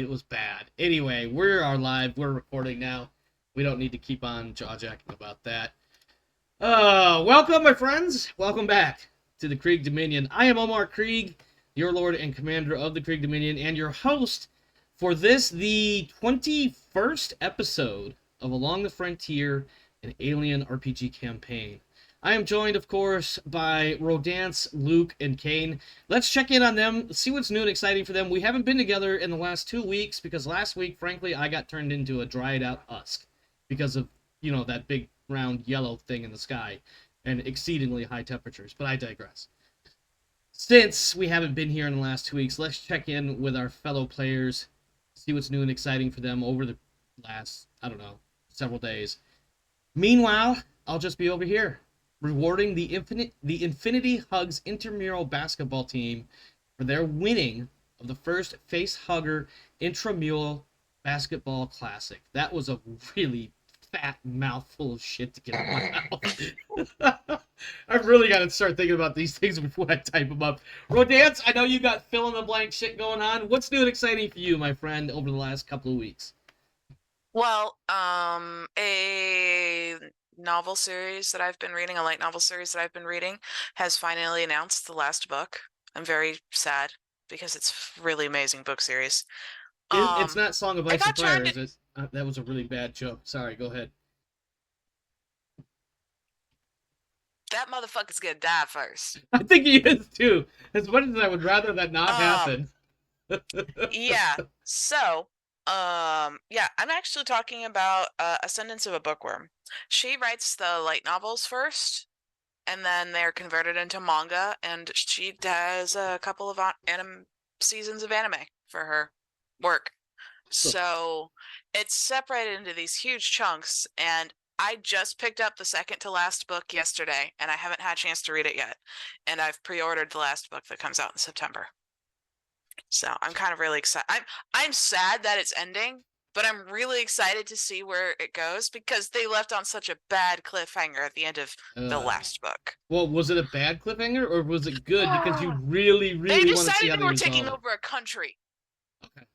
It was bad. Anyway, we are live. We're recording now. We don't need to keep on jaw-jacking about that. Welcome, my friends. Welcome back to the Krieg Dominion. I am Omar Krieg, your Lord and Commander of the Krieg Dominion, and your host for this, the 21st episode of Along the Frontier, an Alien RPG campaign. I am joined, of course, by Rodance, Luke, and Kane. Let's check in on them, see what's new and exciting for them. We haven't been together in the last 2 weeks because last week, frankly, I got turned into a dried-out husk because of, that big round yellow thing in the sky and exceedingly high temperatures, but I digress. Since we haven't been here in the last 2 weeks, let's check in with our fellow players, see what's new and exciting for them over the last, several days. Meanwhile, I'll just be over here, rewarding the Infinity Hugs intramural basketball team for their winning of the first Face Hugger intramural basketball classic. That was a really fat mouthful of shit to get out of my mouth. I've really got to start thinking about these things before I type them up. Rodance, I know you got fill-in-the-blank shit going on. What's new and exciting for you, my friend, over the last couple of weeks? Well, a novel series that I've been reading, a light novel series that I've been reading, has finally announced the last book. I'm very sad because it's a really amazing book series. It's not Song of Ice and Fire, is it? That was a really bad joke. Sorry, go ahead. That motherfucker's gonna die first. I think he is too. As much as I would rather that not happen. Yeah. So, yeah, I'm actually talking about Ascendance of a Bookworm. She writes the light novels first, and then they're converted into manga, and she does a couple of seasons of anime for her work. So it's separated into these huge chunks, and I just picked up the second to last book yesterday, and I haven't had a chance to read it yet. And I've pre-ordered the last book that comes out in September. So I'm kind of really excited. I'm sad that it's ending, but I'm really excited to see where it goes because they left on such a bad cliffhanger at the end of the last book. Well, was it a bad cliffhanger or was it good because you really, really want to see how they were resolve taking it? over a country. Okay.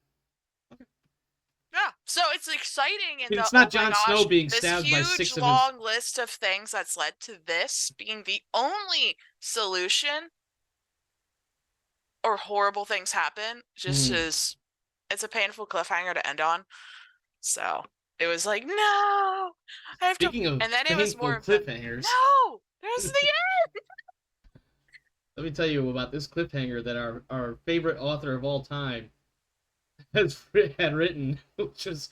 Yeah, so it's exciting, and it's not Jon Snow being stabbed by six of his long list of things that's led to this being the only solution, or horrible things happen. Just as it's a painful cliffhanger to end on. So it was like, no, I have Speaking of and then it was more cliffhangers. No, there's the end. Let me tell you about this cliffhanger that our favorite author of all time had written, which was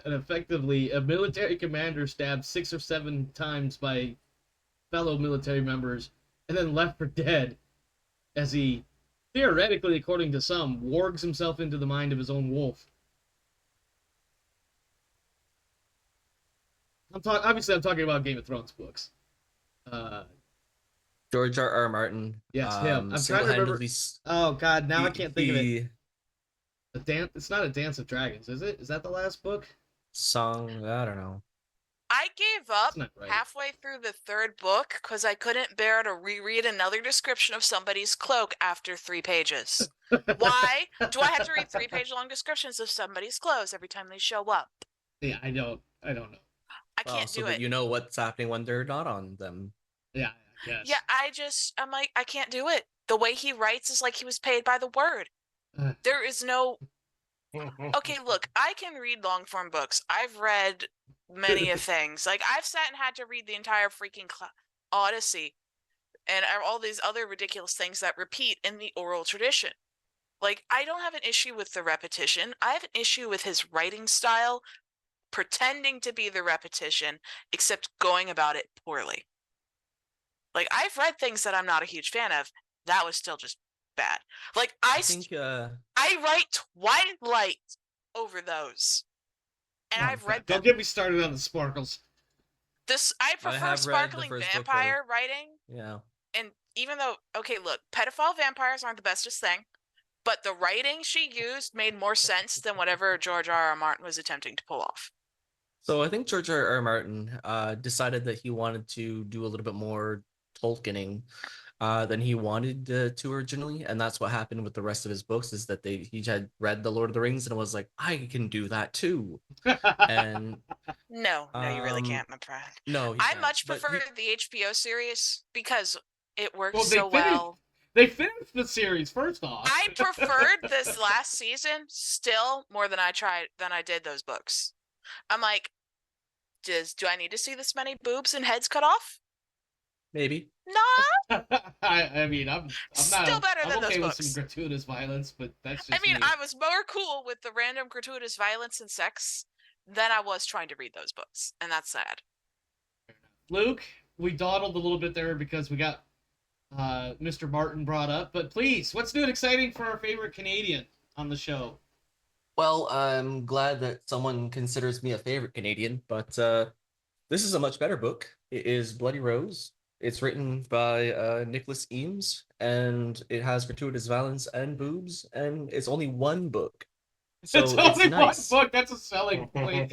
effectively a military commander stabbed 6 or 7 times by fellow military members and then left for dead as he, theoretically, according to some, wargs himself into the mind of his own wolf. Obviously, I'm talking about Game of Thrones books. George R.R. Martin. Yes, him. I'm trying to remember. Oh God, now I can't think of it. It's not a Dance of Dragons, is it? Is that the last book? Song, I don't know. I gave up halfway through the 3rd book because I couldn't bear to reread another description of somebody's cloak after 3 pages. Why do I have to read 3-page-long descriptions of somebody's clothes every time they show up? Yeah, I don't know. I can't do it. You know what's happening when they're not on them. Yeah, I guess. Yeah, I'm like, I can't do it. The way he writes is like he was paid by the word. There is no... Okay, look, I can read long-form books. I've read many of things. Like, I've sat and had to read the entire freaking Odyssey and all these other ridiculous things that repeat in the oral tradition. Like, I don't have an issue with the repetition. I have an issue with his writing style, pretending to be the repetition, except going about it poorly. Like, I've read things that I'm not a huge fan of. That was still just bad. Like, I think I write Twilight over those, and I've read them. Don't get me started on the sparkles. I prefer sparkling vampire writing. Yeah. And even though, okay, look, pedophile vampires aren't the bestest thing, but the writing she used made more sense than whatever George R.R. Martin was attempting to pull off. So I think George R.R. Martin decided that he wanted to do a little bit more Tolkiening. than he wanted to originally, and that's what happened with the rest of his books. Is that he had read the Lord of the Rings and was like, I can do that too. And No, you really can't, my friend. no, he I can't. much But prefer the HBO series because it works Well, so well. they finished the series first off. I preferred this last season still more than I did those books. I'm like, do I need to see this many boobs and heads cut off? maybe. Nah, I mean, I'm still better I'm than those okay with some books. gratuitous violence, but that's I just mean, me. I was more cool with the random gratuitous violence and sex than I was trying to read those books, and that's sad. Luke, we dawdled a little bit there because we got Mr. Martin brought up, but please, what's new and exciting for our favorite Canadian on the show? Well, I'm glad that someone considers me a favorite Canadian, but this is a much better book. It is Bloody Rose. It's written by Nicholas Eames, and it has gratuitous violence and boobs, and it's only one book. So It's only nice. one book. That's a selling point.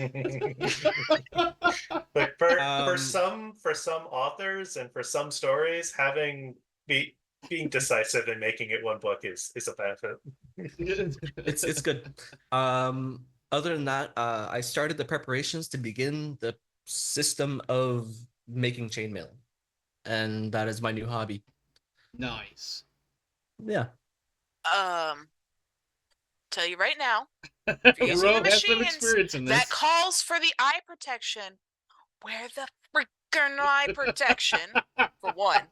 Like Um, for some authors and for some stories, being decisive and making it one book is a benefit. it's good. Other than that, I started the preparations to begin the system of making chainmail, and that is my new hobby. Nice. Yeah. Tell you right now, if you're using the Rogue has some machines experience in this. that calls for the eye protection, wear the freaking eye protection, for one.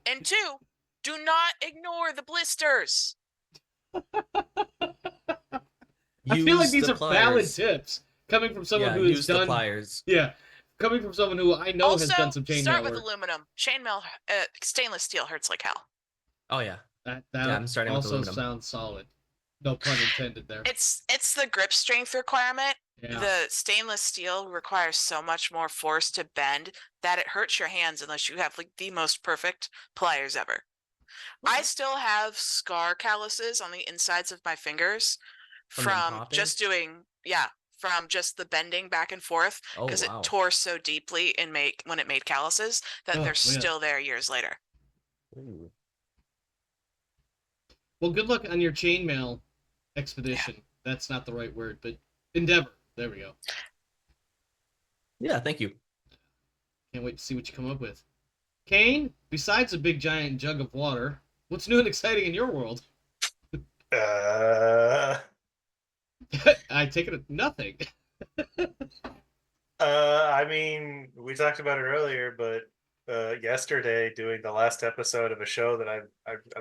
And two, do not ignore the blisters. I feel like Use these the are valid pliers. tips coming from someone Yeah, who has use the done. pliers. Yeah, coming from someone who I know has Also, done some chainmail start with work. aluminum. Chainmail, stainless steel hurts like hell. Oh yeah. That Yeah, I'm starting with also aluminum. sounds solid. No pun intended there. It's the grip strength requirement. Yeah. The stainless steel requires so much more force to bend that it hurts your hands unless you have like the most perfect pliers ever. I still have scar calluses on the insides of my fingers From them from popping? just from just the bending back and forth Oh because wow. it tore so deeply when it made calluses that Oh, they're man. still there years later. Ooh. Well, good luck on your chainmail expedition. Yeah. That's not the right word, but endeavor. There we go. Yeah, thank you. Can't wait to see what you come up with. Kane, besides a big giant jug of water, what's new and exciting in your world? I take it nothing. I mean, we talked about it earlier, but yesterday doing the last episode of a show that I've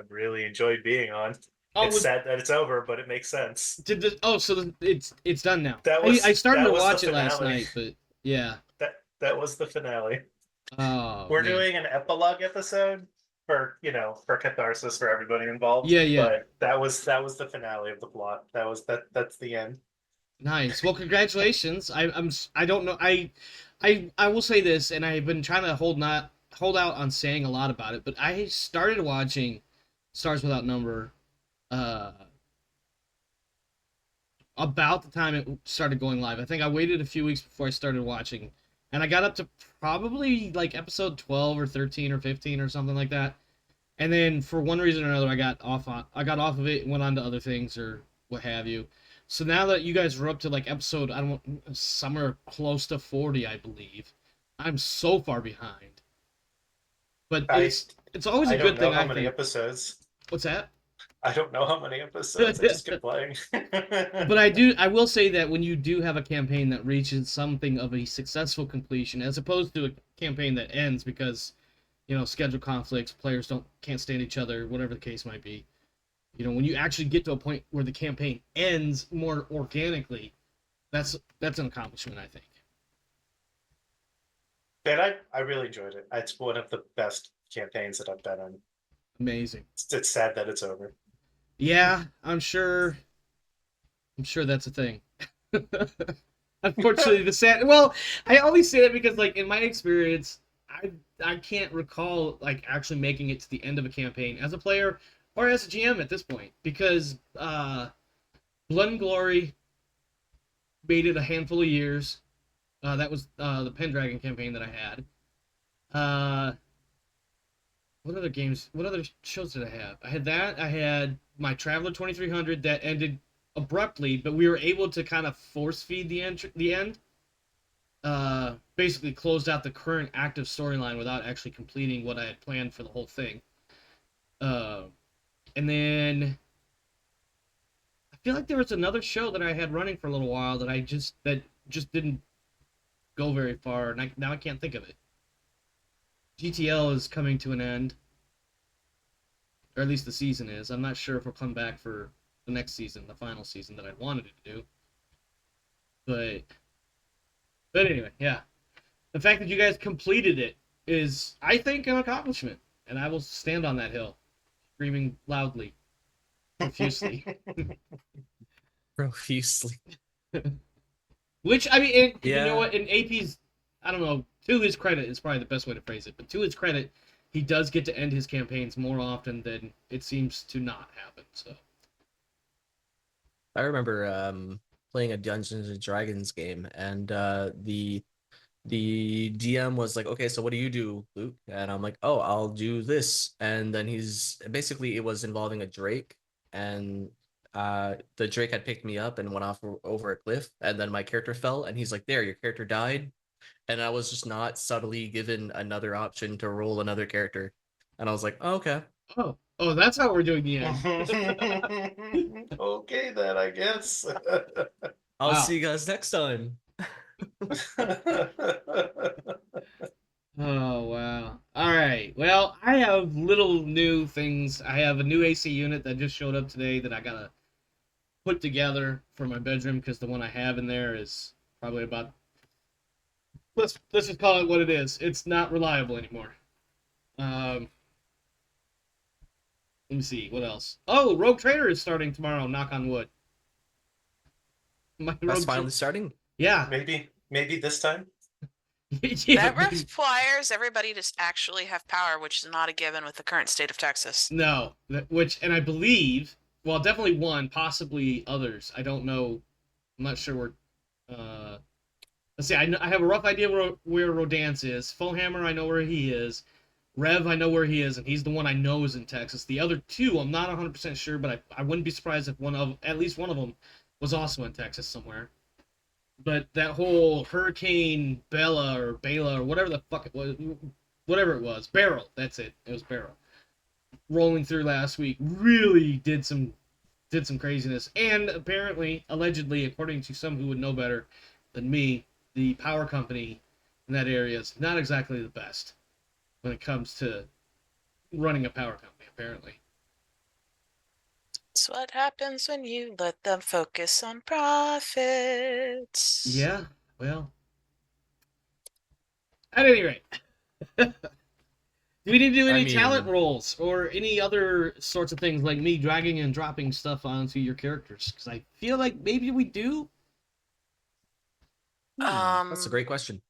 really enjoyed being on. It's sad that it's over, but it makes sense. It's done now. I started to watch it last night, but yeah. That was the finale. Oh, we're doing an epilogue episode for catharsis for everybody involved. Yeah. But that was the finale of the plot. That's the end. Nice. Well, congratulations. I don't know. I will say this, and I've been trying to hold out on saying a lot about it, but I started watching Stars Without Number about the time it started going live. I think I waited a few weeks before I started watching, and I got up to probably like episode 12 or 13 or 15 or something like that. And then for one reason or another, I got off of it and went on to other things or what have you. So now that you guys are up to like episode, somewhere close to 40, I believe, I'm so far behind. But it's always a good thing. I don't know how many episodes. What's that? I don't know how many episodes. I just kept playing. But I will say that when you do have a campaign that reaches something of a successful completion, as opposed to a campaign that ends because, schedule conflicts, players can't stand each other, whatever the case might be. When you actually get to a point where the campaign ends more organically, that's an accomplishment, I think. And I really enjoyed it. It's one of the best campaigns that I've been in. Amazing. It's sad that it's over. Yeah, I'm sure that's a thing. Unfortunately, well, I always say that because, like, in my experience, I can't recall like actually making it to the end of a campaign as a player or as a GM at this point, because Blood and Glory made it a handful of years. That was the Pendragon campaign that I had. what other games? What other shows did I have? I had that. I had my Traveler 2300 that ended abruptly, but we were able to kind of force feed the end. Basically closed out the current active storyline without actually completing what I had planned for the whole thing. And then I feel like there was another show that I had running for a little while that just didn't go very far, and now I can't think of it. GTL is coming to an end, or at least the season is. I'm not sure if we'll come back for the next season, the final season that I wanted it to do. But anyway, yeah. The fact that you guys completed it is, I think, an accomplishment, and I will stand on that hill, screaming loudly, profusely. Profusely. Which, I mean, you Yeah. know what? In AP's, I don't know, to his credit is probably the best way to phrase it, but to his credit, he does get to end his campaigns more often than it seems to not happen. So I remember playing a Dungeons and Dragons game, and the DM was like, "Okay, so what do you do, Luke?" And I'm like, "Oh, I'll do this." And then it was involving a drake, and the drake had picked me up and went off over a cliff, and then my character fell, and he's like, "There, your character died." And I was just not subtly given another option to roll another character, and I was like, "Oh, okay." oh, that's how we're doing the end. Okay, then I guess. I'll Wow. see you guys next time. Oh, wow. All right. Well, I have little new things. I have a new AC unit that just showed up today that I got to put together for my bedroom because the one I have in there is probably about, let's just call it what it is. It's not reliable anymore. Let me see. What else? Oh, Rogue Trader is starting tomorrow. Knock on wood. That's finally starting. Yeah. Maybe this time. Yeah, That requires everybody to actually have power, which is not a given with the current state of Texas. No, and I believe, well, definitely one, possibly others. I don't know. I'm not sure where. Let's see. I have a rough idea where Rodance is. Fohammer, I know where he is. Rev, I know where he is, and he's the one I know is in Texas. The other two, I'm not 100% sure, but I wouldn't be surprised if at least one of them was also in Texas somewhere. But that whole Hurricane Bella or whatever the fuck it was, Barrel. That's it. It was Barrel. Rolling through last week really did some craziness, and apparently, allegedly, according to some who would know better than me, the power company in that area is not exactly the best when it comes to running a power company. Apparently. That's what happens when you let them focus on profits. Yeah. Well. At any rate. Do we need to do any talent rolls or any other sorts of things like me dragging and dropping stuff onto your characters? Because I feel like maybe we do. That's a great question.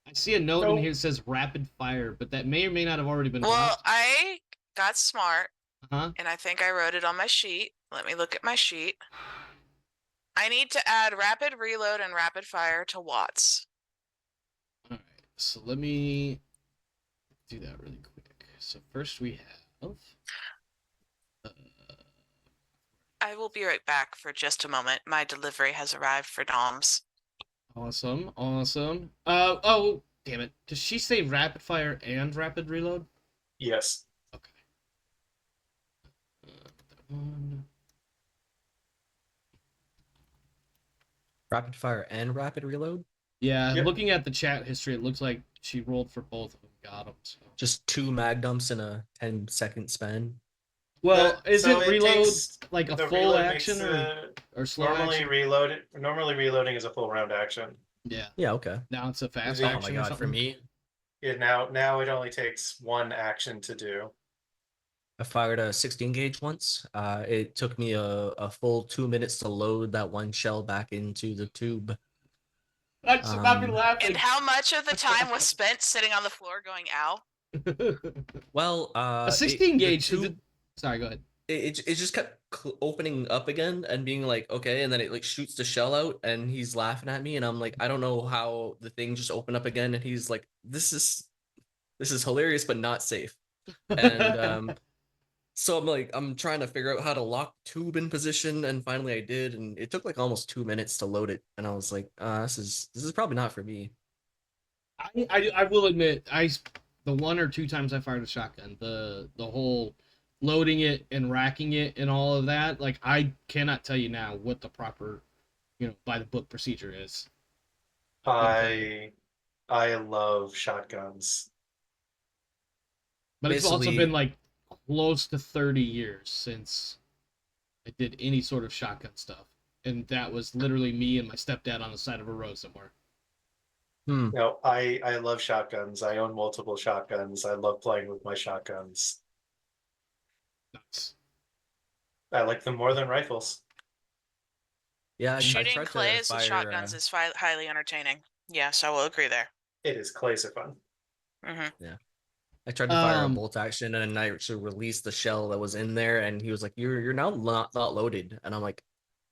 I see a note in here that says rapid fire, but that may or may not have already been dropped. I got smart, and I think I wrote it on my sheet. Let me look at my sheet. I need to add rapid reload and rapid fire to Watts. All right, so let me do that really quick. So first we have. I will be right back for just a moment. My delivery has arrived for Doms. Awesome. Oh, damn it. Does she say rapid fire and rapid reload? Yes. Okay. That one. Rapid fire and rapid reload? Yeah, Yep. Looking at the chat history, it looks like she rolled for both of them, got them. So. Just 2 mag dumps in a 10-second span. Well, is it reload takes, like a the full reload action makes, or slow normally action? normally reloading is a full round action. Yeah. Yeah, okay. Now it's a fast Oh Oh my action or god, something. for me, Yeah, now it only takes one action to do. I fired a 16 gauge once. It took me a full 2 minutes to load that one shell back into the tube. I should not be laughing. And how much of the time was spent sitting on the floor going, ow? Well, a 16 gauge. Sorry, go ahead. It just kept opening up again and being like, okay, and then it like shoots the shell out, and he's laughing at me, and I'm like, I don't know how the thing just opened up again, and he's like, this is This is hilarious, but not safe. And so I'm trying to figure out how to lock tube in position, and finally I did, and it took like almost 2 minutes to load it, and I was like, this is probably not for me. I will admit, the one or two times I fired a shotgun, the whole loading it and racking it and all of that, like I cannot tell you now what the proper, by the book procedure is. I love shotguns. But it's also Basically, been like close to 30 years since I did any sort of shotgun stuff. And that was literally me and my stepdad on the side of a road somewhere. No, I love shotguns. I own multiple shotguns. I love playing with my shotguns. Nice. I like them more than rifles. yeah, I Shooting tried to clays with fire. shotguns is highly entertaining. Yes, I will agree there. It is. Clays are fun. Yeah, I tried to fire a Um, bolt action, and I actually released the shell that was in there, and he was like, "You're now not loaded," and I'm like,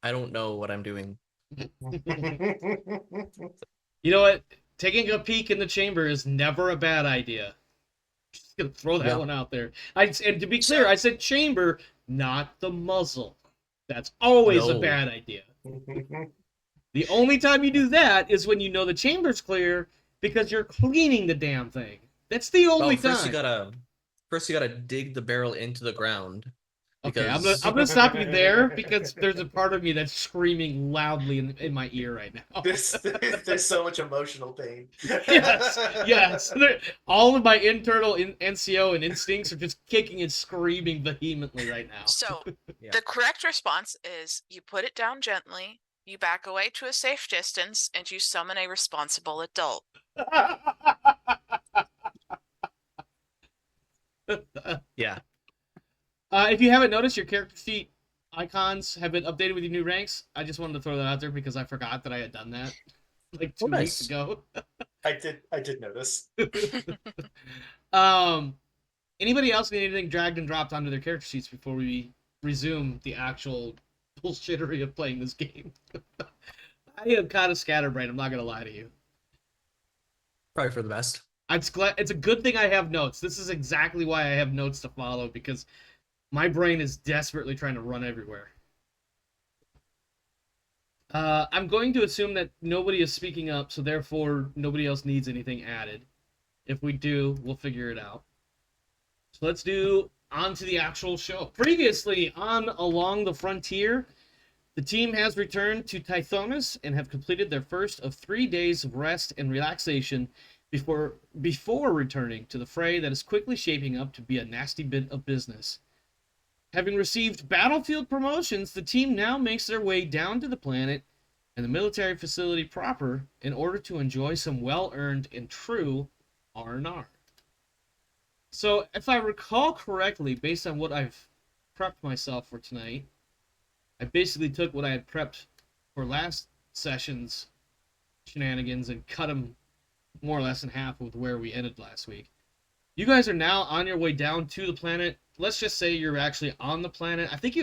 "I don't know what I'm doing." You know what? Taking a peek in the chamber is never a bad idea. Just gonna throw that Yeah. one out there. And to be clear, So- I said chamber, not the muzzle. That's always a No. bad idea. The only time you do that is when you know the chamber's clear because you're cleaning the damn thing. That's the Well, only first time. you gotta dig the barrel into the ground. Okay, I'm Because gonna stop you there because there's a part of me that's screaming loudly in my ear right now. There's so much emotional pain. yes. All of my internal NCO and instincts are just kicking and screaming vehemently right now. So Yeah. the correct response is you put it down gently, you back away to a safe distance, and you summon a responsible adult. yeah, If you haven't noticed, your character sheet icons have been updated with your new ranks. I just wanted to throw that out there because I forgot that I had done that like 2 weeks nice. ago. I did notice. Anybody else need anything dragged and dropped onto their character sheets before we resume the actual bullshittery of playing this game? I am kind of scatterbrained, I'm not gonna lie to you. probably for the best. It's a good thing I have notes. This is exactly why I have notes to follow, because my brain is desperately trying to run everywhere. I'm going to assume that nobody is speaking up, so therefore nobody else needs anything added. If we do, we'll figure it out. So let's do on to the actual show. Previously on Along the Frontier, the team has returned to Tithonus and have completed their first of 3 days of rest and relaxation before returning to the fray that is quickly shaping up to be a nasty bit of business. Having received battlefield promotions, the team now makes their way down to the planet and the military facility proper in order to enjoy some well-earned and true R&R. So, if I recall correctly, based on what I've prepped myself for tonight, I basically took what I had prepped for last session's shenanigans and cut them more or less in half with where we ended last week. You guys are now on your way down to the planet. Let's just say you're actually on the planet. I think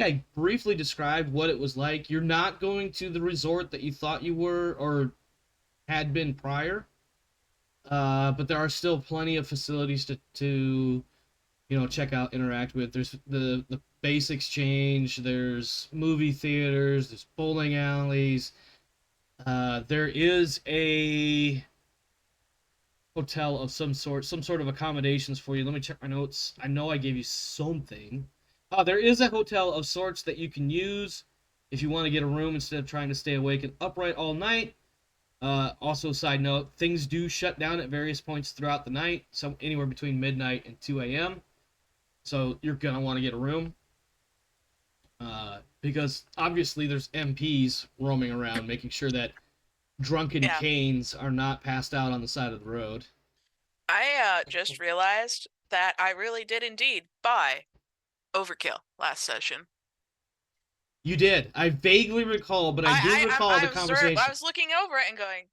I briefly described what it was like. You're not going to the resort that you thought you were or had been prior. But there are still plenty of facilities to check out, interact with. There's the base exchange, there's movie theaters, there's bowling alleys. There is a hotel of some sort of accommodations for you. Let me check my notes. I know I gave you something. There is a hotel of sorts that you can use if you want to get a room instead of trying to stay awake and upright all night. Also, side note, things do shut down at various points throughout the night, so anywhere between midnight and 2 a.m. So you're going to want to get a room. Because obviously there's MPs roaming around making sure that drunken canes are not passed out on the side of the road. I just realized that I really did indeed buy Overkill last session. You did. I vaguely recall, but I do recall the conversation. I was looking over it and going,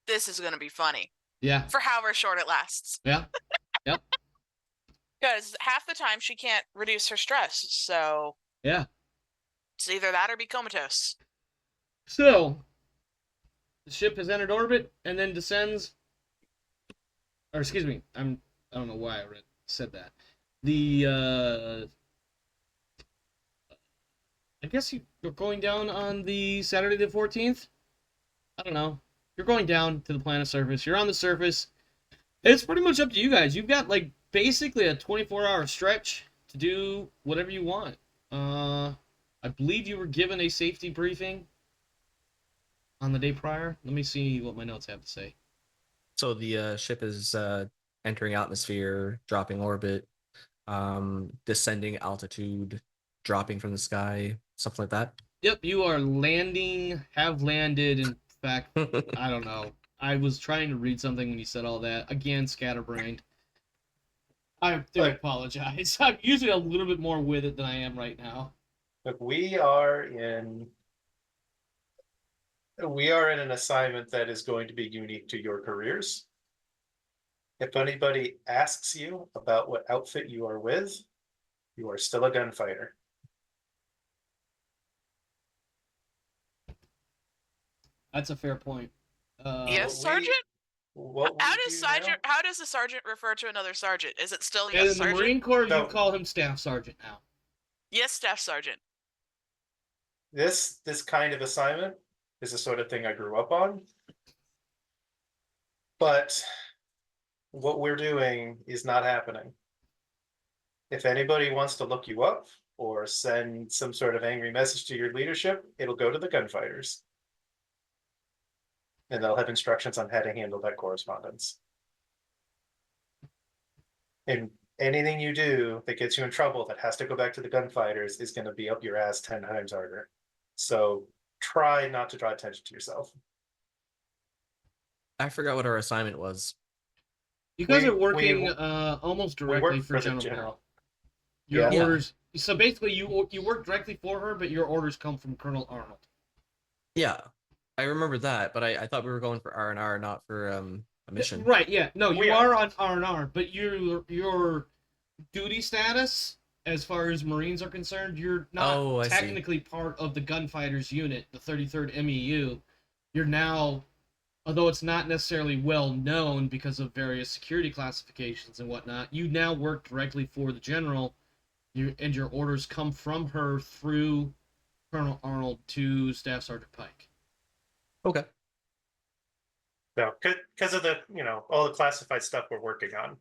this is going to be funny. Yeah. For however short it lasts. Yeah. Yep. Because half the time she can't reduce her stress, so... Yeah. It's either that or be comatose. So, the ship has entered orbit and then descends. Or excuse me, I don't know why said that. The I guess you're going down on the Saturday the 14th. I don't know. You're going down to the planet surface. You're on the surface. It's pretty much up to you guys. You've got like basically a 24-hour stretch to do whatever you want. I believe you were given a safety briefing on the day prior. Let me see what my notes have to say. So the ship is entering atmosphere, dropping orbit, descending altitude, dropping from the sky, stuff like that. Yep, you are landing, have landed. In fact, I don't know. I was trying to read something when you said all that. Again, scatterbrained. I do apologize. I'm usually a little bit more with it than I am right now. Look, we are in an assignment that is going to be unique to your careers. If anybody asks you about what outfit you are with, you are still a gunfighter. That's a fair point. Yes, Sergeant? How How does a sergeant refer to another sergeant? Is it still in yes, the Sergeant? Marine Corps, No. you call him Staff Sergeant now. Yes, Staff Sergeant. This kind of assignment is the sort of thing I grew up on. But what we're doing is not happening. If anybody wants to look you up or send some sort of angry message to your leadership, it'll go to the gunfighters. And they'll have instructions on how to handle that correspondence. And anything you do that gets you in trouble that has to go back to the gunfighters is going to be up your ass 10 times harder. So try not to draw attention to yourself. I forgot what our assignment was. You guys We- are working we- almost we directly work for for the General general. Pearl. Your Yeah. orders. So basically, you work directly for her, but your orders come from Colonel Arnold. Yeah, I remember that, but I thought we were going for R&R, not for a mission. Right? Yeah. No, We you are. are on R&R, but your duty status, as far as Marines are concerned, you're not Oh, I see. technically part of the gunfighters unit, the 33rd MEU. You're now, although it's not necessarily well known because of various security classifications and whatnot, you now work directly for the general. And your orders come from her through Colonel Arnold to Staff Sergeant Pike. Okay. No, because of the all the classified stuff we're working on.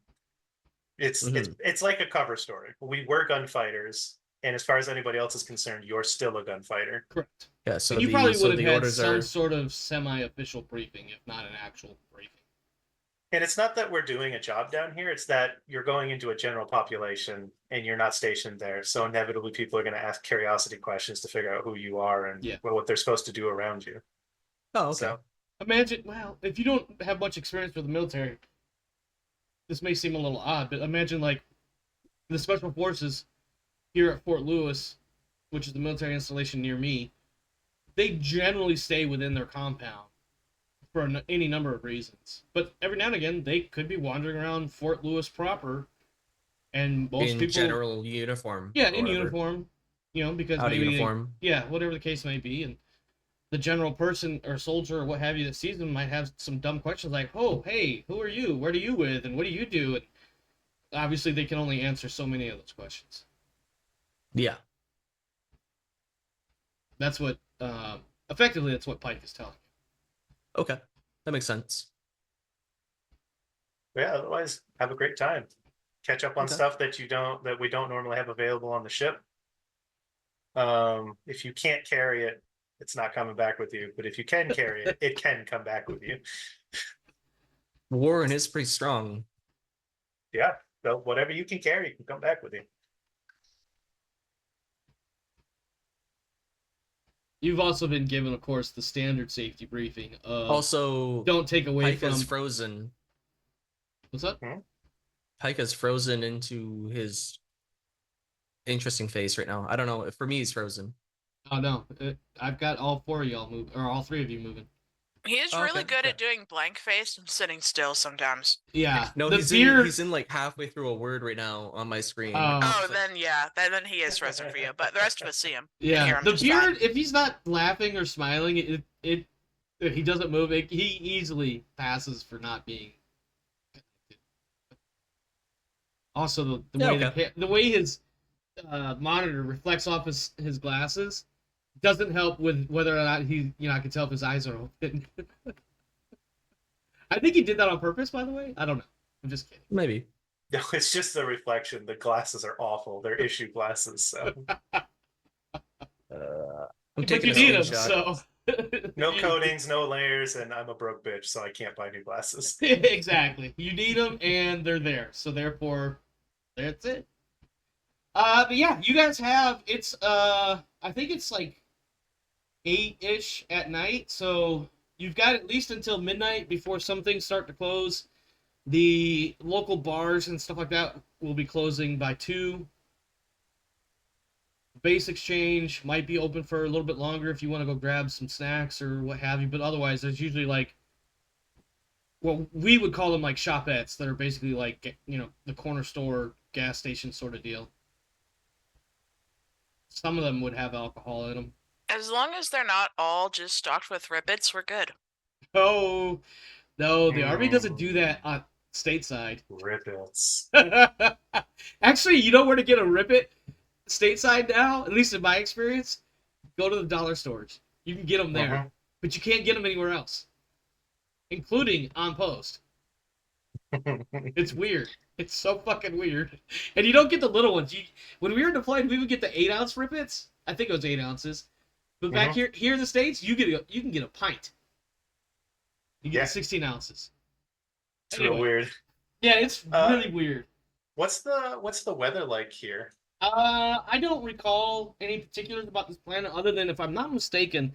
It's like a cover story. We were gunfighters, and as far as anybody else is concerned, you're still a gunfighter. Correct. Yeah, so And you probably would have the had orders some are sort of semi-official briefing, if not an actual briefing. And it's not that we're doing a job down here, it's that you're going into a general population and you're not stationed there. So inevitably people are going to ask curiosity questions to figure out who you are and what they're supposed to do around you. Oh, okay. So, Imagine, well, if you don't have much experience with the military, this may seem a little odd, but imagine like the Special Forces here at Fort Lewis, which is the military installation near me, they generally stay within their compound for any number of reasons. But every now and again, they could be wandering around Fort Lewis proper, and most in people... general uniform. Yeah, or in whatever. uniform, because Out of maybe uniform. whatever the case may be, and the general person or soldier or what have you that sees them might have some dumb questions like, "Oh, hey, who are you? What are you with? And what do you do?" And obviously, they can only answer so many of those questions. Yeah. That's what, effectively, that's what Pike is telling you. Okay, that makes sense. yeah, otherwise have a great time. Catch up on Okay. stuff that we don't normally have available on the ship. If you can't carry it, it's not coming back with you. But if you can carry it, it can come back with you. Warren is pretty strong. Yeah. So whatever you can carry can come back with you. You've also been given, of course, the standard safety briefing of Also, don't take away Pike from... is frozen. What's up? Pike is frozen into his interesting face right now. I don't know. For me, he's frozen. Oh, no. I've got all four of y'all moving, or all three of you moving. He is Oh, really okay. good at doing blank face and sitting still sometimes. Yeah. No, the he's in like halfway through a word right now on my screen. Oh, So- then yeah, then he is frozen for you. But the rest of us see him. Yeah, hear him the just beard, fine. if he's not laughing or smiling, it If he doesn't move, he easily passes for not being connected. Also, the way the way his monitor reflects off his glasses doesn't help with whether or not he, I can tell if his eyes are open. I think he did that on purpose, by the way. I don't know. I'm just kidding. Maybe. No, it's just the reflection. The glasses are awful. They're issue glasses, so I'm But taking you a need them, screenshot. so no coatings, no layers, and I'm a broke bitch, so I can't buy new glasses. exactly. You need them, and they're there. So therefore, that's it. But yeah, you guys have I think it's like 8-ish at night, so you've got at least until midnight before some things start to close. The local bars and stuff like that will be closing by 2. Base exchange might be open for a little bit longer if you want to go grab some snacks or what have you, but otherwise there's usually like what we would call them like shopettes that are basically like, the corner store gas station sort of deal. Some of them would have alcohol in them. As long as they're not all just stocked with ribbits, we're good. Oh no, the army doesn't do that on stateside. Ribbits. Actually, you know where to get a ribbit stateside now, at least in my experience? Go to the dollar stores. You can get them there, but you can't get them anywhere else, including on post. It's weird. It's so fucking weird. And you don't get the little ones. When we were deployed, we would get the 8-ounce ribbits. I think it was 8 ounces. But back here in the States, you can get a pint. You get 16 ounces. It's real weird. Yeah, it's really weird. What's the weather like here? I don't recall any particulars about this planet other than, if I'm not mistaken,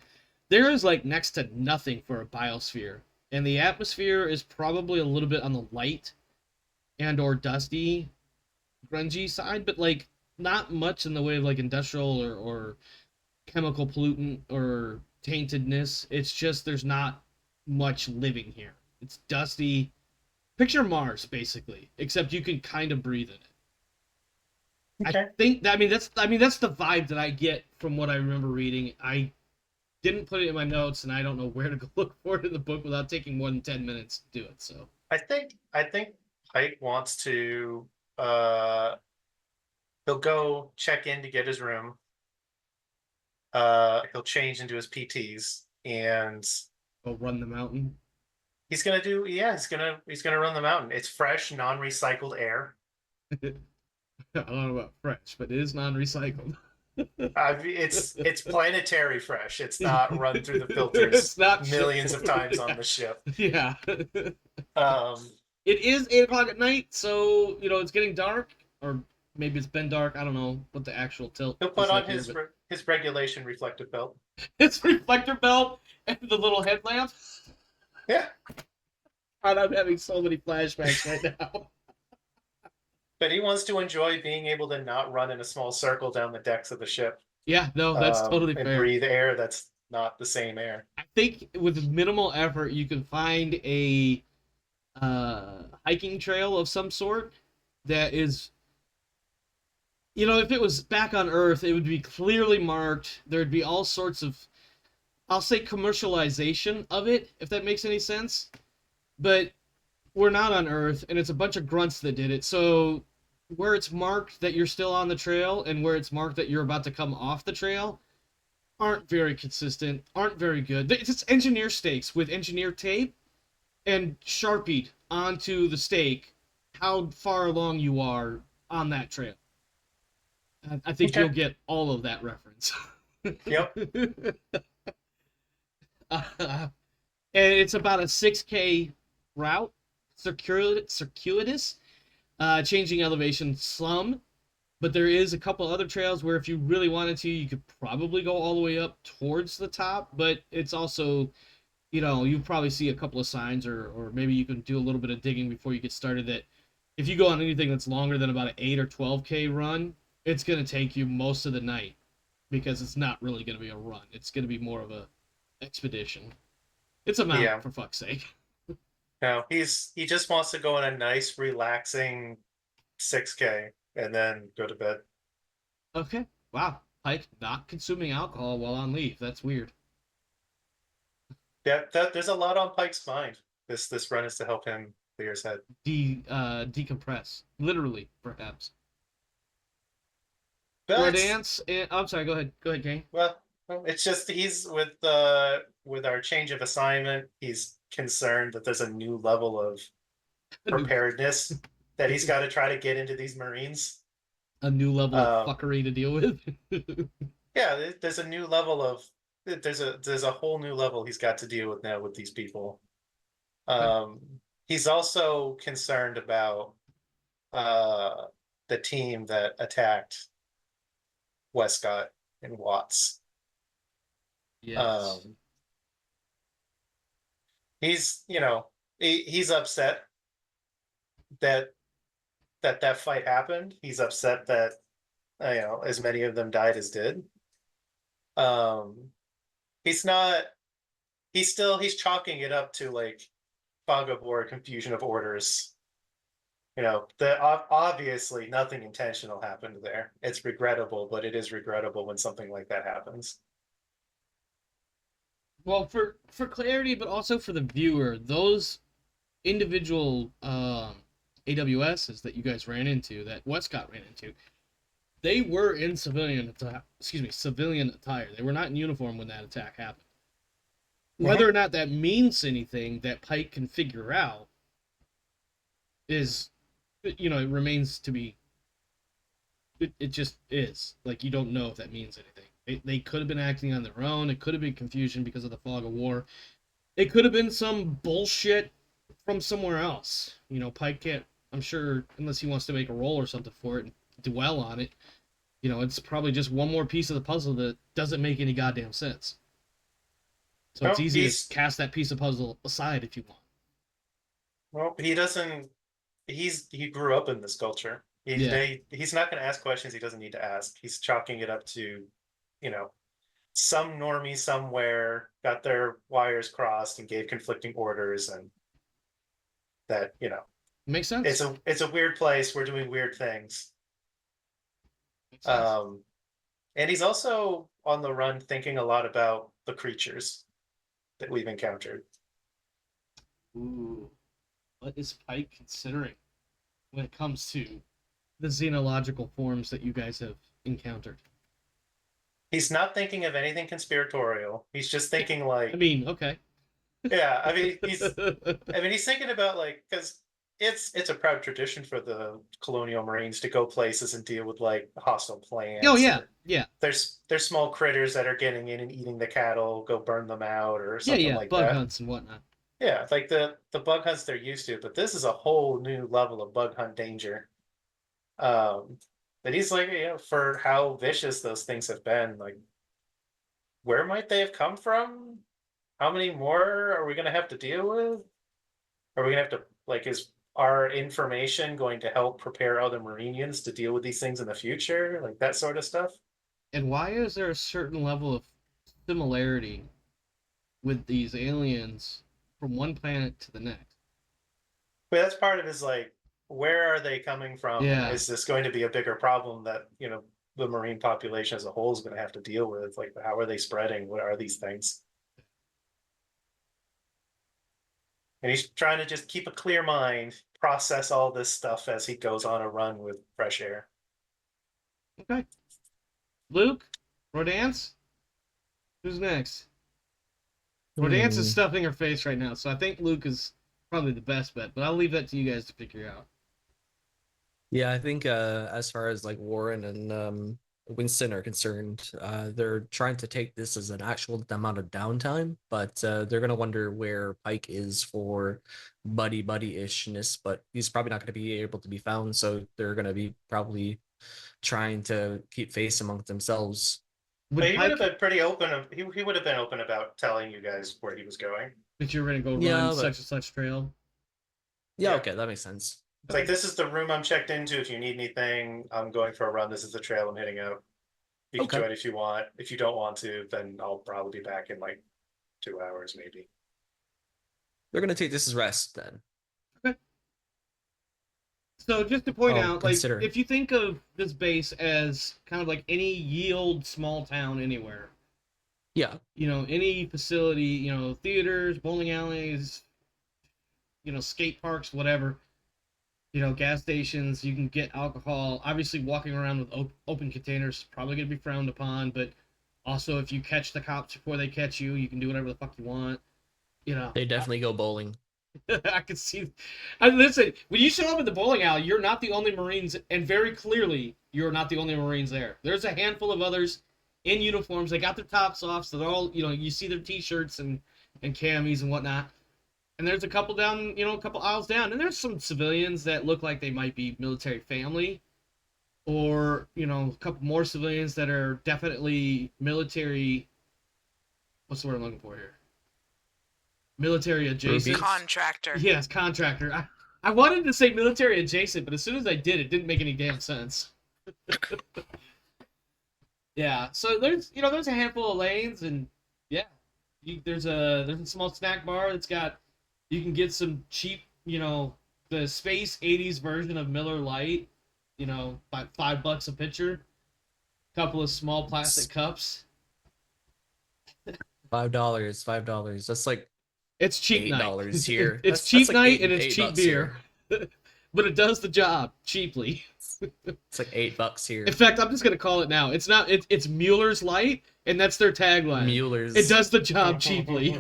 there is like next to nothing for a biosphere. And the atmosphere is probably a little bit on the light and or dusty, grungy side, but like not much in the way of like industrial or chemical pollutant or taintedness. It's just there's not much living here. It's dusty. Picture Mars, basically, except you can kind of breathe in it. Okay. I think that's the vibe that I get from what I remember reading. I didn't put it in my notes, and I don't know where to go look for it in the book without taking more than 10 minutes to do it. So I think Pike wants to he'll go check in to get his room. He'll change into his PTs and go run the mountain. He's gonna run the mountain. It's fresh, non-recycled air. I don't know about fresh, but it is non-recycled. It's planetary fresh. It's not run through the filters. It's not millions of times on the ship. Yeah. It is 8:00 at night, so it's getting dark, or maybe it's been dark. I don't know what the actual tilt. He'll put on his regulation reflective belt. His reflector belt and the little headlamp. Yeah. God, I'm having so many flashbacks right now. But he wants to enjoy being able to not run in a small circle down the decks of the ship. Yeah, no, that's totally fair. And breathe air that's not the same air. I think with minimal effort, you can find a hiking trail of some sort that is, if it was back on Earth, it would be clearly marked. There'd be all sorts of, I'll say, commercialization of it, if that makes any sense. But we're not on Earth, and it's a bunch of grunts that did it. So where it's marked that you're still on the trail and where it's marked that you're about to come off the trail aren't very consistent, aren't very good. It's just engineer stakes with engineer tape and sharpied onto the stake how far along you are on that trail. I think you'll get all of that reference. Yep. And it's about a 6K route, circuitous, changing elevation some, but there is a couple other trails where if you really wanted to, you could probably go all the way up towards the top, but it's also, you probably see a couple of signs, or maybe you can do a little bit of digging before you get started, that if you go on anything that's longer than about an 8 or 12K run, it's going to take you most of the night, because it's not really going to be a run. It's going to be more of a expedition. It's a mountain, for fuck's sake. No, he just wants to go on a nice, relaxing 6K and then go to bed. Okay. Wow. Pike not consuming alcohol while on leave. That's weird. Yeah, there's a lot on Pike's mind. This run is to help him clear his head. Decompress, literally, perhaps. But Dance. I'm sorry. Go ahead, Kane. well, it's just he's with our change of assignment. He's concerned that there's a new level of preparedness that he's got to try to get into these Marines. A new level of fuckery to deal with. Yeah, there's a new level of there's a whole new level he's got to deal with now with these people. He's also concerned about the team that attacked Wescott and Watts. Yes. He's he's upset that that fight happened. He's upset that as many of them died as did. He's not. He's chalking it up to like fog of war, confusion of orders. Obviously nothing intentional happened there. It's regrettable, but it is regrettable when something like that happens. Well, for clarity, but also for the viewer, those individual AWSs that you guys ran into, that Westcott ran into, they were in civilian attire. They were not in uniform when that attack happened. Whether or not that means anything that Pike can figure out is, it remains to be. It just is. Like, you don't know if that means anything. They could have been acting on their own. It could have been confusion because of the fog of war. It could have been some bullshit from somewhere else. Pike can't, I'm sure, unless he wants to make a roll or something for it and dwell on it, it's probably just one more piece of the puzzle that doesn't make any goddamn sense. So it's easy to cast that piece of puzzle aside if you want. Well, he doesn't. He grew up in this culture. He's not going to ask questions he doesn't need to ask. He's chalking it up to, some normie somewhere got their wires crossed and gave conflicting orders, and that makes sense. It's a weird place. We're doing weird things. And he's also on the run thinking a lot about the creatures that we've encountered. Ooh, what is Pike considering when it comes to the xenological forms that you guys have encountered? He's not thinking of anything conspiratorial. He's just thinking like. Okay. Yeah, he's thinking about like, because it's a proud tradition for the colonial Marines to go places and deal with like hostile plants. Oh yeah, yeah. There's small critters that are getting in and eating the cattle. Go burn them out or something like that. Bug hunts and whatnot. Yeah, like the bug hunts they're used to, but this is a whole new level of bug hunt danger. But he's like, for how vicious those things have been, like, where might they have come from? How many more are we going to have to deal with? Are we going to have to, like, is our information going to help prepare other Marinians to deal with these things in the future? Like, that sort of stuff. And why is there a certain level of similarity with these aliens from one planet to the next? But that's part of his, like, where are they coming from? Yeah. Is this going to be a bigger problem that, the Marine population as a whole is going to have to deal with? Like, how are they spreading? What are these things? And he's trying to just keep a clear mind, process all this stuff as he goes on a run with fresh air. Okay. Luke? Rodance? Who's next? Rodance is stuffing her face right now, so I think Luke is probably the best bet, but I'll leave that to you guys to figure out. Yeah, I think as far as like Warren and Winston are concerned, they're trying to take this as an actual amount of downtime, but they're going to wonder where Pike is for buddy-ishness, but he's probably not going to be able to be found, so they're going to be probably trying to keep face amongst themselves. But he would have been pretty open. He would have been open about telling you guys where he was going. That you were going to go run such and such trail. Yeah, okay, that makes sense. It's like, this is the room I'm checked into. If you need anything, I'm going for a run. This is the trail I'm hitting out. You can join if you want. If you don't want to, then I'll probably be back in like 2 hours, maybe. They're going to take this as rest then. Okay. So just to point out, like, if you think of this base as kind of like any yield small town anywhere, Yeah. Any facility, theaters, bowling alleys, skate parks, whatever, gas stations, you can get alcohol. Obviously, walking around with open containers is probably going to be frowned upon, but also if you catch the cops before they catch you, you can do whatever the fuck you want. They definitely go bowling. I can see. Listen, when you show up at the bowling alley, you're not the only Marines, and very clearly, you're not the only Marines there. There's a handful of others in uniforms. They got their tops off, so they're all, you see their t-shirts and camis and whatnot. And there's a couple down, a couple aisles down, and there's some civilians that look like they might be military family, or a couple more civilians that are definitely military. What's the word I'm looking for here? Military adjacent. Contractor. Yes, contractor. I wanted to say military adjacent, but as soon as I did, it didn't make any damn sense. Yeah, so there's a handful of lanes, and yeah, there's a small snack bar that's got, you can get some cheap, the space 80s version of Miller Lite, by $5 a pitcher, couple of small plastic cups. $5. That's like It's cheap night. $8 here. It's cheap night and it's cheap beer. But it does the job cheaply. It's like $8 here. In fact, I'm just gonna call it now. It's not. It's Mueller's Light, and that's their tagline. Mueller's. It does the job cheaply.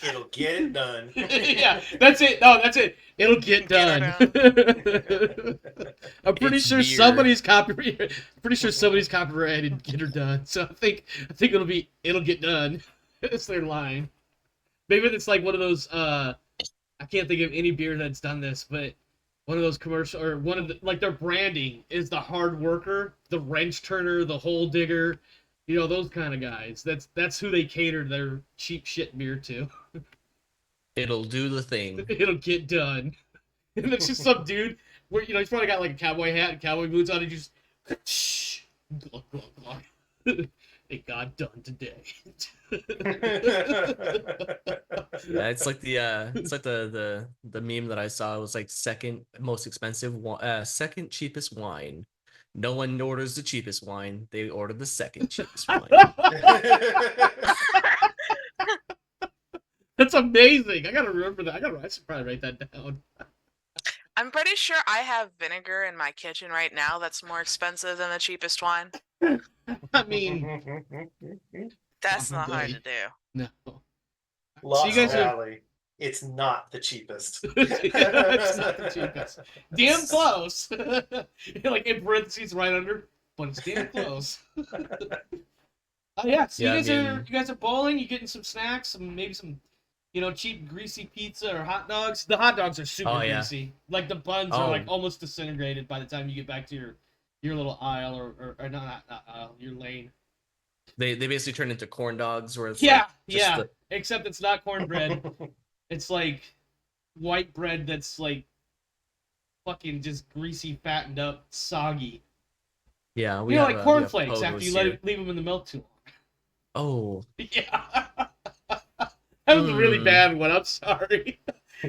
It'll get it done. Yeah, that's it. No, that's it. It'll get done. I'm pretty It's sure beer. somebody's copyrighted. Pretty sure somebody's copyrighted "Get Her Done." So I think it'll get done. It's their line. Maybe it's like one of those. I can't think of any beer that's done this, but one of those commercial, or one of the, like, their branding is the hard worker, the wrench turner, the hole digger, those kind of guys. That's who they cater their cheap shit beer to. It'll do the thing. It'll get done. And it's just some dude where he's probably got like a cowboy hat and cowboy boots on, and you just glug, glug, glug. It got done today. Yeah, it's like the meme that I saw. It was like second most expensive, second cheapest wine. No one orders the cheapest wine; they order the second cheapest wine. That's amazing. I gotta remember that. I should probably write that down. I'm pretty sure I have vinegar in my kitchen right now that's more expensive than the cheapest wine. I mean, That's not hard probably. to do. No. Lost you guys are- Valley. It's not the cheapest. It's not the cheapest. Damn close. Like in parentheses right under, but it's damn close. Oh yeah, so Yeah, you guys are bowling. You getting some snacks, maybe some, cheap greasy pizza or hot dogs. The hot dogs are super greasy. Like the buns are like almost disintegrated by the time you get back to your little aisle or not aisle, your lane. They basically turn into corn dogs, where it's Except it's not cornbread. It's like white bread that's like fucking just greasy, fattened up, soggy. Yeah, Like cornflakes after you leave them in the milk too long. Oh. Yeah. That was a really bad one. I'm sorry.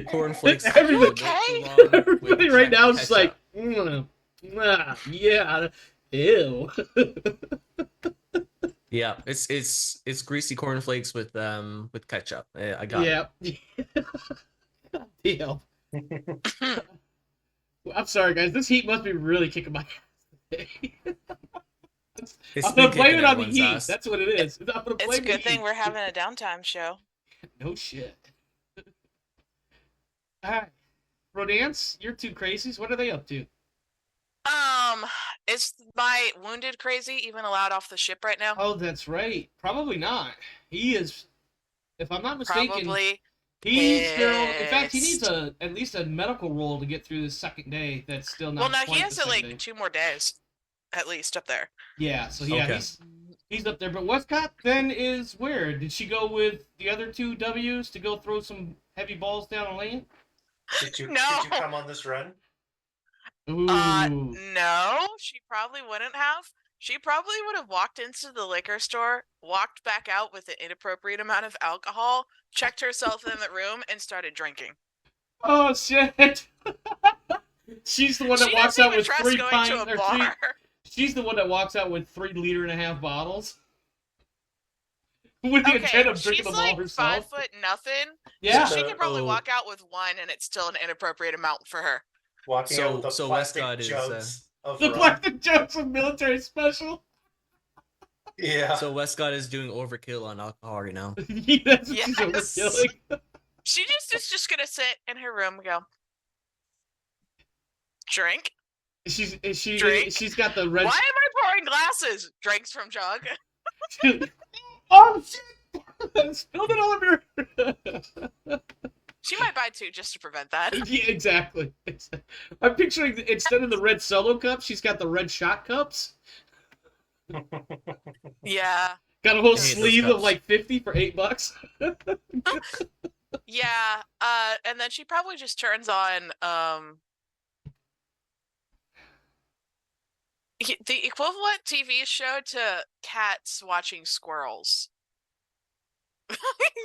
Cornflakes. Everybody right now is just like, yeah, ew. Yeah, it's greasy cornflakes with ketchup. I got it. Yeah. I'm sorry, guys. This heat must be really kicking my ass today. I'm gonna blame it on the heat. Ass. That's what it is. It's a good thing we're having a downtime show. No shit. Alright. Rodance, you're two crazies. What are they up to? Is my wounded crazy even allowed off the ship right now? Oh, that's right. Probably not. He is, if I'm not mistaken, Probably. he's still. In fact, he needs pissed. at least a medical roll to get through the second day. That's still not. Well, no, he quite has the it like same day. 2 more days, at least up there. Yeah. So yeah, Okay. he's up there. But Wescott then is where? Did she go with the other 2 W's to go throw some heavy balls down a lane? Did you No. come on this run? Ooh. No, she probably wouldn't have. She probably would have walked into the liquor store, walked back out with an inappropriate amount of alcohol, checked herself in the room, and started drinking. Oh shit! She's the one that She walks doesn't out even with trust 3 going pints to a or bar. 3. She's the one that walks out with 3.5 liter bottles. with the Okay, intent of drinking she's them all like herself. 5 foot nothing. Yeah. So she could probably Oh. walk out with one, and it's still an inappropriate amount for her. Walking out with the So plastic Wescott is, jugs of The rum. plastic jokes of military special. Yeah. So Wescott is doing overkill on alcohol right now. That's what she's Yes. overkilling. She is just gonna sit in her room and go, drink. Drink? She's got the red. Why am I pouring glasses? Drinks from jug. Oh shit! Spilled it all over your. She might buy two just to prevent that. Yeah, exactly. I'm picturing instead of the red solo cups, she's got the red shot cups. Yeah. Got a whole I hate those sleeve of cups. like 50 for $8. Yeah. And then she probably just turns on the equivalent TV show to cats watching squirrels.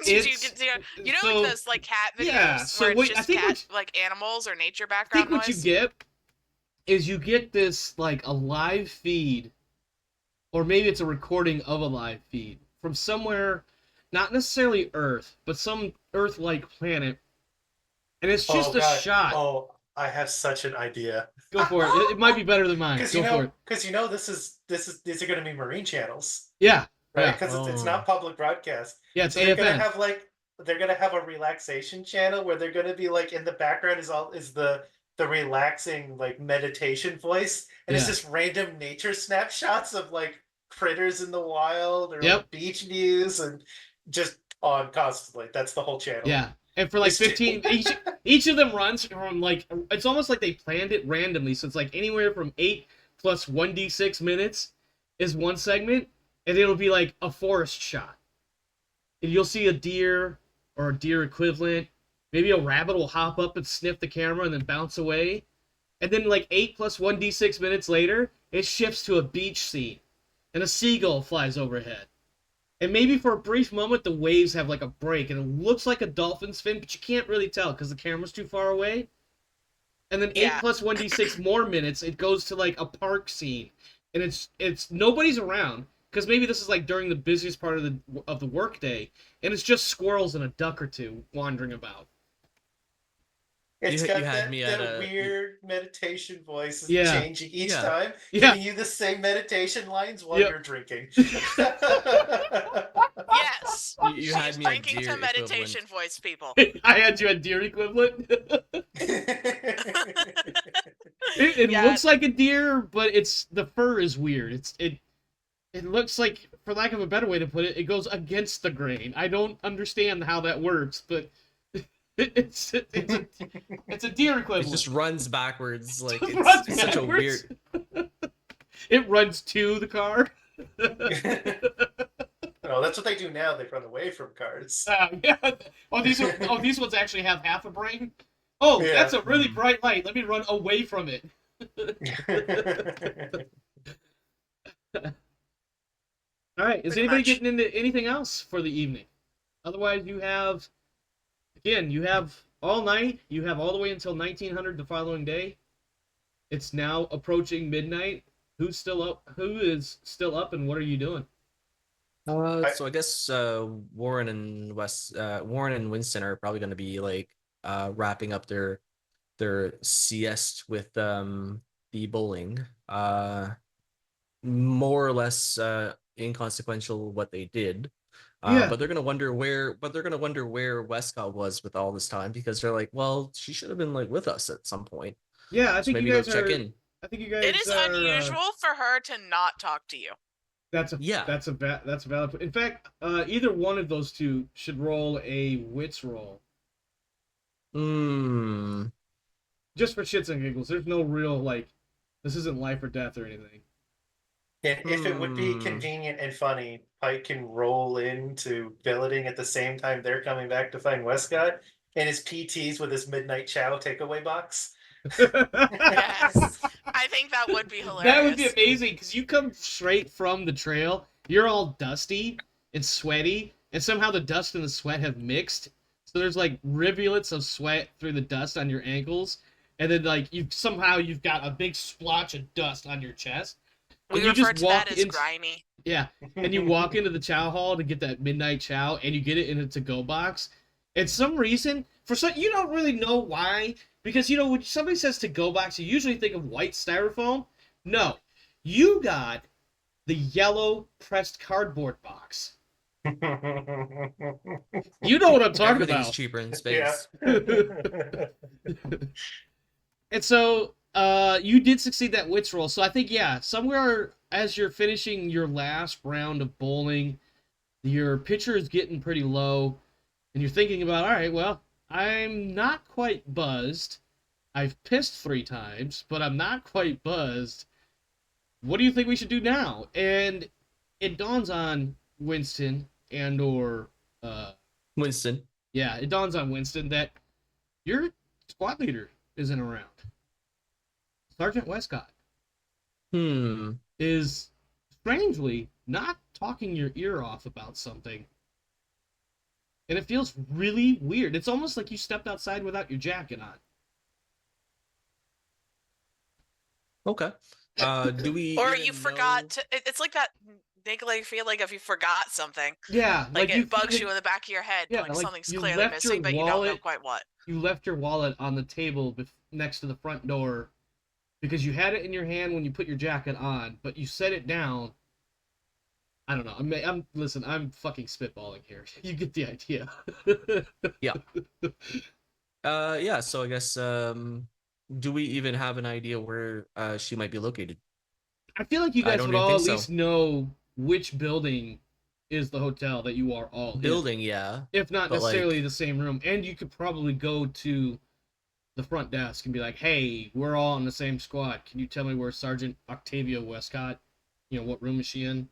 You know, so- like those like cat videos yeah, so where it's wait, I just think cat like animals or nature I background think what noise. you get is you get this like a live feed, or maybe it's a recording of a live feed from somewhere, not necessarily Earth, but some Earth-like planet, and it's just a God. shot. Oh, I have such an idea. Go for it. It might be better than mine. Because Go for it. these are going to be marine channels, Yeah, right? yeah, Because it's Oh. not public broadcast. yeah. It's So they're gonna AFN. have they're gonna have a relaxation channel where they're gonna be like in the background is the relaxing like meditation voice, and it's Yeah. just random nature snapshots of like critters in the wild or Yep. like beach views and just on constantly. That's the whole channel. Yeah, and for like It's 15, each of them runs from like, it's almost like they planned it randomly. So it's like anywhere from 8 plus 1d6 minutes is one segment, and it'll be like a forest shot. And you'll see a deer or a deer equivalent. Maybe a rabbit will hop up and sniff the camera and then bounce away. And then like 8 plus 1d6 minutes later, it shifts to a beach scene, and a seagull flies overhead. And maybe for a brief moment, the waves have like a break, and it looks like a dolphin's fin, but you can't really tell because the camera's too far away. And then 8 Yeah. plus 1d6 more minutes, it goes to like a park scene, and it's nobody's around because maybe this is like during the busiest part of the workday, and it's just squirrels and a duck or two wandering about. It's You got had that, me that at a- weird meditation voice is Yeah. changing each Yeah. time, Yeah. giving you the same meditation lines while Yep. you're drinking. Yes. You had She's me at drinking deer to meditation voice, people. I had you a deer equivalent. It Yeah. looks like a deer, but the fur is weird. It looks like, for lack of a better way to put it, it goes against the grain. I don't understand how that works, but it's a deer It equivalent. just runs backwards. Like Just it's, runs it's such a backwards. weird. It runs to the car. Oh, that's what they do now. They run away from cars. Yeah. These ones actually have half a brain. Oh, Yeah. that's a really bright light. Let me run away from it. All right. Is Pretty anybody much. getting into anything else for the evening? Otherwise, you have all night. You have all the way until 1900 the following day. It's now approaching midnight. Who's still up? Who is still up, and what are you doing? So I guess Warren and Winston are probably going to be like wrapping up their sieste with the bowling. More or less inconsequential what they did. Yeah. But they're gonna wonder where Wescott was with all this time, because they're like, well, she should have been like with us at some point. Yeah, I So think maybe you go guys check are. in. I think you guys. It is are, unusual for her to not talk to you. That's a valid. In fact, either one of those two should roll a wits roll, just for shits and giggles. There's no real like, this isn't life or death or anything. And if it would be convenient and funny, Pike can roll into billeting at the same time they're coming back to find Wescott, and his PTs with his midnight chow takeaway box. Yes. I think that would be hilarious. That would be amazing because you come straight from the trail. You're all dusty and sweaty, and somehow the dust and the sweat have mixed. So there's like rivulets of sweat through the dust on your ankles, and then like you've got a big splotch of dust on your chest. We and you refer just to that walk as in- grimy. Yeah, and you walk into the chow hall to get that midnight chow, and you get it in a to-go box. And some reason, for some, you don't really know why, because when somebody says to-go box, you usually think of white styrofoam. No, you got the yellow pressed cardboard box. You know what I'm talking Everything's about. cheaper in Yeah. space. And so, you did succeed that wits roll. So I think, yeah, somewhere as you're finishing your last round of bowling, your pitcher is getting pretty low, and you're thinking about, all right, well, I'm not quite buzzed. I've pissed 3 times, but I'm not quite buzzed. What do you think we should do now? And it dawns on Winston Winston. yeah, it dawns on Winston that your squad leader isn't around. Sergeant Wescott is strangely not talking your ear off about something. And it feels really weird. It's almost like you stepped outside without your jacket on. Okay. Do we Or even you forgot know- to. It's like that niggling feeling of you forgot something. Yeah, Like it bugs you in the back of your head. Yeah, like like something's you clearly left your missing, but you don't know wallet- quite what. You left your wallet on the table next to the front door because you had it in your hand when you put your jacket on, but you set it down. I don't know. Listen, I'm fucking spitballing here. You get the idea. Yeah. Yeah, so I guess do we even have an idea where she might be located? I feel like you I guys don't would even all at think so. least know which building is the hotel that you are all in. Building, yeah. If not but, necessarily like- the same room. And you could probably go to the front desk and be like, hey, we're all in the same squad. Can you tell me where Sergeant Octavia Wescott, what room is she in?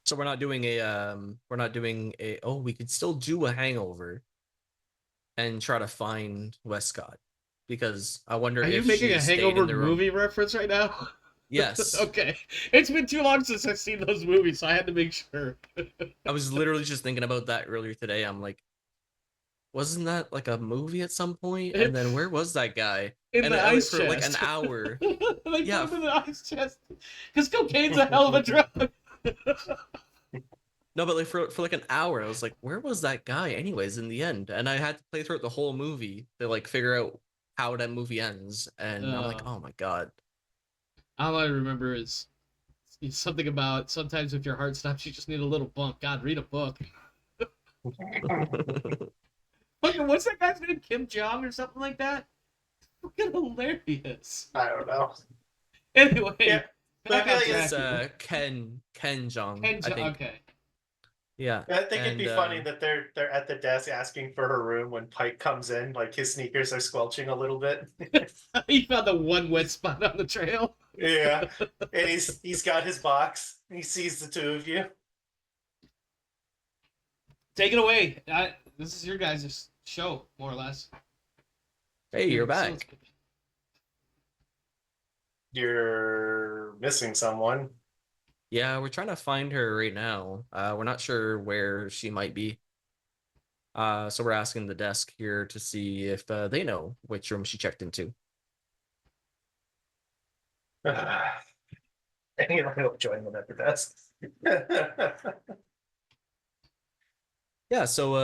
So we're not doing we could still do a hangover and try to find Westcott. Because I wonder Are if you making she a stayed hangover in the room. movie reference right now? Yes. Okay. It's been too long since I've seen those movies, so I had to make sure. I was literally just thinking about that earlier today. I'm like, wasn't that like a movie at some point? And then where was that guy? In And the I ice for like an chest. hour. They Yeah. put him in the ice chest. Because cocaine's a hell of a drug. No, but like for like an hour, I was like, where was that guy anyways in the end? And I had to play through the whole movie to like figure out how that movie ends. And I'm like, oh my god. All I remember is something about sometimes if your heart stops, you just need a little bump. God, read a book. What's that guy's name? Kim Jong or something like that? Fucking hilarious. I don't know. Anyway, Yeah, but I feel like It's Ken Jong. Ken I Jong. think. Okay. Yeah. I think it'd be and, funny that they're at the desk asking for her room when Pike comes in, like his sneakers are squelching a little bit. He found the one wet spot on the trail. Yeah, and he's got his box. And he sees the two of you. Take it away. This is your guys' show, more or less. Hey, you're back. You're missing someone. Yeah, we're trying to find her right now. We're not sure where she might be. So we're asking the desk here to see if they know which room she checked into. And you don't join them at the desk. Yeah, so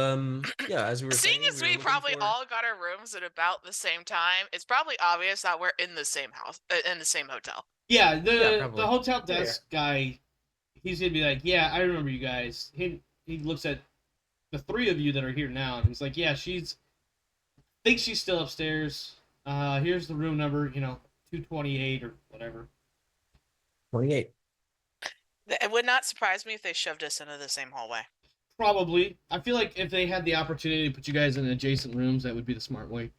yeah, as we were Seeing saying, as were we looking probably for- all got our rooms at about the same time, it's probably obvious that we're in the same house, in the same hotel. Yeah, Yeah, probably. the hotel desk guy, he's gonna be like, yeah, I remember you guys. He looks at the 3 of you that are here now, and he's like, yeah, thinks she's still upstairs. Here's the room number, 228 or whatever. 28. It would not surprise me if they shoved us into the same hallway. Probably. I feel like if they had the opportunity to put you guys in adjacent rooms, that would be the smart way.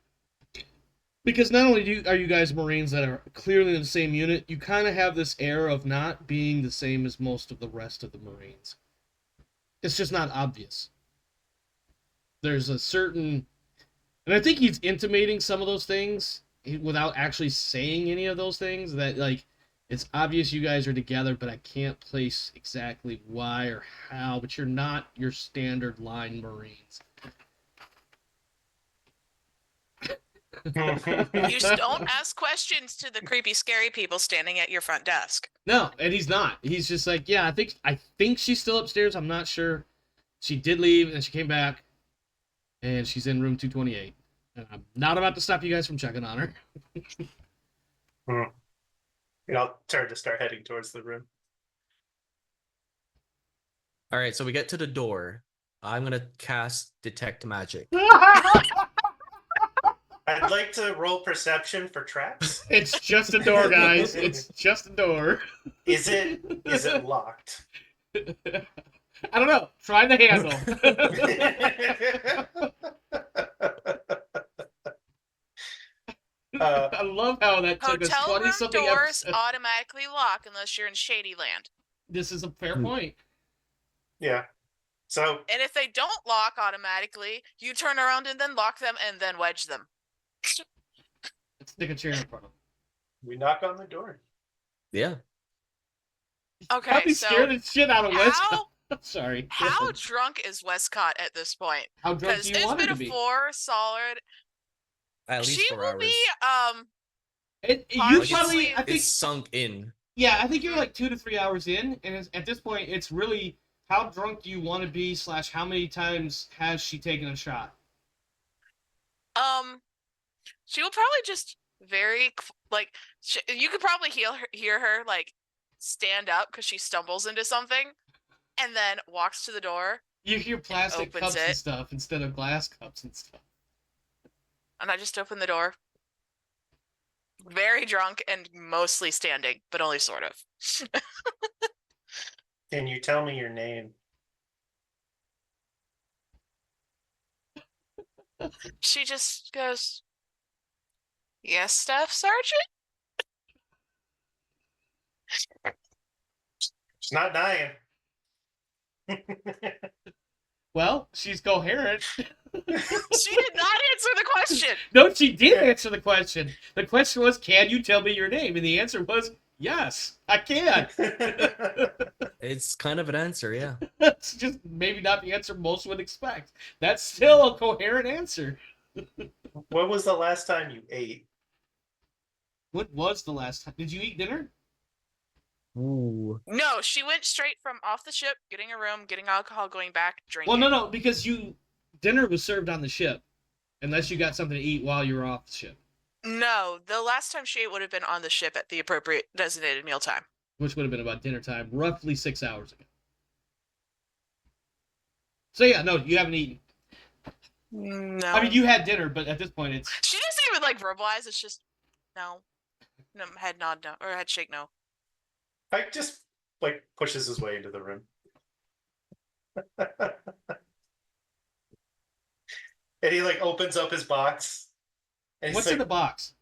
Because not only are you guys Marines that are clearly in the same unit, you kind of have this air of not being the same as most of the rest of the Marines. It's just not obvious. There's a certain... And I think he's intimating some of those things without actually saying any of those things, that, like, it's obvious you guys are together, but I can't place exactly why or how, but you're not your standard line Marines. You just don't ask questions to the creepy, scary people standing at your front desk. No, and he's not. He's just like, yeah, I think she's still upstairs. I'm not sure. She did leave, and she came back, and she's in room 228. And I'm not about to stop you guys from checking on her. I'll turn to start heading towards the room. All right, so we get to the door. I'm gonna cast Detect Magic. I'd like to roll perception for traps. It's just a door, guys. It's just a door. Is it locked? I don't know. Try the handle. I love how that took us Hotel room 20-something doors episodes. automatically lock unless you're in Shady Land. This is a fair point. Yeah. So And if they don't lock automatically, you turn around and then lock them and then wedge them. Let's stick a chair in front of him. we knock on the door. Yeah. Okay, Probably so scare the shit out of Wescott. how, Sorry. how drunk is Wescott at this point? How drunk Because do you it's want him been to a be? 4 solid. At least She 4 will hours. be You Honestly, probably, I think, It's sunk in. yeah, I think you're like 2 to 3 hours in, and at this point, it's really how drunk do you want to be / how many times has she taken a shot? she will probably just you could probably hear her like stand up because she stumbles into something, and then walks to the door, You hear plastic opens cups and it. stuff instead of glass cups and stuff. and I just open the door. Very drunk and mostly standing, but only sort of. Can you tell me your name? She just goes, "Yes, Staff Sergeant?" She's not dying. Well, she's coherent. She did not answer the question. No, she did answer the question. The question was, can you tell me your name? And the answer was, yes, I can. It's kind of an answer, yeah. That's just maybe not the answer most would expect. That's still a coherent answer. When was the last time you ate? What was the last time? Did you eat dinner? Ooh. No, she went straight from off the ship, getting a room, getting alcohol, going back, drinking. Well, no, because dinner was served on the ship, unless you got something to eat while you were off the ship, No, the last time she ate would have been on the ship at the appropriate designated mealtime. which would have been about dinner time, roughly 6 hours ago. So yeah, no, you haven't eaten. No. I mean, you had dinner, but at this point, it's She doesn't even like verbalize. It's just no. No, head nod no, or head shake no. Pike just like pushes his way into the room. And he like opens up his box. And he's what's like, in the box?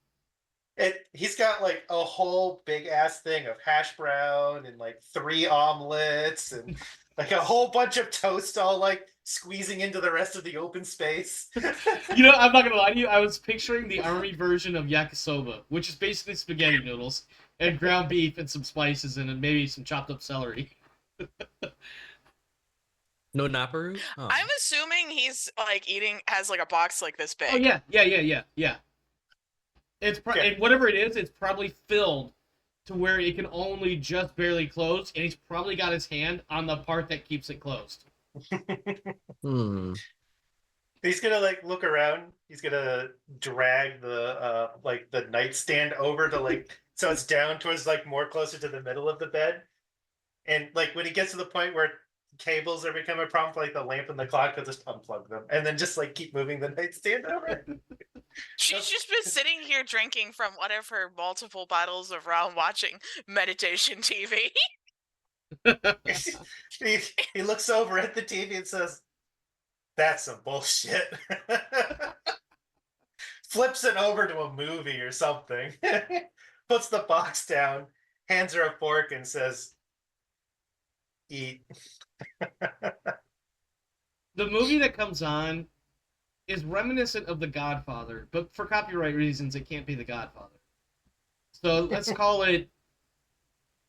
he's got like a whole big ass thing of hash brown and like 3 omelets and like a whole bunch of toast all like squeezing into the rest of the open space. You know, I'm not gonna lie to you. I was picturing the army version of yakisoba, which is basically spaghetti noodles and ground beef and some spices and maybe some chopped up celery. No Naparu? Oh. I'm assuming he's like has like a box like this big. Oh yeah. It's and whatever it is, it's probably filled to where it can only just barely close, and he's probably got his hand on the part that keeps it closed. He's gonna like look around. He's gonna drag the like the nightstand over to like so it's down towards like more closer to the middle of the bed. And like when he gets to the point where cables are becoming a problem for like the lamp and the clock, he'll just unplug them and then just like keep moving the nightstand over. She's just been sitting here drinking from one of her multiple bottles of rum, watching meditation TV. he looks over at the TV and says, "That's some bullshit." Flips it over to a movie or something. Puts the box down, hands her a fork, and says, "Eat." The movie that comes on is reminiscent of The Godfather, but for copyright reasons, it can't be The Godfather. So let's call it...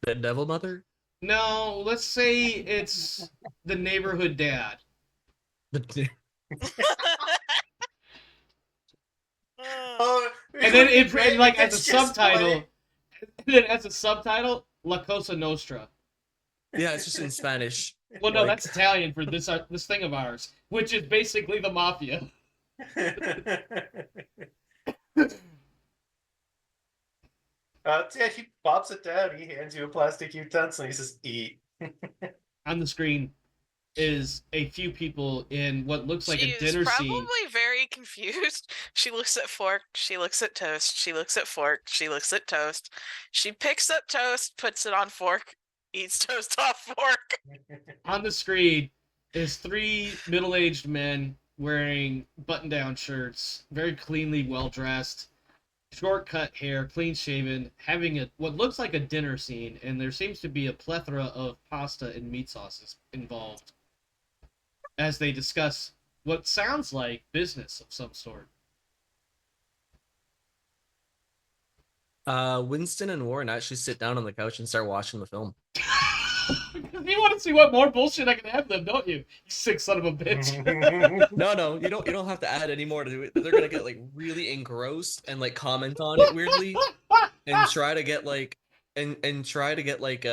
The Devil Mother? No, let's say it's The Neighborhood Dad. Oh, And then it'd be great and like if as a it's just subtitle, play- and then as a subtitle, La Cosa Nostra. Yeah, it's just in Spanish. Well, no, Like- that's Italian for this thing of ours, which is basically the mafia. Yeah, he pops it down. He hands you a plastic utensil. And he says, "Eat." On the screen is a few people in what looks like She a is dinner probably scene. very confused. She looks at fork, she looks at toast, she looks at fork, she looks at toast. She picks up toast, puts it on fork, eats toast off fork. On the screen is three middle-aged men wearing button-down shirts, very cleanly well-dressed, short-cut hair, clean-shaven, having what looks like a dinner scene, and there seems to be a plethora of pasta and meat sauces involved as they discuss what sounds like business of some sort. Winston and Warren actually sit down on the couch and start watching the film. You want to see what more bullshit I can have them, don't you? You sick son of a bitch. No, you don't have to add any more to it. They're gonna get like really engrossed and like comment on it weirdly and try to get like and try to get like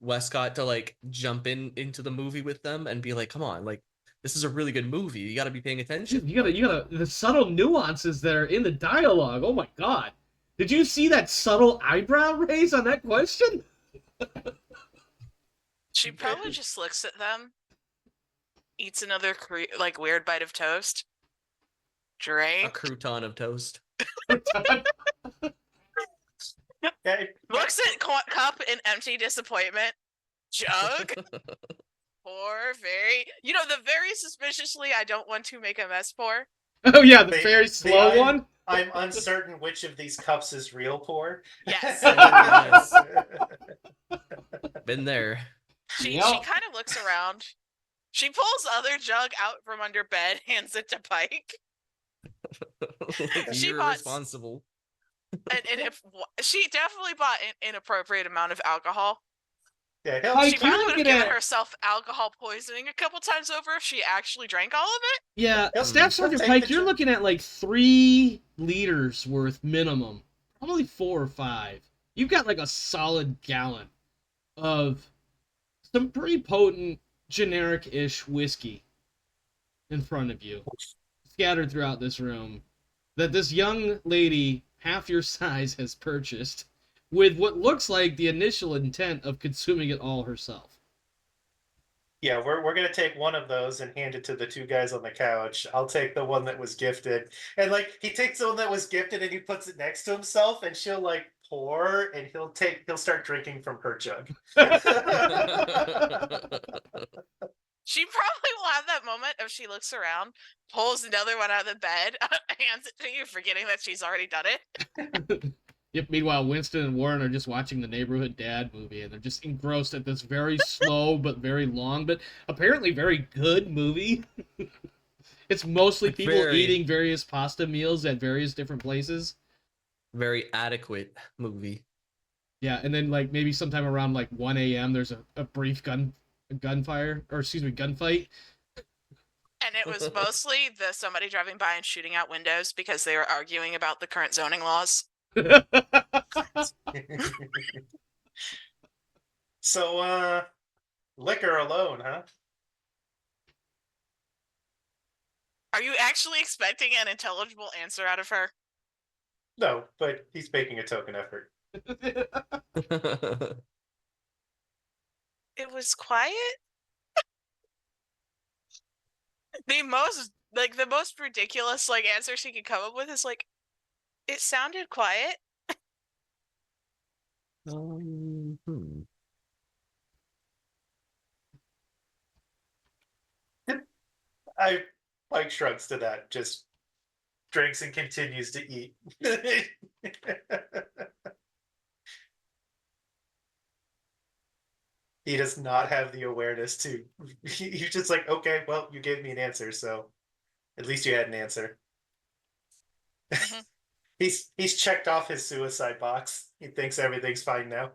Wescott to like jump into the movie with them and be like, come on, like this is a really good movie. You gotta be paying attention. You gotta the subtle nuances that are in the dialogue. Oh my god. Did you see that subtle eyebrow raise on that question? She probably just looks at them, eats another like weird bite of toast, A drink, crouton of toast. Yeah, looks at cup in empty disappointment, jug, pour, the very suspiciously I don't want to make a mess pour. Oh yeah, the The- very the slow I'm- one. I'm uncertain which of these cups is real pour. Yes. Yes. Been there. She Yep. kind of looks around. She pulls the other jug out from under bed, hands it to Pike. Like, She you're bought- responsible. And if she definitely bought an inappropriate amount of alcohol. Yeah, Pike, She probably you're would have looking given at- herself alcohol poisoning a couple times over if she actually drank all of it. Yeah, Yep. Staff Sergeant Take Pike, the you're jug. looking at like 3 liters worth minimum. Probably 4 or 5. You've got like a solid gallon of some pretty potent, generic-ish whiskey in front of you, scattered throughout this room, that this young lady, half your size, has purchased with what looks like the initial intent of consuming it all herself. Yeah, we're gonna take one of those and hand it to the two guys on the couch. I'll take the one that was gifted, and like he takes the one that was gifted and he puts it next to himself, and she'll like pour, and he'll start drinking from her jug. She probably will have that moment if she looks around, pulls another one out of the bed, hands it to you, forgetting that she's already done it. Yep, meanwhile, Winston and Warren are just watching the Neighborhood Dad movie, and they're just engrossed at this very slow but very long, but apparently very good movie. It's mostly people Very. eating various pasta meals at various different places. Very adequate movie. Yeah, and then like maybe sometime around like 1 a.m. there's a brief gunfight. And it was mostly somebody driving by and shooting out windows because they were arguing about the current zoning laws. So, liquor alone, huh? Are you actually expecting an intelligible answer out of her? No, but he's making a token effort. It was quiet. The most ridiculous answer she could come up with is it sounded quiet. Hmm. Pike shrugs to that, just drinks and continues to eat. He does not have the awareness to. He's just like, okay, well, you gave me an answer, so at least you had an answer. Mhm. He's checked off his suicide box. He thinks everything's fine now.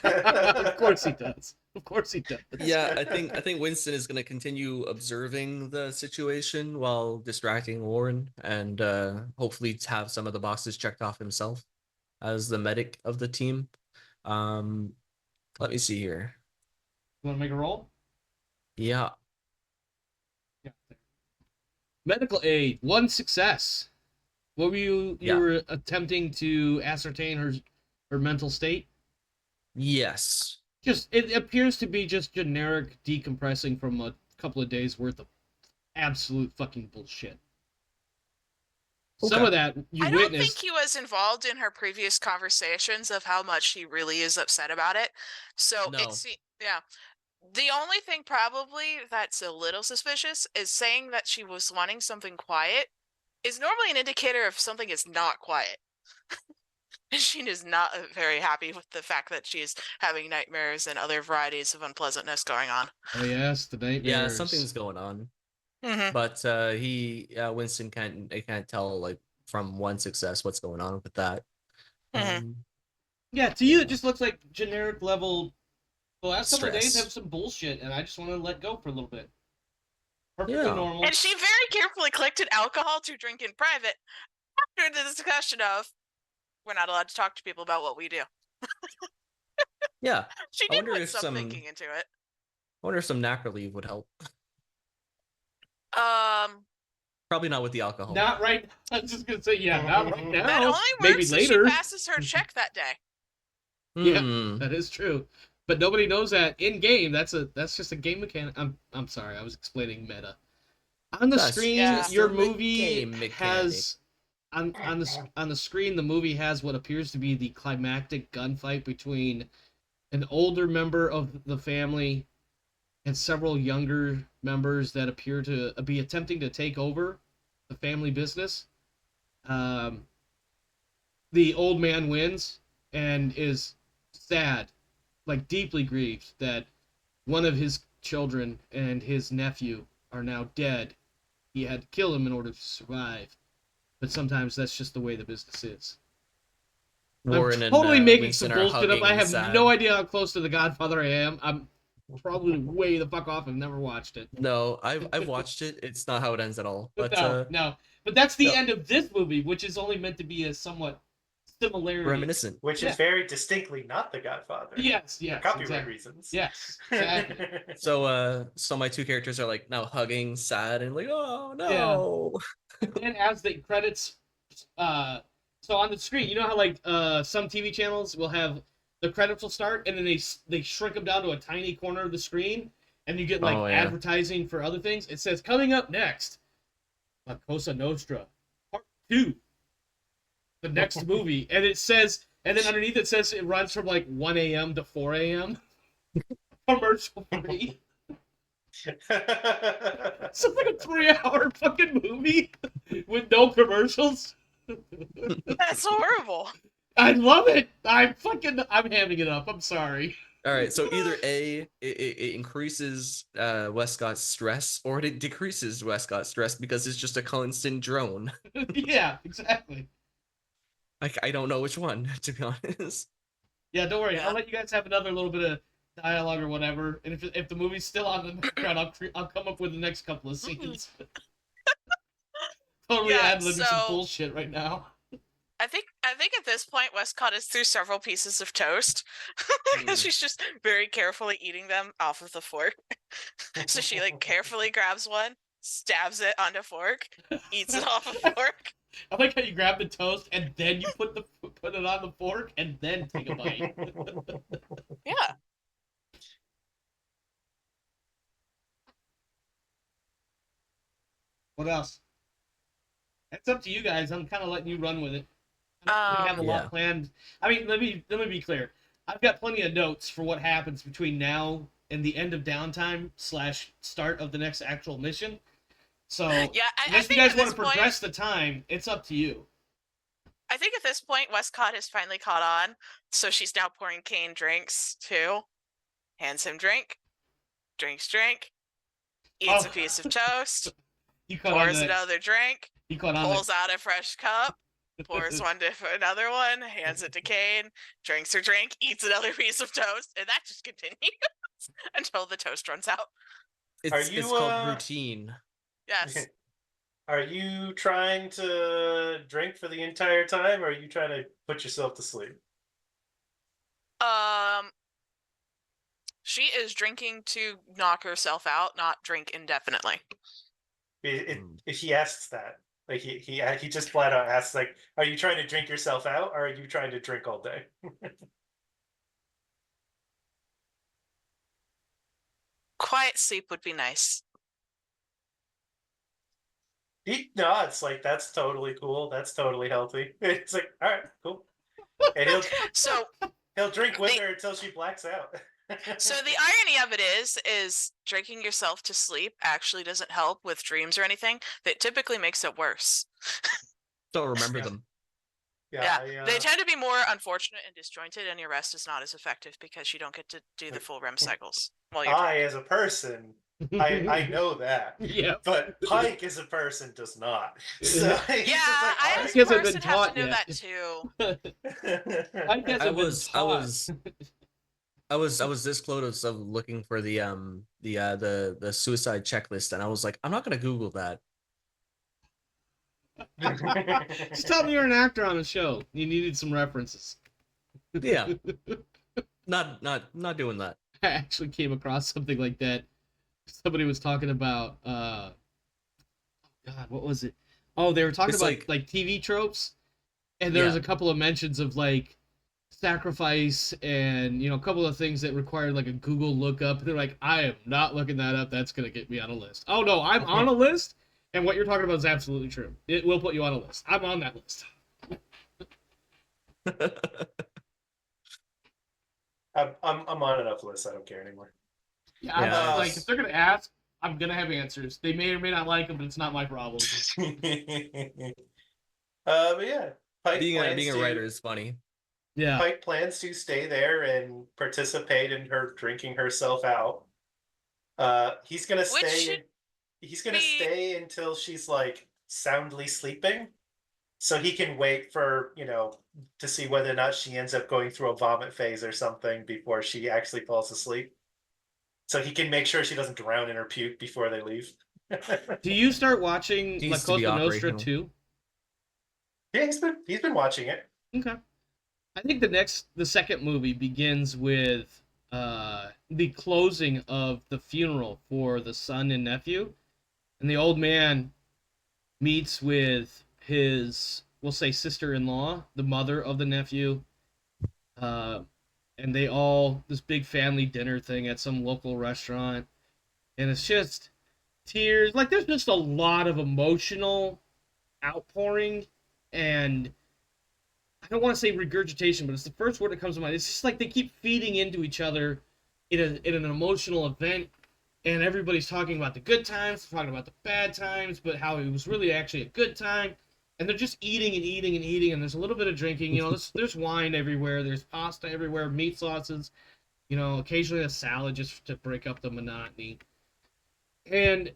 Of course he does. Of course he does. Yeah, I think Winston is going to continue observing the situation while distracting Warren, and hopefully have some of the boxes checked off himself as the medic of the team. Let me see here. You want to make a roll? Yeah. Yeah. Medical aid, 1 success. What were you Yeah. were attempting to ascertain her mental state? Yes. Just it appears to be just generic decompressing from a couple of days worth of absolute fucking bullshit. Some Okay. of that you I don't think witnessed. he was involved in her previous conversations of how much he really is upset about it. So No. it's yeah. The only thing probably that's a little suspicious is saying that she was wanting something quiet is normally an indicator of something is not quiet. And she is not very happy with the fact that she is having nightmares and other varieties of unpleasantness going on. Oh yes, the nightmares. Yeah, something's going on. Mm-hmm. But Winston can't tell like from 1 success what's going on with that. Mhm. Yeah, to you it just looks like generic level. The last couple of days Stress. have some bullshit, and I just want to let go for a little bit. Perfectly Yeah. normal. And she very carefully collected alcohol to drink in private after the discussion of we're not allowed to talk to people about what we do. Yeah. She I did wonder put if some some thinking into it. I wonder if some NACRA leave would help. Probably not with the alcohol. Not right. I was just gonna say, yeah, not right now. that only Maybe works if later. she passes her check that day. Yeah, Hmm. that is true. But nobody knows that in game. That's just a game mechanic. I'm sorry. I was explaining meta. On the That's screen, just your a movie game mechanic. has on the screen. The movie has what appears to be the climactic gunfight between an older member of the family and several younger members that appear to be attempting to take over the family business. The old man wins and is sad, like deeply grieved that one of his children and his nephew are now dead. He had to kill him in order to survive. But sometimes that's just the way the business is. Warren I'm totally and making Winston some are bullshit up. hugging I and have sad. no idea how close to The Godfather I am. I'm probably way the fuck off. I've never watched it. No, I've watched it. It's not how it ends at all. But No. But that's the no. end of this movie, which is only meant to be a somewhat similarity. Reminiscent. Which is very distinctly not The Godfather. Yes, For copyright exactly. reasons. Yes, exactly. So my 2 characters are like now hugging, sad, and like, oh no. And as the credits, so on the screen, you know how like some TV channels will have the credits will start and then they shrink them down to a tiny corner of the screen, and you get like Oh, yeah. advertising for other things. It says coming up next, La Cosa Nostra, Part 2, the next movie, and it says, and then underneath it says it runs from like 1 a.m. to 4 a.m. commercial free. So it's like a 3-hour fucking movie with no commercials. That's horrible. I love it. I'm hamming it up. I'm sorry. All right, so either A, it increases Wescott's stress, or it decreases Wescott's stress because it's just a constant drone. Yeah, exactly. I don't know which one, to be honest. Yeah, don't worry. Yeah. I'll let you guys have another little bit of dialogue or whatever. And if the movie's still on the background, I'll come up with the next couple of scenes. Totally Yeah, ad-libbing some so- bullshit right now. I think at this point Westcott is through several pieces of toast because she's just very carefully eating them off of the fork. So she like carefully grabs one, stabs it onto fork, eats it off a fork. I like how you grab the toast and then you put it on the fork and then take a bite. Yeah. What else? It's up to you guys. I'm kind of letting you run with it. We have a lot Yeah. planned. I mean, let me be clear. I've got plenty of notes for what happens between now and the end of downtime / start of the next actual mission. So Yeah, I unless you think guys at want this to point, progress the time, it's up to you. I think at this point Westcott has finally caught on, so she's now pouring Kane drinks too. Hands him drink, drinks drink, eats Oh. a piece of toast, You caught on pours that. another drink, You caught on pulls out a fresh cup, pours one to another one, hands it to Kane, drinks her drink, eats another piece of toast, and that just continues until the toast runs out. It's called routine. Yes. Are you trying to drink for the entire time, or are you trying to put yourself to sleep? She is drinking to knock herself out, not drink indefinitely. If he asks that, like he just flat out asks, like, "Are you trying to drink yourself out, or are you trying to drink all day?" Quiet sleep would be nice. He nods, like, that's totally cool. That's totally healthy. It's like, all right, cool. And he'll drink with her until she blacks out. So the irony of it is drinking yourself to sleep actually doesn't help with dreams or anything. That typically makes it worse. Don't remember them. Yeah, they tend to be more unfortunate and disjointed, and your rest is not as effective because you don't get to do the full REM cycles while you're I, as a person, I know that. Yeah. But Pike, as a person, does not. So yeah, I as a hasn't been person have to know taught that too. I was this close of looking for the suicide checklist, and I was like, I'm not gonna Google that. Just tell me you're an actor on a show. You needed some references. Yeah. Not doing that. I actually came across something like that. Somebody was talking about God, what was it? Oh, they were talking It's about like TV tropes, and there was Yeah. a couple of mentions of like sacrifice and a couple of things that required like a Google lookup. They're like, I am not looking that up. That's gonna get me on a list. Oh no, I'm on a list, and what you're talking about is absolutely true. It will put you on a list. I'm on that list. I'm on enough lists. I don't care anymore. Yeah, I'm Yeah. like, if they're gonna ask, I'm gonna have answers. They may or may not like them, but it's not my problem. But yeah, Pike being plans a to- writer is funny. Yeah. Pike plans to stay there and participate in her drinking herself out. He's gonna stay. He's gonna stay until she's like soundly sleeping, so he can wait for to see whether or not she ends up going through a vomit phase or something before she actually falls asleep. So he can make sure she doesn't drown in her puke before they leave. Do you start watching La Needs to be Costa Nostra operational. too? Yeah, he's been watching it. Okay. I think the second movie begins with the closing of the funeral for the son and nephew, and the old man meets with his, we'll say, sister-in-law, the mother of the nephew, and they all this big family dinner thing at some local restaurant, and it's just tears. Like, there's just a lot of emotional outpouring, and I don't want to say regurgitation, but it's the first word that comes to mind. It's just like they keep feeding into each other in an emotional event, and everybody's talking about the good times, talking about the bad times, but how it was really actually a good time. And they're just eating and eating and eating, and there's a little bit of drinking. There's wine everywhere. There's pasta everywhere, meat sauces. Occasionally a salad just to break up the monotony. And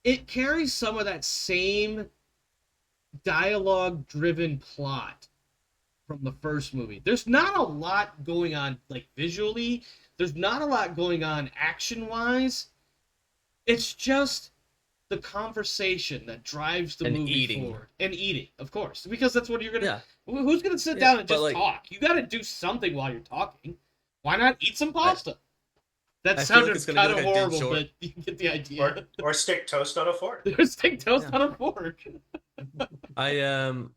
it carries some of that same dialogue-driven plot from the first movie. There's not a lot going on, like, visually. There's not a lot going on action-wise. It's just the conversation that drives the movie forward. And eating, of course. Because that's what you're going to... Yeah. Who's going to sit down and just talk? You got to do something while you're talking. Why not eat some pasta? That sounded kind of horrible, but you get the idea. Or stick toast on a fork. Or stick toast on a fork. I'm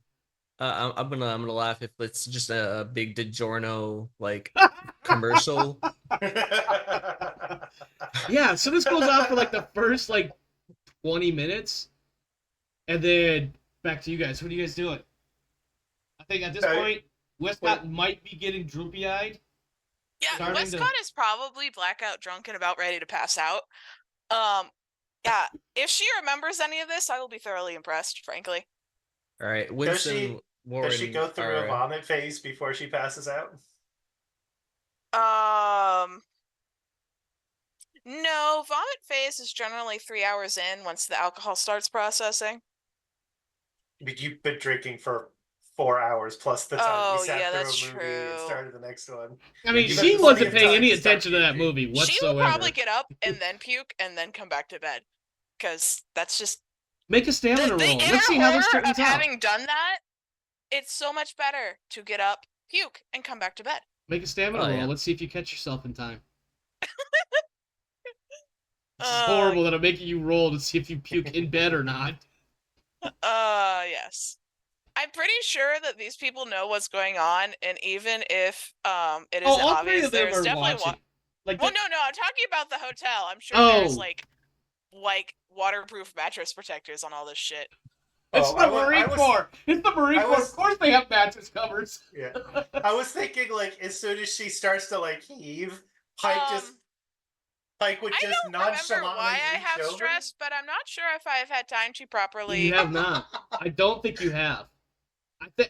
gonna laugh if it's just a big DiGiorno like commercial. Yeah, so this goes on for like the first 20 minutes, and then back to you guys. What are you guys doing? I think at this point, Wescott might be getting droopy-eyed. Yeah, Wescott is probably blackout drunk and about ready to pass out. Yeah, if she remembers any of this, I will be thoroughly impressed, frankly. All right, Winston. Does she go through a vomit phase before she passes out? No, vomit phase is generally 3 hours in once the alcohol starts processing. I mean, you've been drinking for 4 hours plus the time we Oh, sat yeah, through that's a movie and true. started the next one. I mean, You've she had plenty wasn't of paying time any to stop attention to that puking. movie She will whatsoever. probably get up and then puke and then come back to bed. Because that's just Make a stamina the roll. inner Let's see how this horror turns of out. having done that. It's so much better to get up, puke, and come back to bed. Make a stamina Oh, roll. yeah. Let's see if you catch yourself in time. This is Uh, horrible that I'm making you roll to see if you puke in bed or not. Yes. I'm pretty sure that these people know what's going on, and even if it isn't All three obvious, of them there's are definitely watching. Like, Well, the- no, I'm talking about the hotel. I'm sure there's Oh. like waterproof mattress protectors on all this shit. It's Oh, the Marine Corps. It's the Marine Corps. Of course they have mattress covers. Yeah. I was thinking, like, as soon as she starts to, like, heave, Pike would I just don't remember nonchalantly why I reach have over. stress, but I'm not sure if I've had time to properly. You have not. I don't think you have.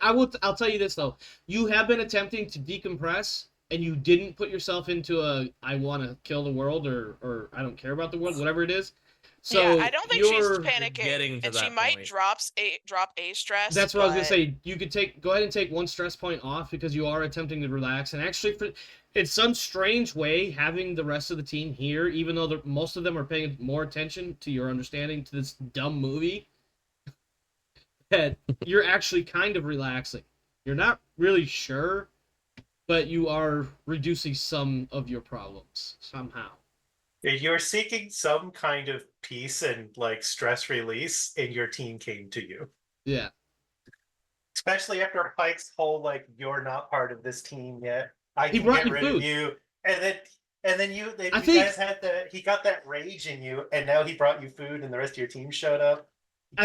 I'll tell you this though. You have been attempting to decompress, and you didn't put yourself into a I want to kill the world or I don't care about the world, whatever it is. So yeah, I don't think she's you're panicking, getting to and she that might point. drop a stress. That's what I was gonna but- say. You could go ahead and take one stress point off because you are attempting to relax. And actually, in some strange way, having the rest of the team here, even though most of them are paying more attention to your understanding to this dumb movie, that you're actually kind of relaxing. You're not really sure, but you are reducing some of your problems somehow. You're seeking some kind of peace and, like, stress release, and your team came to you. Yeah. Especially after Pike's whole, like, you're not part of this team yet. I He can brought get you rid food. of you. And then you I think- guys had he got that rage in you, and now he brought you food, and the rest of your team showed up.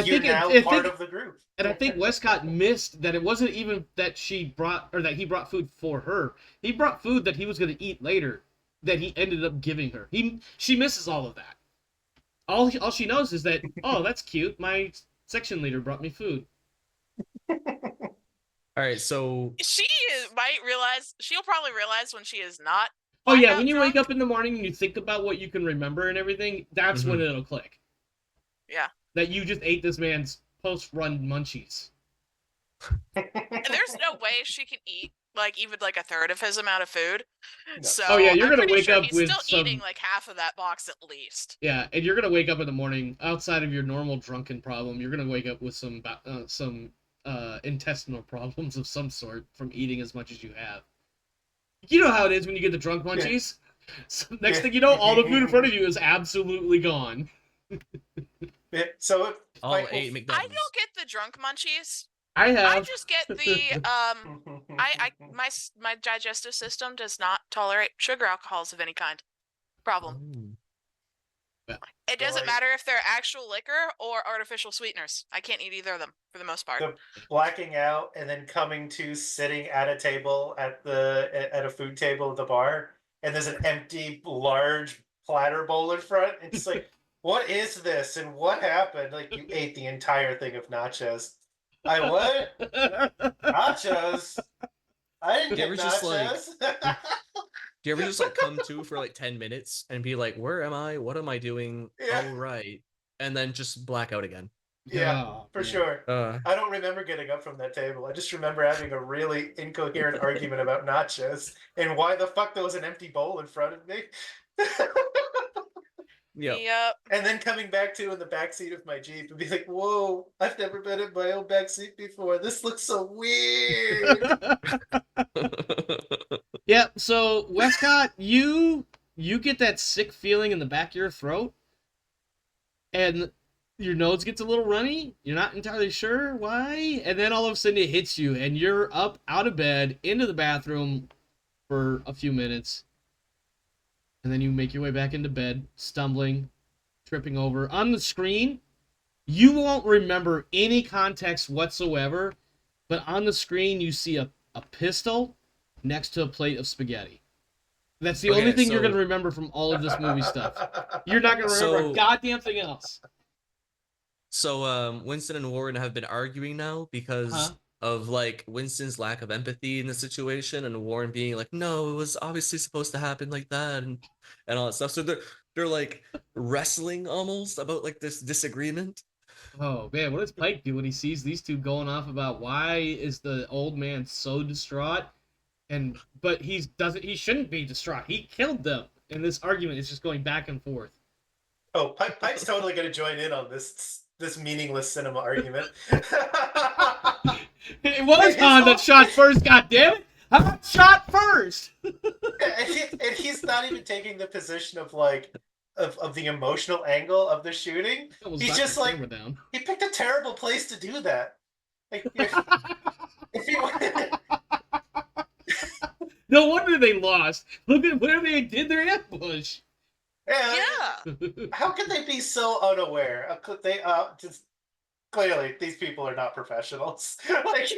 You're now part of the group. And I think Wescott missed that it wasn't even that he brought food for her. He brought food that he was going to eat later that he ended up giving her. She misses all of that. All she knows is that, oh, that's cute. My section leader brought me food. All right, so She'll probably realize when she is not. Oh yeah, blackout when you drunk. wake up in the morning and you think about what you can remember and everything, that's when it'll click. Yeah. That you just ate this man's post-run munchies. And there's no way she can eat even a third of his amount of food. No. So Oh, yeah, you're I'm gonna pretty wake sure up he's with still eating some- half of that box at least. Yeah, and you're gonna wake up in the morning outside of your normal drunken problem. You're gonna wake up with some intestinal problems of some sort from eating as much as you have. You know how it is when you get the drunk munchies. So next thing you know, all the food in front of you is absolutely gone. So if all Pike will- 8 I McDonald's. don't get the drunk munchies. I have. I just get the my digestive system does not tolerate sugar alcohols of any kind. Problem. It doesn't Like- matter if they're actual liquor or artificial sweeteners. I can't eat either of them for the most part. The blacking out and then coming to sitting at a table at a food table at the bar, and there's an empty large platter bowl in front. And it's like, what is this and what happened? Like, you ate the entire thing of nachos. I what? Nachos? I didn't You get ever just, like- nachos. Do you ever just come to for 10 minutes and be like, where am I? What am I doing? Yeah. Oh, right. And then just black out again. Yeah, Oh, for man. sure. Uh, I don't remember getting up from that table. I just remember having a really incoherent argument about nachos and why the fuck there was an empty bowl in front of me. yeah. Yep. And then coming back to in the backseat of my Jeep and be like, whoa, I've never been in my own backseat before. This looks so weird. Yeah, so Wescott, you get that sick feeling in the back of your throat, and your nose gets a little runny. You're not entirely sure why, and then all of a sudden it hits you, and you're up out of bed into the bathroom for a few minutes, and then you make your way back into bed, stumbling, tripping over. On the screen, you won't remember any context whatsoever, but on the screen you see a pistol next to a plate of spaghetti. That's the only thing you're going to remember from all of this movie stuff. You're not going to remember a goddamn thing else. So Winston and Warren have been arguing now because of Winston's lack of empathy in the situation, and Warren being like, no, it was obviously supposed to happen like that, and all that stuff. So they're wrestling almost about this disagreement. Oh man, what does Pike do when he sees these two going off about why is the old man so distraught? But he shouldn't be distraught. He killed them. And this argument is just going back and forth. Oh, Pike's totally going to join in on this meaningless cinema argument. It was Han that shot first, goddammit! Han shot first! and he's not even taking the position of like of the emotional angle of the shooting. He's just like he picked a terrible place to do that. Like, if he, no wonder they lost. Look at where they did their ambush. Yeah. How could they be so unaware? They just clearly these people are not professionals. Like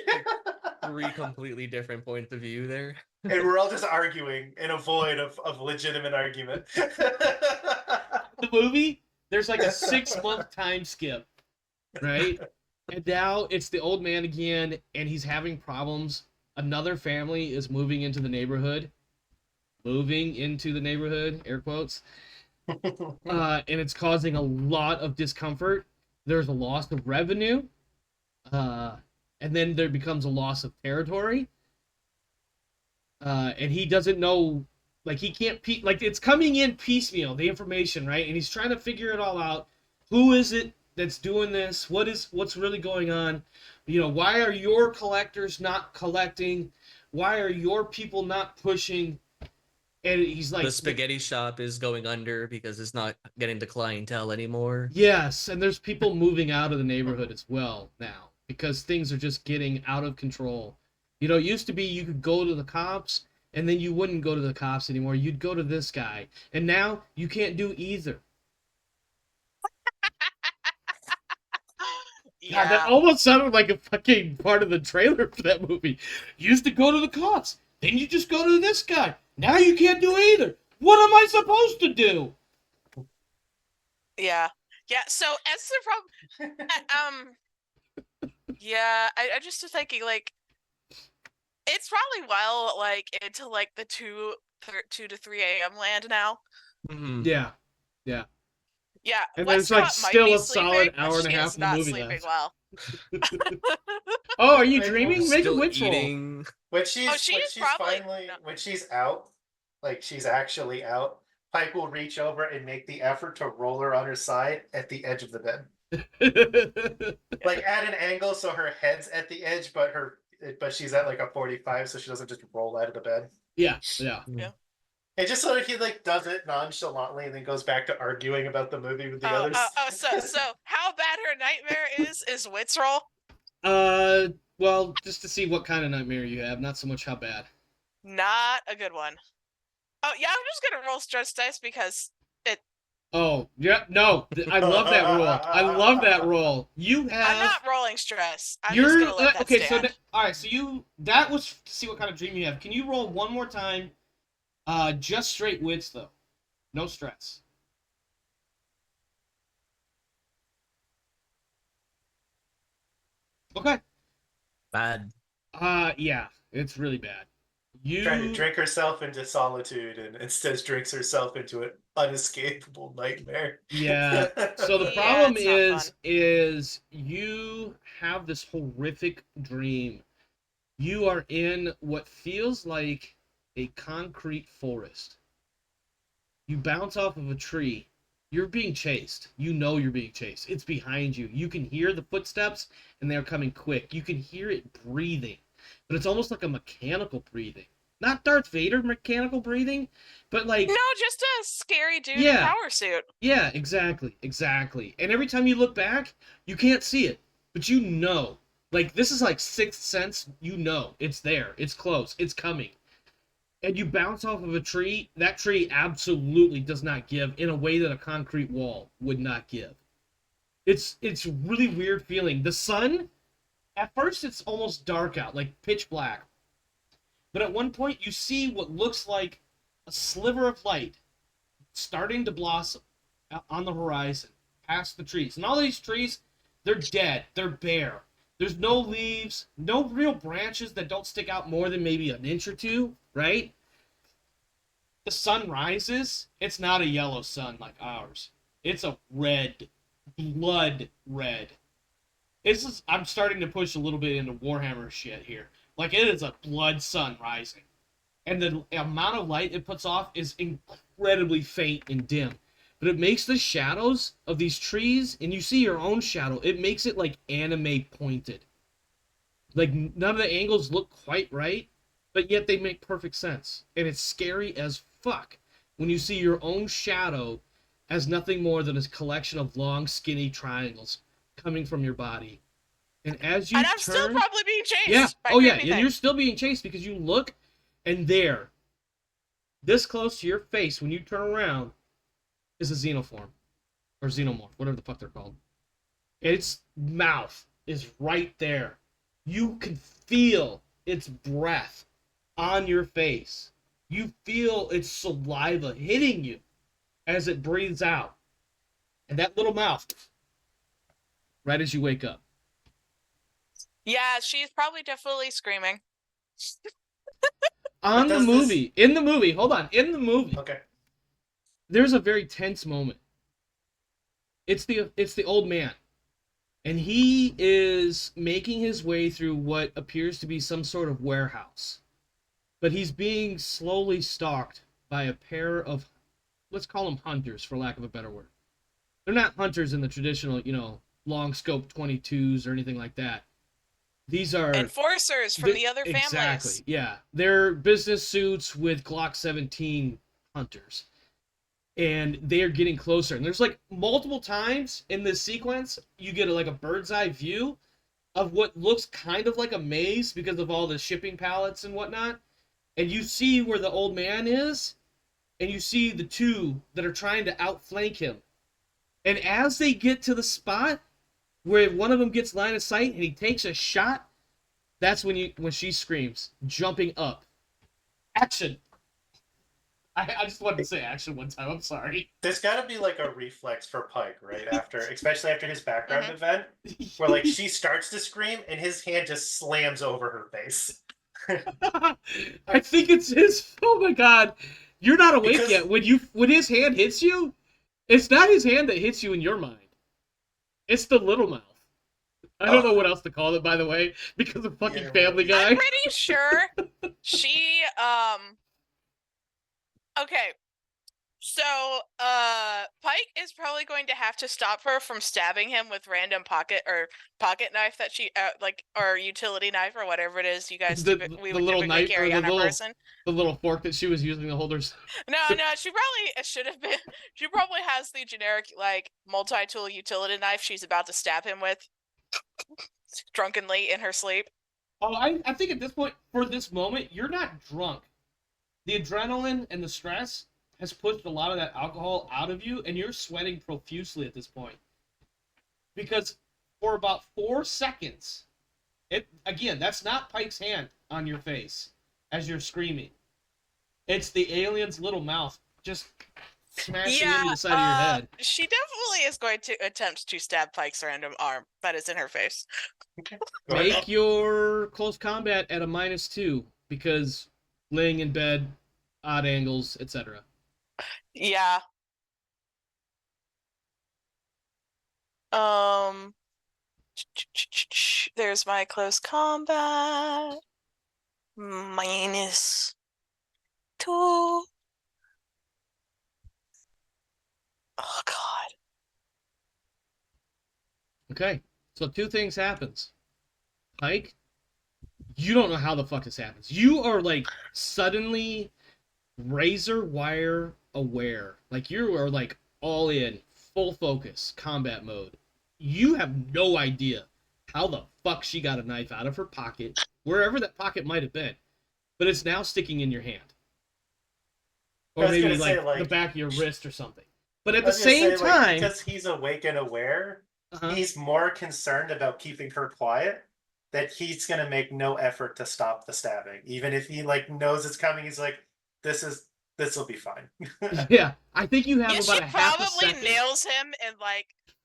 3 completely different points of view there. And we're all just arguing in a void of legitimate argument. The movie, there's like a 6-month time skip, right? And now it's the old man again, and he's having problems. Another family is moving into the neighborhood. Moving into the neighborhood, air quotes. And it's causing a lot of discomfort. There's a loss of revenue. And then there becomes a loss of territory. And he doesn't know, like, he can't, like, it's coming in piecemeal, the information, right? And he's trying to figure it all out. Who is it that's doing this? What's really going on? You know, why are your collectors not collecting? Why are your people not pushing? And he's like, the spaghetti shop is going under because it's not getting the clientele anymore. Yes, and there's people moving out of the neighborhood as well now because things are just getting out of control. You know, it used to be you could go to the cops and then you wouldn't go to the cops anymore. You'd go to this guy. And now you can't do either. Yeah. God, that almost sounded like a fucking part of the trailer for that movie. You used to go to the cops. Then you just go to this guy. Now you can't do either. What am I supposed to do? Yeah. Yeah. So as the problem, yeah, I just was thinking like, it's probably well like into like the 2 to 3 a.m. land now. Mm-hmm. Yeah. Yeah. Yeah. And there's like still a solid hour and a half of the movie sleeping left. well. Oh, are you dreaming? Make a Still witch roll. eating. When she's probably finally no. when she's out, like she's actually out, Pike will reach over and make the effort to roll her on her side at the edge of the bed. Like at an angle so her head's at the edge, but she's at like a 45, so she doesn't just roll out of the bed. Yeah. And just so he like does it nonchalantly and then goes back to arguing about the movie with the others. So how bad her nightmare is wits roll? Well, just to see what kind of nightmare you have, not so much how bad. Not a good one. Oh yeah, I'm just gonna roll stress dice because it. Oh yeah, no, I love that rule. I love that rule. You have. I'm not rolling stress. I'm just gonna let that okay. stand. So all right. So that was to see what kind of dream you have. Can you roll one more time? Just straight wits though, no stress. Okay. Bad. Yeah, it's really bad. Trying to drink herself into solitude and instead drinks herself into an unescapable nightmare. Yeah. So the problem is you have this horrific dream. You are in what feels like a concrete forest. You bounce off of a tree. You're being chased. You know you're being chased. It's behind you. You can hear the footsteps, and they're coming quick. You can hear it breathing, but it's almost like a mechanical breathing. Not Darth Vader mechanical breathing, but like... No, just a scary dude in a power suit. Yeah, exactly. And every time you look back, you can't see it, but you know. Like, this is like Sixth Sense. You know. It's there. It's close. It's coming. And you bounce off of a tree, that tree absolutely does not give in a way that a concrete wall would not give. It's really weird feeling. The sun, at first it's almost dark out, like pitch black. But at one point you see what looks like a sliver of light starting to blossom on the horizon, past the trees. And all these trees, they're dead. They're bare. There's no leaves, no real branches that don't stick out more than maybe an inch or two, right? The sun rises. It's not a yellow sun like ours. It's a red blood red. I'm starting to push a little bit into Warhammer shit here. Like, it is a blood sun rising. And the amount of light it puts off is incredibly faint and dim. But it makes the shadows of these trees, and you see your own shadow, it makes it like anime pointed. Like, none of the angles look quite right, but yet they make perfect sense. And it's scary as fuck when you see your own shadow as nothing more than a collection of long, skinny triangles coming from your body. And as you And I'm still probably being chased. yeah, by oh yeah, creepy and you're things. still being chased because you look, and there, this close to your face, when you turn around, is a xenoform. Or xenomorph, whatever the fuck they're called. Its mouth is right there. You can feel its breath on your face. You feel its saliva hitting you as it breathes out. And that little mouth, right as you wake up. Yeah, she's probably definitely screaming. In the movie, Okay. there's a very tense moment. It's the old man. And he is making his way through what appears to be some sort of warehouse. But he's being slowly stalked by a pair of, let's call them hunters, for lack of a better word. They're not hunters in the traditional, long scope 22s or anything like that. These are enforcers from the other families. Exactly, yeah. They're business suits with Glock 17 hunters. And they are getting closer. And there's like multiple times in this sequence, you get a bird's eye view of what looks kind of like a maze because of all the shipping pallets and whatnot. And you see where the old man is, and you see the two that are trying to outflank him. And as they get to the spot where one of them gets line of sight and he takes a shot, that's when she screams, jumping up. Action! I just wanted to say action one time. I'm sorry. There's got to be like a reflex for Pike, right? Especially after his background event, where like she starts to scream and his hand just slams over her face. I think it's his. Oh my god, you're not awake yet. When his hand hits you, it's not his hand that hits you in your mind. It's the little mouth. I don't know what else to call it, by the way, because of fucking Family Guy. I'm pretty sure she Okay, so Pike is probably going to have to stop her from stabbing him with random pocket knife that she or utility knife or whatever it is you guys we would typically carry on our person. The little fork that she was using to hold her. No, she probably should have been. She probably has the generic multi-tool utility knife she's about to stab him with, drunkenly in her sleep. Oh, I think at this point, for this moment, you're not drunk. The adrenaline and the stress has pushed a lot of that alcohol out of you, and you're sweating profusely at this point. Because for about 4 seconds, that's not Pike's hand on your face as you're screaming. It's the alien's little mouth just smashing into the side of your head. She definitely is going to attempt to stab Pike's random arm that is in her face. Make your close combat at a -2, because laying in bed, odd angles, etc. Yeah. There's my close combat. -2. Oh god. Okay, so 2 things happens. Pike, you don't know how the fuck this happens. You are suddenly razor wire aware. You are all in, full focus, combat mode. You have no idea how the fuck she got a knife out of her pocket, wherever that pocket might have been. But it's now sticking in your hand. Or maybe the back of your wrist or something. But at the same time, because he's awake and aware, he's more concerned about keeping her quiet, that he's gonna make no effort to stop the stabbing. Even if he knows it's coming, he's like, this will be fine. Yeah, I think you have about a half a second. She probably nails him in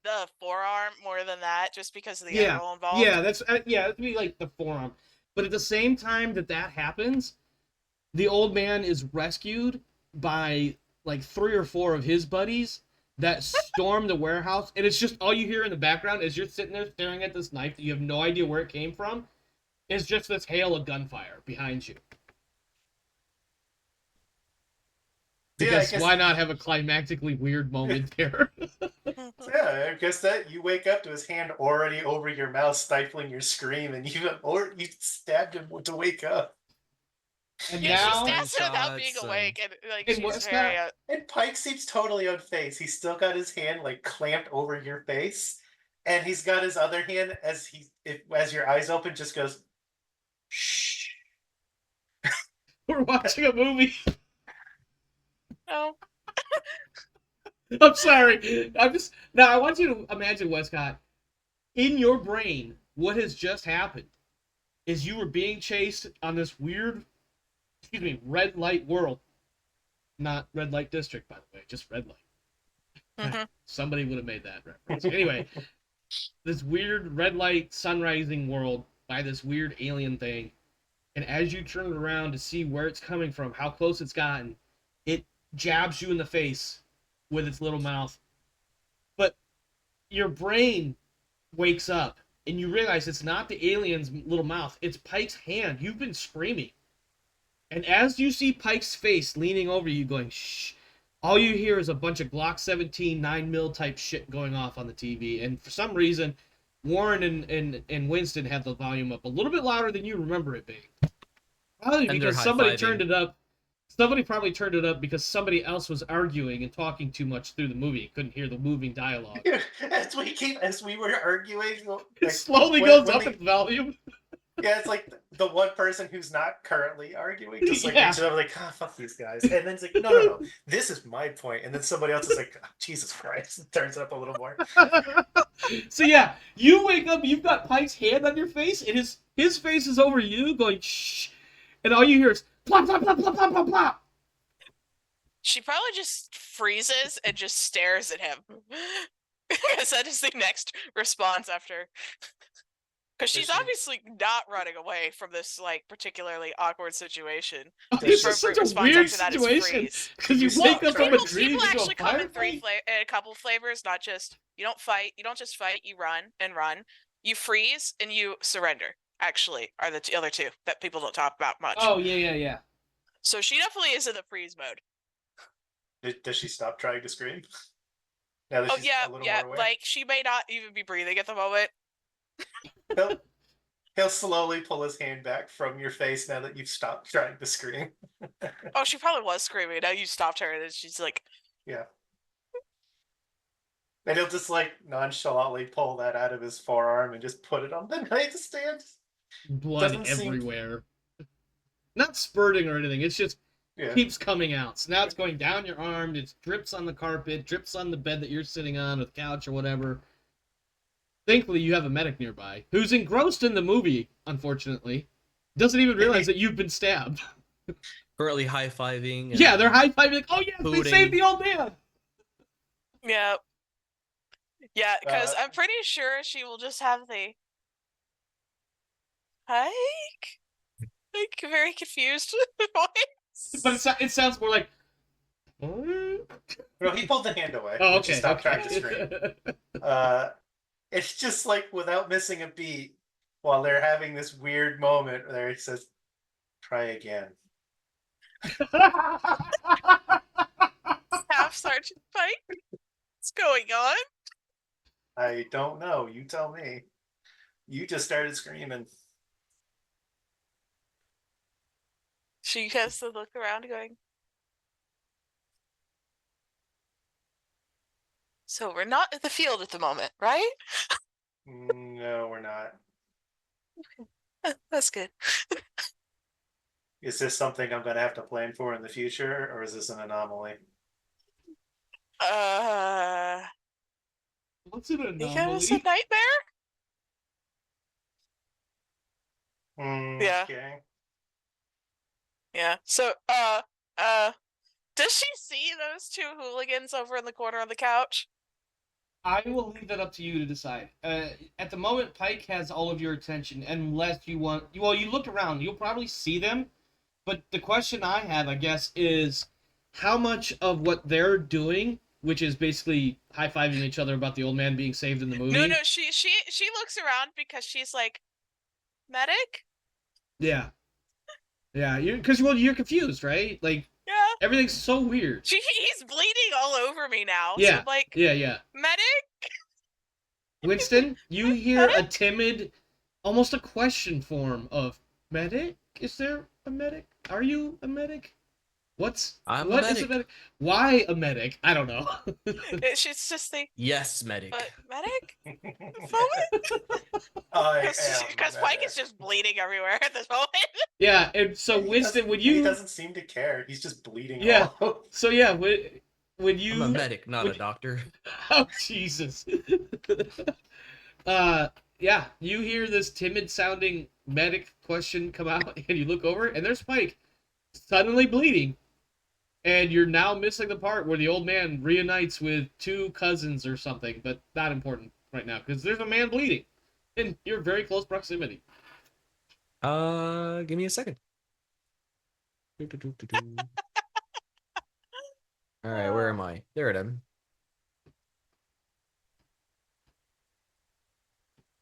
the forearm more than that, just because of the angle involved. Yeah, that'd be the forearm. But at the same time that happens, the old man is rescued by 3 or 4 of his buddies that storm the warehouse, and it's just all you hear in the background is you're sitting there staring at this knife that you have no idea where it came from. It's just this hail of gunfire behind you. Because why not have a climactically weird moment there? Yeah, I guess that you wake up to his hand already over your mouth, stifling your scream, and you stabbed him to wake up. And Yeah, now, she stabs him without being Shots, awake, and like and she's what's very. that? And Pike seems totally unfazed. He's still got his hand like clamped over your face, and he's got his other hand as your eyes open, just goes, shh. We're watching a movie. No. I'm sorry. Now I want you to imagine, Wescott, in your brain, what has just happened is you were being chased on this weird, red light world. Not red light district, by the way, just red light. Mm-hmm. Somebody would have made that reference. Anyway, this weird red light sunrising world by this weird alien thing. And as you turn it around to see where it's coming from, how close it's gotten, it jabs you in the face with its little mouth. But your brain wakes up and you realize it's not the alien's little mouth, it's Pike's hand. You've been screaming. And as you see Pike's face leaning over you going, shh, all you hear is a bunch of Glock 17 9mm type shit going off on the TV. And for some reason, Warren and Winston have the volume up a little bit louder than you remember it being. Probably because somebody turned it up. Somebody probably turned it up because somebody else was arguing and talking too much through the movie and couldn't hear the moving dialogue. As we were arguing, It slowly goes up in volume. Yeah, it's like the one person who's not currently arguing, just like reaches over like, oh, fuck these guys. And then it's like, no, this is my point. And then somebody else is like, oh, Jesus Christ, and turns it up a little more. So yeah, you wake up, you've got Pike's hand on your face, and his face is over you going, shh. And all you hear is plop, plop, plop, plop, plop, plop, plop. She probably just freezes and just stares at him. Because that is the next response after. Because she's obviously not running away from this like particularly awkward situation. This is such a weird situation because you wake up from a dream. People actually come in a couple flavors, not just you don't fight. You don't just fight. You run and run. You freeze and you surrender. Actually, are the other two that people don't talk about much. Oh yeah. So she definitely is in the freeze mode. Does she stop trying to scream? Now that she's a little more aware? Like she may not even be breathing at the moment. He'll slowly pull his hand back from your face now that you've stopped trying to scream. Oh, she probably was screaming. Now you stopped her, and then she's like, yeah. And he'll just like nonchalantly pull that out of his forearm and just put it on the nightstand. Blood everywhere. Not spurting or anything. It's just keeps coming out. So now it's going down your arm. It drips on the carpet, drips on the bed that you're sitting on, or the couch, or whatever. Thankfully, you have a medic nearby who's engrossed in the movie, unfortunately. Doesn't even realize that you've been stabbed. Currently high-fiving. Yeah, they're high-fiving like, oh, yes, they saved the old man. Yeah. Yeah, because I'm pretty sure she will just have the Pike? Like, very confused voice. But it sounds more like... No, he pulled the hand away. Oh, okay. Stop trying to scream. It's just like without missing a beat while they're having this weird moment where he says, try again. Staff Sergeant Pike? What's going on? I don't know. You tell me. You just started screaming. She has to look around going, so we're not at the field at the moment, right? No, we're not. Okay. That's good. Is this something I'm going to have to plan for in the future, or is this an anomaly? What's an anomaly? Think it was a nightmare? Yeah. Okay. Yeah. So, does she see those two hooligans over in the corner of the couch? I will leave that up to you to decide. At the moment, Pike has all of your attention, unless you want... Well, you look around, you'll probably see them, but the question I have, I guess, is how much of what they're doing which is basically high-fiving each other about the old man being saved in the movie. No, she looks around because she's like, medic? Yeah. Yeah, you're confused, right? Like, Yeah. everything's so weird. He's bleeding all over me now. So Yeah, I'm like, yeah. medic? Winston, you hear a Medic? timid, almost a question form of, medic? Is there a medic? Are you a medic? I'm What a is a medic. medic? Why a medic? I don't know. She's just the, Yes, medic. but medic? Because Pike is just bleeding everywhere at this moment. Yeah, and so He Winston, doesn't- when he you doesn't seem to care. He's just bleeding. Yeah. all over. so yeah, when you I'm a medic, not when- a doctor. Oh Jesus. Yeah, you hear this timid sounding medic question come out and you look over and there's Pike suddenly bleeding. And you're now missing the part where the old man reunites with two cousins or something, but not important right now because there's a man bleeding in your very close proximity. Give me a second. All right, where am I? There it am.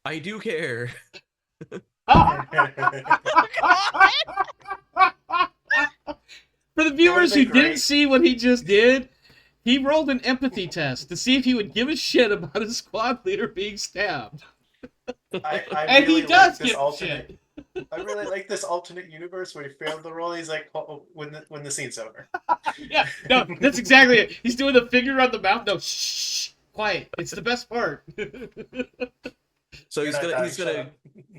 I do care. For the viewers who been didn't great. see what he just did, he rolled an empathy test to see if he would give a shit about his squad leader being stabbed. I And really he does like this give a alternate. shit. I really like this alternate universe where he failed the role. He's like, oh, when the scene's over. Yeah, no, that's exactly it. He's doing the finger on the mouth. No, shh, quiet. It's the best part. So You're not dying, shut up.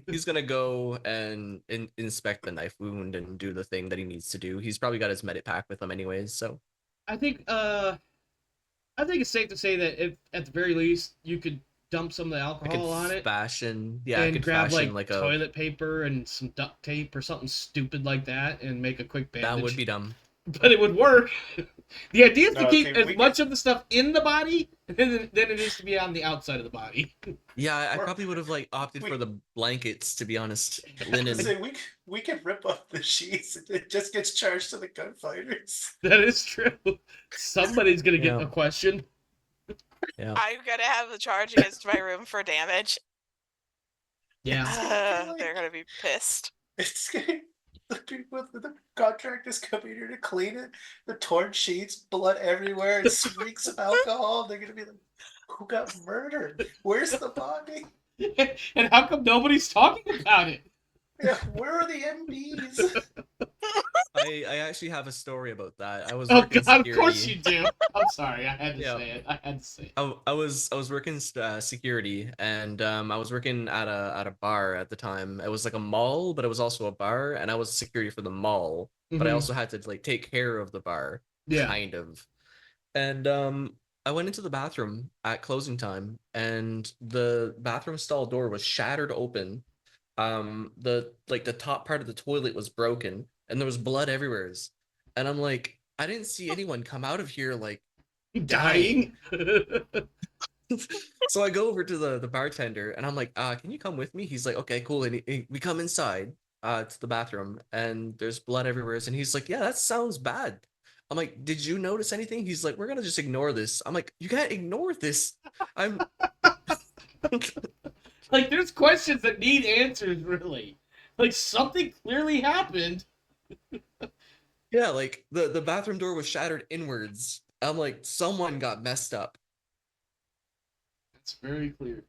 he's gonna go and inspect the knife wound and do the thing that he needs to do. He's probably got his medic pack with him anyways, so I think it's safe to say that if, at the very least, you could dump some of the I alcohol on could it fashion, yeah, I and could grab fashion like a toilet paper and some duct tape or something stupid like that and make a quick bandage. that would be dumb. But it would work. The idea is to No, keep see, as we much of the stuff in the body than it is to be on the outside of the body. Yeah, I Or- probably would have like opted for we- the blankets, to be honest. I Linen. say we can rip up the sheets. It just gets charged to the gunfighters. That is true. Somebody's gonna get Yeah. a question. Yeah. I'm gonna have the charge against my room for damage. Yeah. They're gonna be pissed. It's getting the people, the contractors coming here to clean it. The torn sheets, blood everywhere, and reeks of alcohol. They're gonna be like, "Who got murdered? Where's the body? And how come nobody's talking about it? Yeah, where are the MDs?" I actually have a story about that. I was Oh working God, of course security. you do. I'm sorry, I had to Yeah. say it. I had to say it. I was working security, and I was working at a bar at the time. It was like a mall, but it was also a bar, and I was security for the mall. But I Mhm. also had to like take care of the bar, Yeah. kind of. And I went into the bathroom at closing time, and the bathroom stall door was shattered open. The top part of the toilet was broken, and there was blood everywhere. And I'm like, I didn't see anyone come out of here like Dying. So I go over to the bartender and I'm like, can you come with me? He's like, okay, cool. And we come inside to the bathroom and there's blood everywhere. And he's like, yeah, that sounds bad. I'm like, did you notice anything? He's like, we're gonna just ignore this. I'm like, you can't ignore this. I'm Like, there's questions that need answers, really. Like, something clearly happened. yeah, like the bathroom door was shattered inwards. I'm like, someone got messed up. It's very clear.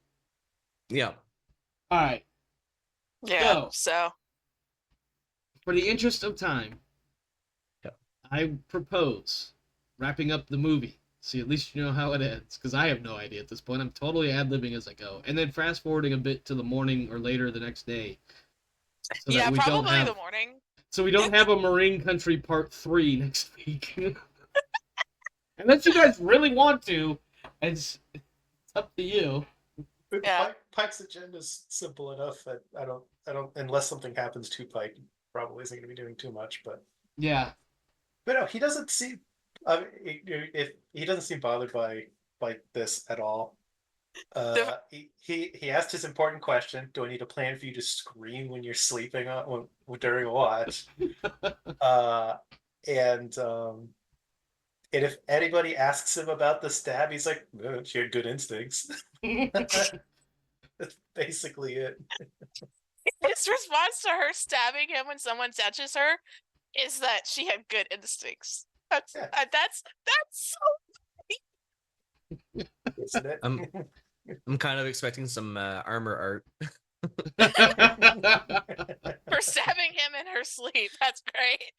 Yeah. All right. Yeah. So For the interest of time, Yep. I propose wrapping up the movie. See, at least you know how it ends, because I have no idea at this point. I'm totally ad-libbing as I go. And then fast-forwarding a bit to the morning or later the next day. So yeah, that we probably don't have, the morning. So we don't have a Marine Country Part 3 next week. Unless you guys really want to. It's up to you. Yeah. Pike's agenda is simple enough that I don't unless something happens to Pike, he probably isn't going to be doing too much. But Yeah. no, he doesn't seem. I mean, if he doesn't seem bothered by this at all. He asked his important question: do I need a plan for you to scream when you're sleeping during a watch? And And if anybody asks him about the stab, he's like, she had good instincts. That's basically it. His response to her stabbing him when someone touches her is that she had good instincts. That's Yeah. that's so. Isn't it? I'm kind of expecting some armor art. For stabbing him in her sleep. That's great.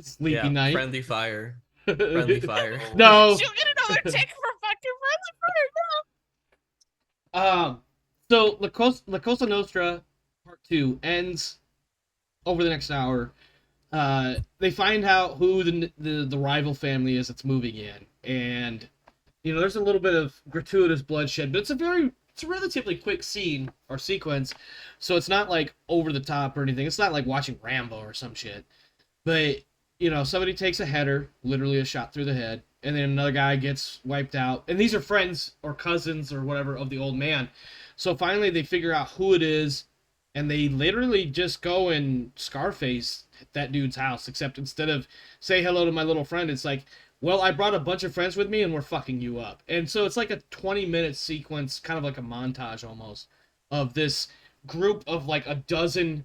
Sleepy night. Friendly fire. Friendly fire. No. She'll get another tick for fucking friendly fire. So La Cosa Nostra Part 2 ends over the next hour. They find out who the rival family is that's moving in, and there's a little bit of gratuitous bloodshed, but it's a relatively quick scene or sequence, so it's not like over the top or anything. It's not like watching Rambo or some shit. But somebody takes a header, literally a shot through the head, and then another guy gets wiped out. And these are friends or cousins or whatever of the old man. So finally they figure out who it is, and they literally just go and Scarface that dude's house, except instead of say hello to my little friend, it's like, well, I brought a bunch of friends with me and we're fucking you up. And so it's like a 20-minute sequence, kind of like a montage almost, of this group of like a dozen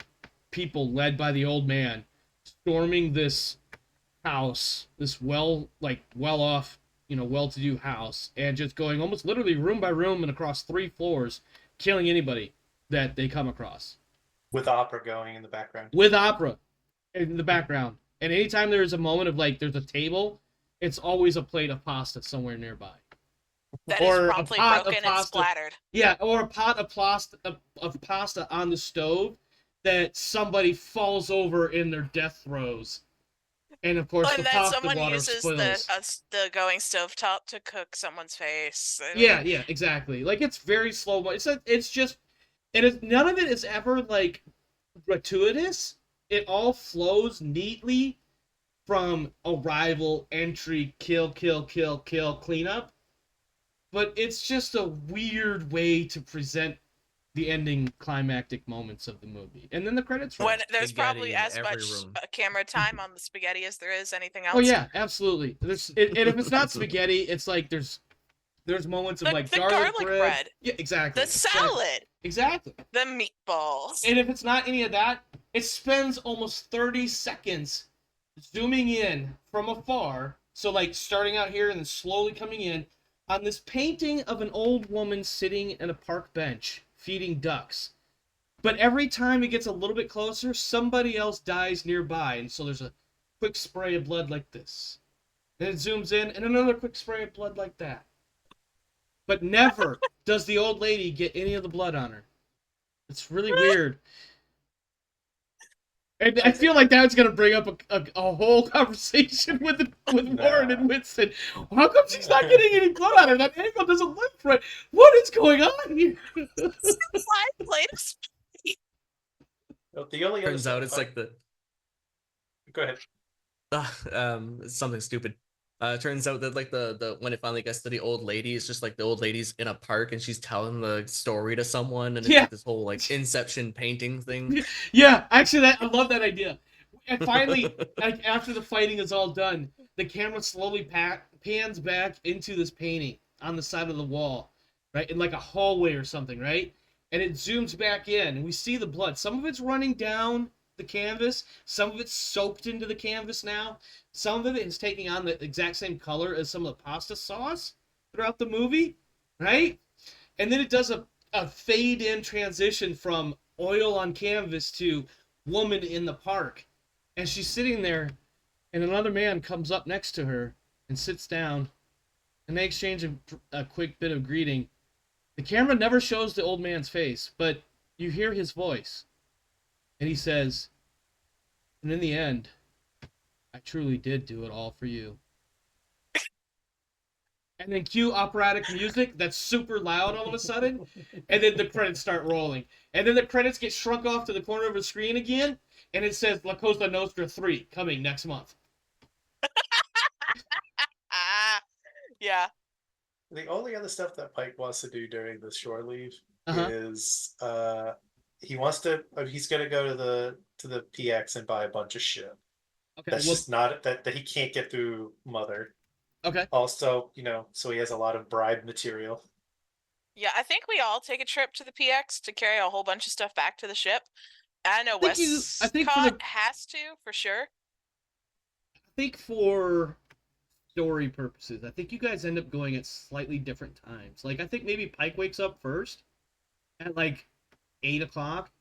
people led by the old man storming this house, this well-off, well-to-do house, and just going almost literally room by room and across 3 floors, killing anybody that they come across. With opera going in the background. With opera in the background. And anytime there's a moment of like there's a table, it's always a plate of pasta somewhere nearby. That Or is a promptly pot of broken and pasta. splattered. Yeah, or a pot of pasta on the stove that somebody falls over in their death throes. And of course, the then pasta someone water uses spills. the going stovetop to cook someone's face. Yeah, exactly. Like, it's very slow. It's just, none of it is ever like gratuitous. It all flows neatly from arrival, entry, kill, cleanup. But it's just a weird way to present the ending climactic moments of the movie. And then the credits roll. When there's Spaghetti probably in as every much room. camera time on the spaghetti as there is anything else. Oh yeah, absolutely. And if it's not spaghetti, it's like there's moments of like the garlic garlic bread. Yeah, exactly. The salad. Exactly. The meatballs. And if it's not any of that, it spends almost 30 seconds zooming in from afar. So like starting out here and then slowly coming in on this painting of an old woman sitting in a park bench feeding ducks. But every time it gets a little bit closer, somebody else dies nearby. And so there's a quick spray of blood like this. Then it zooms in, and another quick spray of blood like that. But never does the old lady get any of the blood on her. It's really weird. And I feel like that's going to bring up a whole conversation with Warren and Winston. How come she's not getting any blood on her? That angle doesn't look right. What is going on here? The only Turns out it's like the. Go ahead. It's something stupid. Turns out that like the when it finally gets to the old lady, it's just like the old lady's in a park and she's telling the story to someone, and it's like this whole like Inception painting thing. Yeah, actually, I love that idea. And finally, like after the fighting is all done, the camera slowly pans back into this painting on the side of the wall, right, in like a hallway or something, right? And it zooms back in, and we see the blood. Some of it's running down the canvas. Some of it's soaked into the canvas now. Some of it is taking on the exact same color as some of the pasta sauce throughout the movie, right? And then it does a fade-in transition from oil on canvas to woman in the park. And she's sitting there, and another man comes up next to her and sits down, and they exchange a quick bit of greeting. The camera never shows the old man's face, but you hear his voice. And he says, and in the end, I truly did do it all for you. And then cue operatic music that's super loud all of a sudden, and then the credits start rolling. And then the credits get shrunk off to the corner of the screen again, and it says La Cosa Nostra 3 coming next month. Yeah. The only other stuff that Pike wants to do during the shore leave is he's gonna go to the PX and buy a bunch of shit. Okay, That's just not that he can't get through Mother. Okay. Also, so he has a lot of bribe material. Yeah, I think we all take a trip to the PX to carry a whole bunch of stuff back to the ship. I know I think for Westcott has to, for sure. for story purposes, I think you guys end up going at slightly different times. Like I think maybe Pike wakes up first at like 8 o'clock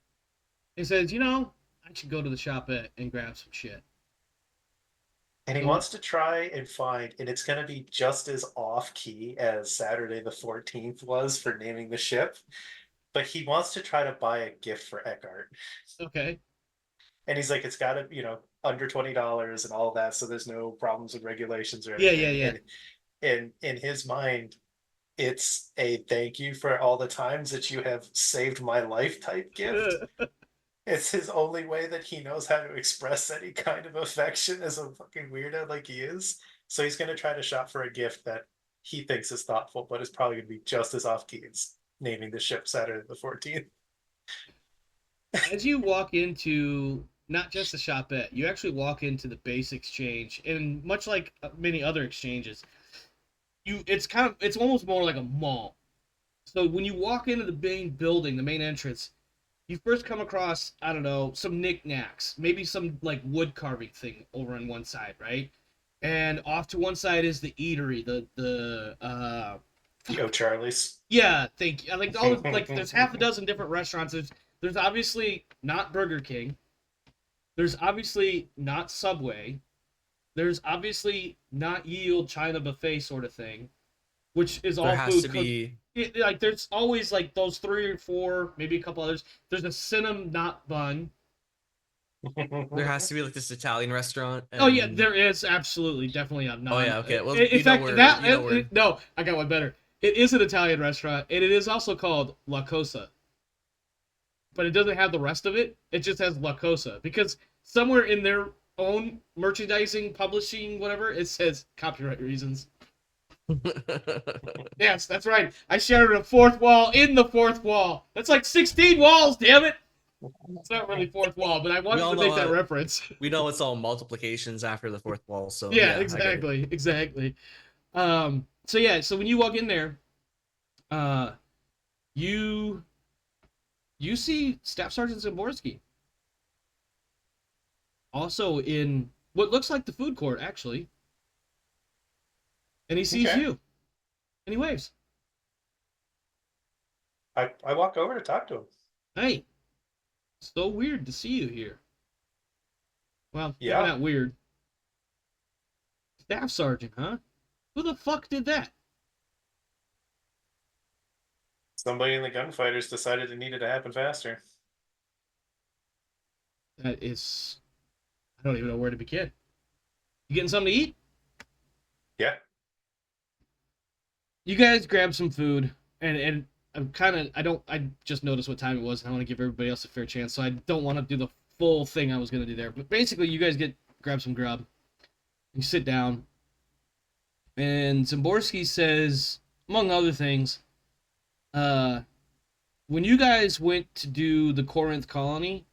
and says, I should go to the shop and grab some shit. And he So, wants to try and find, and it's going to be just as off key as Saturday the 14th was for naming the ship, but he wants to try to buy a gift for Eckhart. okay. And he's like, it's got to, under $20 and all of that, so there's no problems with regulations or Yeah, anything. yeah, And in his mind, it's a thank you for all the times that you have saved my life type gift. yeah. It's his only way that he knows how to express any kind of affection as a fucking weirdo like he is. So he's going to try to shop for a gift that he thinks is thoughtful, but is probably going to be just as off key as naming the ship Saturday the 14th. As you walk into not just the shopette, you actually walk into the base exchange, and much like many other exchanges, it's almost more like a mall. So when you walk into the main building, the main entrance, you first come across, I don't know, some knickknacks, maybe some like wood carving thing over on one side, right? And off to one side is the eatery, Yo, Charlie's. yeah, thank you. Like all like there's half a dozen different restaurants. There's obviously not Burger King. There's obviously not Subway. There's obviously not Yield China buffet sort of thing, which is all There has food to cooked. be Like there's always like those 3 or 4, maybe a couple others. There's a cinnamon not bun. there has to be like this Italian restaurant. Oh yeah, And there is absolutely definitely a non. oh yeah, okay. Well, In you know fact, where that you know where. no, I got one better. It is an Italian restaurant, and it is also called La Cosa, but it doesn't have the rest of it. It just has La Cosa because somewhere in their own merchandising, publishing, whatever, it says copyright reasons. Yes, that's right. I shattered a fourth wall in the fourth wall. That's like 16 walls, damn it. It's not really fourth wall, but I wanted all to make know that how- reference. We know it's all multiplications after the fourth wall, so Yeah, I get it. exactly. So yeah, so when you walk in there, uh, you see Staff Sergeant Zaborski. Also in what looks like the food court, actually. And he sees Okay. you. And he waves. I walk over to talk to him. Hey, so weird to see you here. Well, maybe Yeah. not weird. Staff Sergeant, huh? Who the fuck did that? Somebody in the gunfighters decided it needed to happen faster. That is... I don't even know where to begin. You getting something to eat? Yeah. You guys grab some food, and I just noticed what time it was, and I want to give everybody else a fair chance, so I don't want to do the full thing I was going to do there. But basically, you guys grab some grub. You sit down, and Zimborski says, among other things, when you guys went to do the Corinth colony,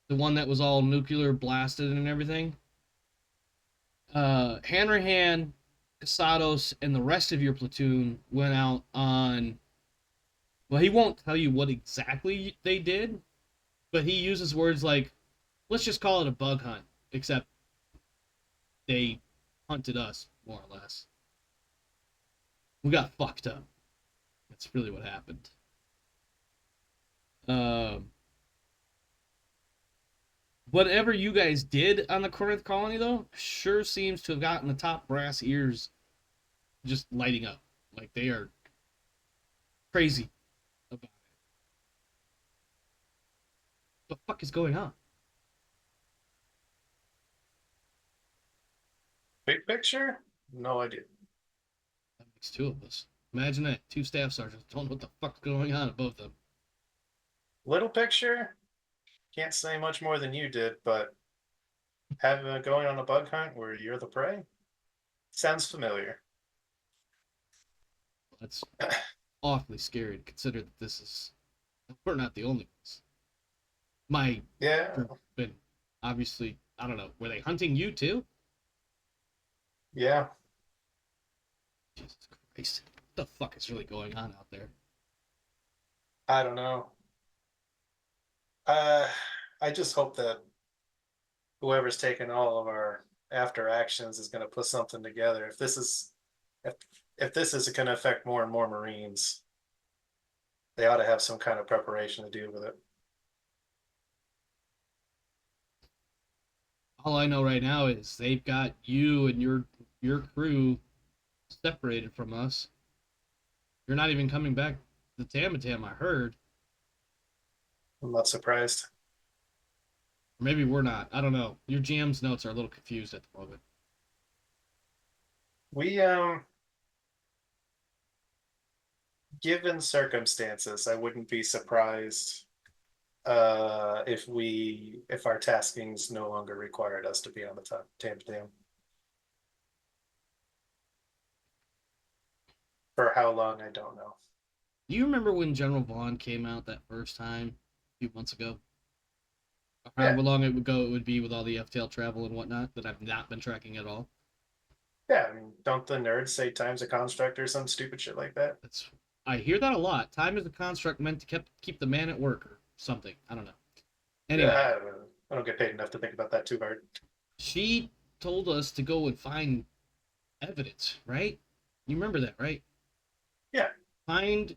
the one that was all nuclear blasted and everything, Hanrahan, Casados, and the rest of your platoon went out on... Well, he won't tell you what exactly they did, but he uses words like, let's just call it a bug hunt, except they hunted us, more or less. We got fucked up. That's really what happened. Whatever you guys did on the Corinth colony, though, sure seems to have gotten the top brass ears just lighting up. Like, they are crazy about it. What the fuck is going on? Big picture? No idea. That makes 2 of us. Imagine that. 2 staff sergeants don't know what the fuck's going on above them. Little picture? Can't say much more than you did, but having going on a bug hunt where you're the prey sounds familiar. That's awfully scary to consider that we're not the only ones. My Yeah. group, but obviously, I don't know, were they hunting you too? Yeah. Jesus Christ. What the fuck is really going on out there? I don't know. I just hope that whoever's taking all of our after actions is going to put something together. If if this is going to affect more and more Marines, they ought to have some kind of preparation to deal with it. All I know right now is they've got you and your crew separated from us. You're not even coming back to Tamatam, I heard. I'm not surprised. Or maybe we're not. I don't know. Your GM's notes are a little confused at the moment. We given circumstances, I wouldn't be surprised if our taskings no longer required us to be on the top Tam. For how long, I don't know. Do you remember when General Vaughn came out that first time a few months ago? How long it would be with all the FTL travel and whatnot that I've not been tracking at all? Yeah, I mean, don't the nerds say time's a construct or some stupid shit like that? I hear that a lot. Time is a construct meant to keep the man at work or something. I don't know. Anyway, I don't get paid enough to think about that too hard. she told us to go and find evidence, right? You remember that, right? Yeah. Find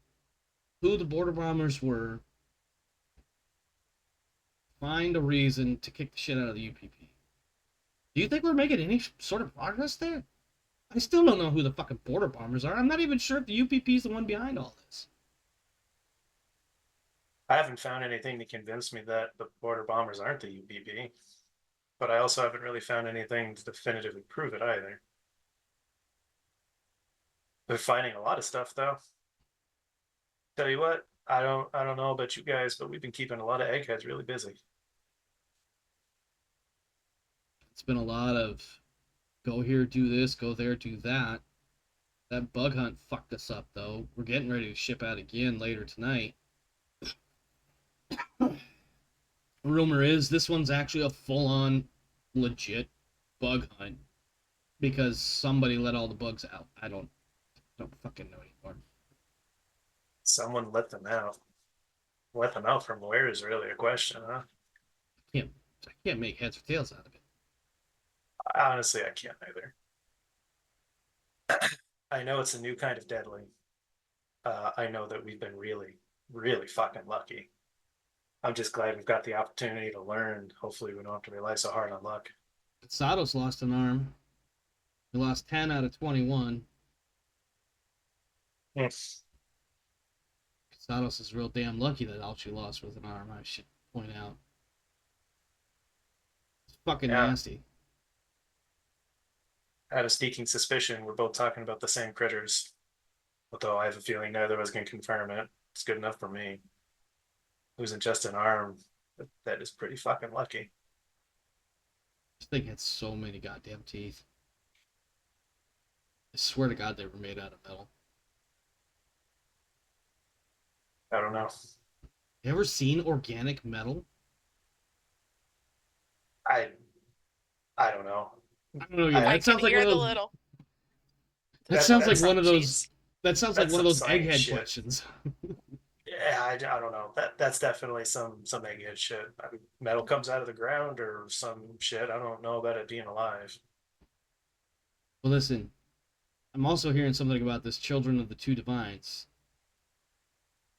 who the border bombers were. Find a reason to kick the shit out of the UPP. Do you think we're making any sort of progress there? I still don't know who the fucking border bombers are. I'm not even sure if the UPP is the one behind all this. I haven't found anything to convince me that the border bombers aren't the UPP, but I also haven't really found anything to definitively prove it either. They're finding a lot of stuff though. Tell you what, I don't know about you guys, but we've been keeping a lot of eggheads really busy. It's been a lot of go here, do this, go there, do that. That bug hunt fucked us up though. We're getting ready to ship out again later tonight. Rumor is this one's actually a full-on legit bug hunt because somebody let all the bugs out. I don't fucking know anymore. Someone let them out. Let them out from where is really a question, huh? I can't make heads or tails out of it. Honestly, I can't either. I know it's a new kind of deadly. I know that we've been really, really fucking lucky. I'm just glad we've got the opportunity to learn. Hopefully, we don't have to rely so hard on luck. Sados lost an arm. He lost 10 out of 21. Yes. Sados is real damn lucky that all she lost was an arm, I should point out. It's fucking nasty. I had a sneaking suspicion we're both talking about the same critters. Although I have a feeling neither of us can confirm it. It's good enough for me. Losing just an arm, that is pretty fucking lucky. This thing had so many goddamn teeth. I swear to God they were made out of metal. I don't know. You ever seen organic metal? I don't know. I don't know. Yeah, I that sounds like one of those. little. That sounds like one of those. Jeez. That sounds like one of those science egghead shit. questions. Yeah, I don't know. That's definitely some egghead shit. I mean, metal comes out of the ground or some shit. I don't know about it being alive. Well, listen, I'm also hearing something about this Children of the Two Divines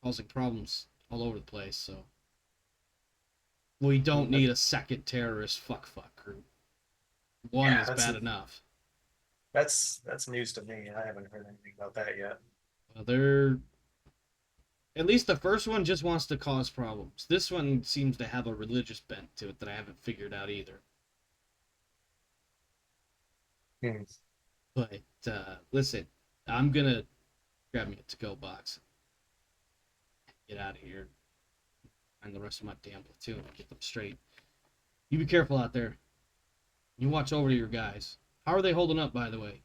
causing problems all over the place. So we don't need a second terrorist fuck group. One is bad enough. That's news to me. I haven't heard anything about that yet. Well, they're at least the first one just wants to cause problems. This one seems to have a religious bent to it that I haven't figured out either. But listen, I'm gonna grab me a to-go box, get out of here, find the rest of my damn platoon, and get them straight. You be careful out there. You watch over to your guys. How are they holding up, by the way?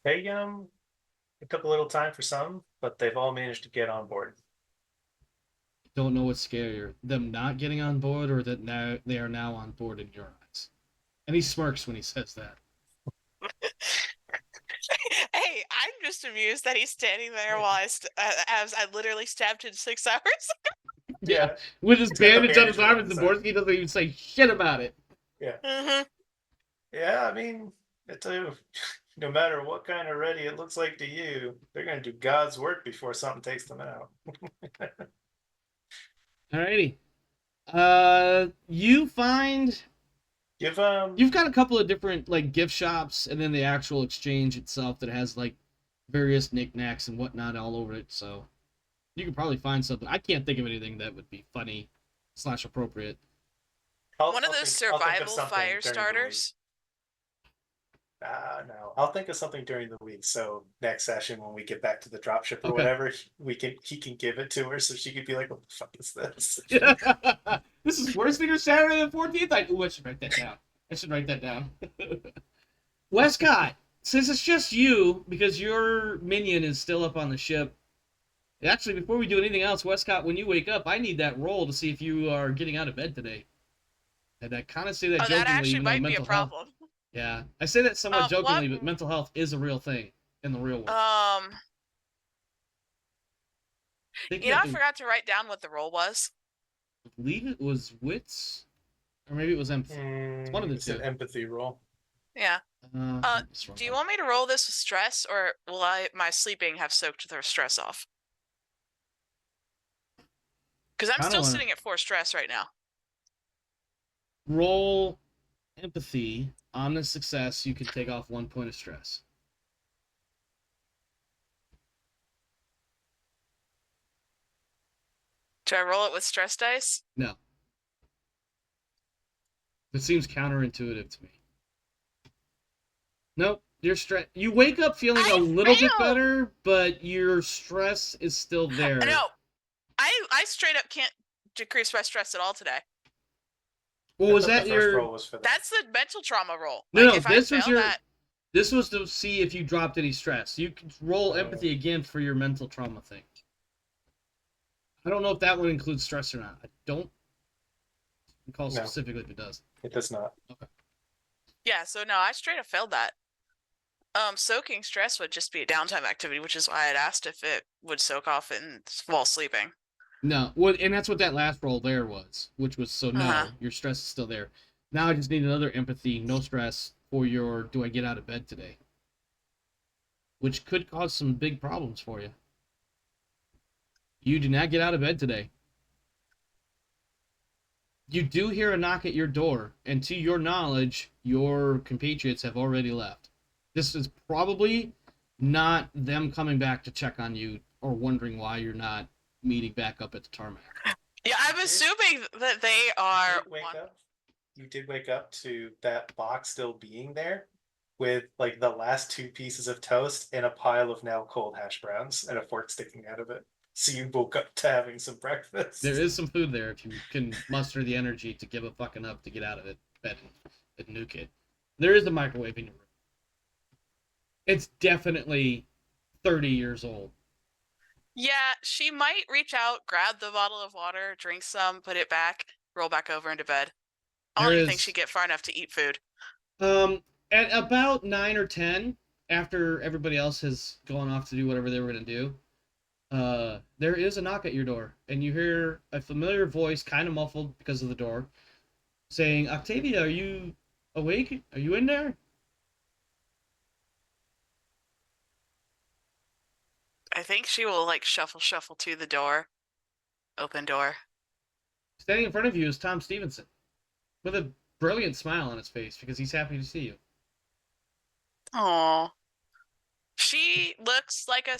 It took a little time for some, but they've all managed to get on board. Don't know what's scarier, them not getting on board or that now they are now on board in your eyes. And he smirks when he says that. Hey, just amused that he's standing there while as I literally stabbed him 6 hours. Yeah, with his He's got the bandage on his arm, and bandage around his Zaborski doesn't even say shit about it. Yeah. Mm-hmm. Yeah, I mean, I tell you, no matter what kind of ready it looks like to you, they're going to do God's work before something takes them out. Alrighty. You find You've got a couple of different like gift shops, and then the actual exchange itself that has like various knickknacks and whatnot all over it. So you could probably find something. I can't think of anything that would be funny / appropriate. One of those I'll think of survival something fire during the week. starters. No, I'll think of something during the week. So next session, when we get back to the dropship or Okay. whatever, he can give it to her, so she could be like, "What the fuck is this?" This is Worst Theater Saturday the 14th. I should write that down. Wescott, since it's just you, because your minion is still up on the ship. Actually, before we do anything else, Wescott, when you wake up, I need that roll to see if you are getting out of bed today. And I kind of say that jokingly, That actually even though might be a mental health. problem. Yeah, I say that somewhat jokingly, what- but mental health is a real thing in the real world. I forgot to write down what the role was. I believe it was wits, or maybe it was empathy. It's one of the It's two. an empathy roll. Yeah. Do you want me to roll this with stress, or will my sleeping have soaked their stress off? Because I'm still sitting at 4 stress right now. Roll empathy. On the success, you can take off 1 point of stress. Do I roll it with stress dice? No. It seems counterintuitive to me. Nope. You wake up feeling a little bit better, but your stress is still there. No. I straight up can't decrease my stress at all today. Well, was that the your... first roll was for that. That's the mental trauma roll. No, if this I was fail your... that... This was to see if you dropped any stress. You could roll empathy again for your mental trauma thing. I don't know if that one includes stress or not. I don't recall specifically if it does. It does not. Okay. Yeah, so no, I straight up failed that. Soaking stress would just be a downtime activity, which is why I had asked if it would soak off while sleeping. No, well, and that's what that last roll there was, which was no, your stress is still there. Now I just need another empathy, no stress, for your do I get out of bed today? Which could cause some big problems for you. You do not get out of bed today. You do hear a knock at your door, and to your knowledge, your compatriots have already left. This is probably not them coming back to check on you or wondering why you're not meeting back up at the tarmac. Yeah, I'm assuming that they are... You did wake up to that box still being there with like the last 2 pieces of toast and a pile of now cold hash browns and a fork sticking out of it. So you woke up to having some breakfast. There is some food there if you can muster the energy to give a fucking up to get out of it, bed and nuke it. There is a microwave in your room. It's definitely 30 years old. Yeah, she might reach out, grab the bottle of water, drink some, put it back, roll back over into bed. I don't even think she'd get far enough to eat food. At about 9 or 10, after everybody else has gone off to do whatever they were going to do, there is a knock at your door, and you hear a familiar voice, kind of muffled because of the door, saying, "Octavia, are you awake? Are you in there?" I think she will, shuffle to the door. Open door. Standing in front of you is Tom Stevenson, with a brilliant smile on his face because he's happy to see you. Aww. She looks like a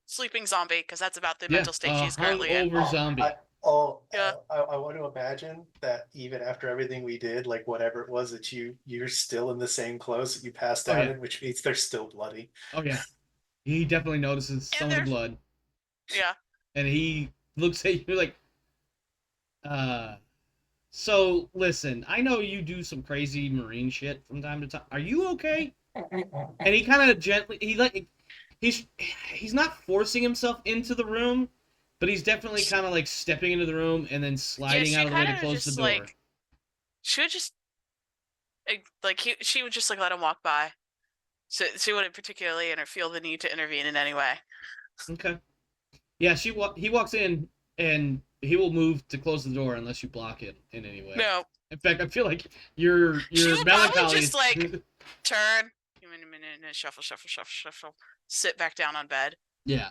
sleeping zombie, because that's about the mental state she's currently in. Zombie. I want to imagine that even after everything we did, like whatever it was that you're still in the same clothes that you passed out in, which means they're still bloody. Oh yeah. He definitely notices some of the blood. Yeah. And he looks at you like, so listen, I know you do some crazy marine shit from time to time. Are you okay? And he kind of gently, he's not forcing himself into the room, but he's definitely kind of like stepping into the room and then sliding out of the way to close the door. She would just, she would just let him walk by. So she wouldn't particularly feel the need to intervene in any way. Okay. Yeah, he walks in and he will move to close the door unless you block it in any way. No. In fact, I feel like your She would melancholy. probably just like turn, shuffle, sit back down on bed. Yeah.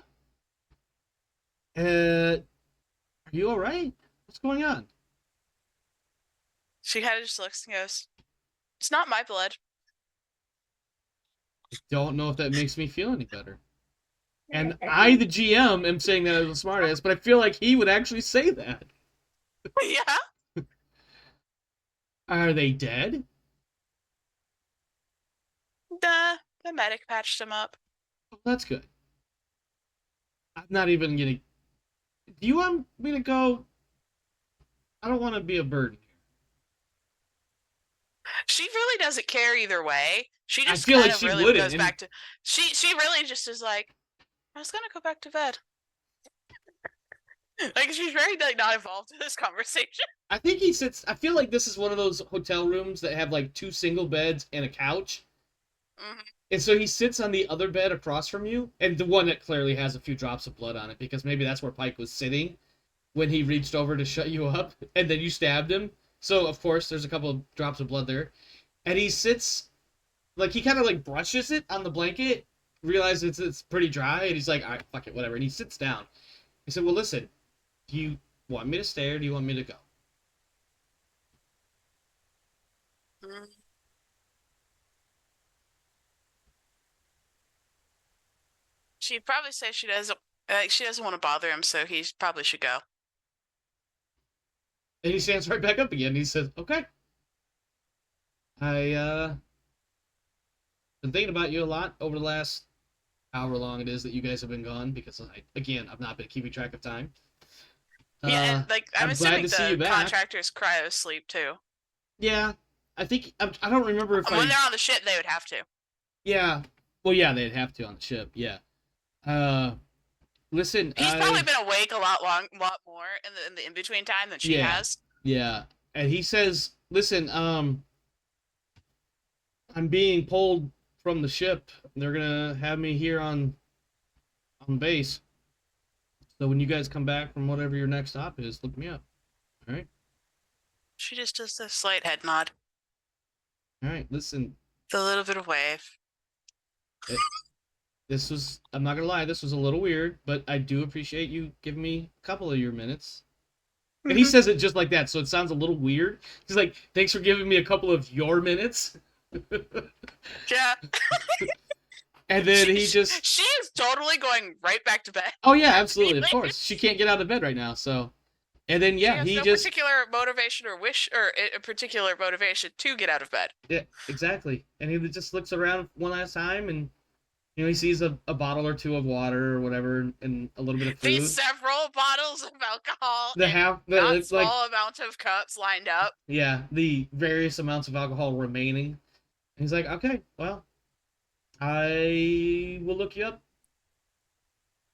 Are you all right? What's going on? She kind of just looks and goes, "It's not my blood." Don't know if that makes me feel any better. And I, the GM, am saying that as a smartass, but I feel like he would actually say that. Yeah. Are they dead? The medic patched him up. Oh, that's good. I'm not even gonna. Do you want me to go? I don't want to be a burden. She really doesn't care either way. She just feel kind like of she really wouldn't, goes and- back to. She really just is like, I was gonna go back to bed. Like she's very like not involved in this conversation. I think he sits. I feel like this is one of those hotel rooms that have like 2 single beds and a couch. Mhm. And so he sits on the other bed across from you, and the one that clearly has a few drops of blood on it, because maybe that's where Pike was sitting when he reached over to shut you up, and then you stabbed him. So, of course, there's a couple of drops of blood there. And he sits, like, he kind of, like, brushes it on the blanket, realizes it's pretty dry, and he's like, all right, fuck it, whatever. And he sits down. He said, well, listen, do you want me to stay or do you want me to go? Mm. She'd probably say she doesn't want to bother him, so he probably should go. And he stands right back up again, and he says, okay. Been thinking about you a lot over the last however long it is that you guys have been gone, because I've not been keeping track of time. Yeah, and like I'm I'm glad assuming to see you the back. contractors cryo sleep too. Yeah, I think I don't remember if When they're on the ship, they would have to. Yeah, well, yeah, they'd have to on the ship. Yeah. Listen, He's probably been awake a lot more in the in between time than she has. Yeah, and he says, "Listen, I'm being pulled from the ship. They're gonna have me here on base. So when you guys come back from whatever your next stop is, look me up. All right. She just does the slight head nod, All right. Listen, the little bit of wave. this was, I'm not gonna lie, this was a little weird, but I do appreciate you giving me a couple of your minutes." And he says it just like that, so it sounds a little weird. He's like, "Thanks for giving me a couple of your minutes." Yeah. And then he just... She is totally going right back to bed. Oh, yeah, absolutely, of course. She can't get out of bed right now, so... And then, yeah, she he has no just... particular motivation or wish, or a particular motivation to get out of bed. Yeah, exactly. And he just looks around one last time, and, you know, he sees a bottle or two of water or whatever, and a little bit of food. These several bottles of alcohol. Not It's like... small amount of cups lined up. Yeah, the various amounts of alcohol remaining. And he's like, okay, well, I will look you up.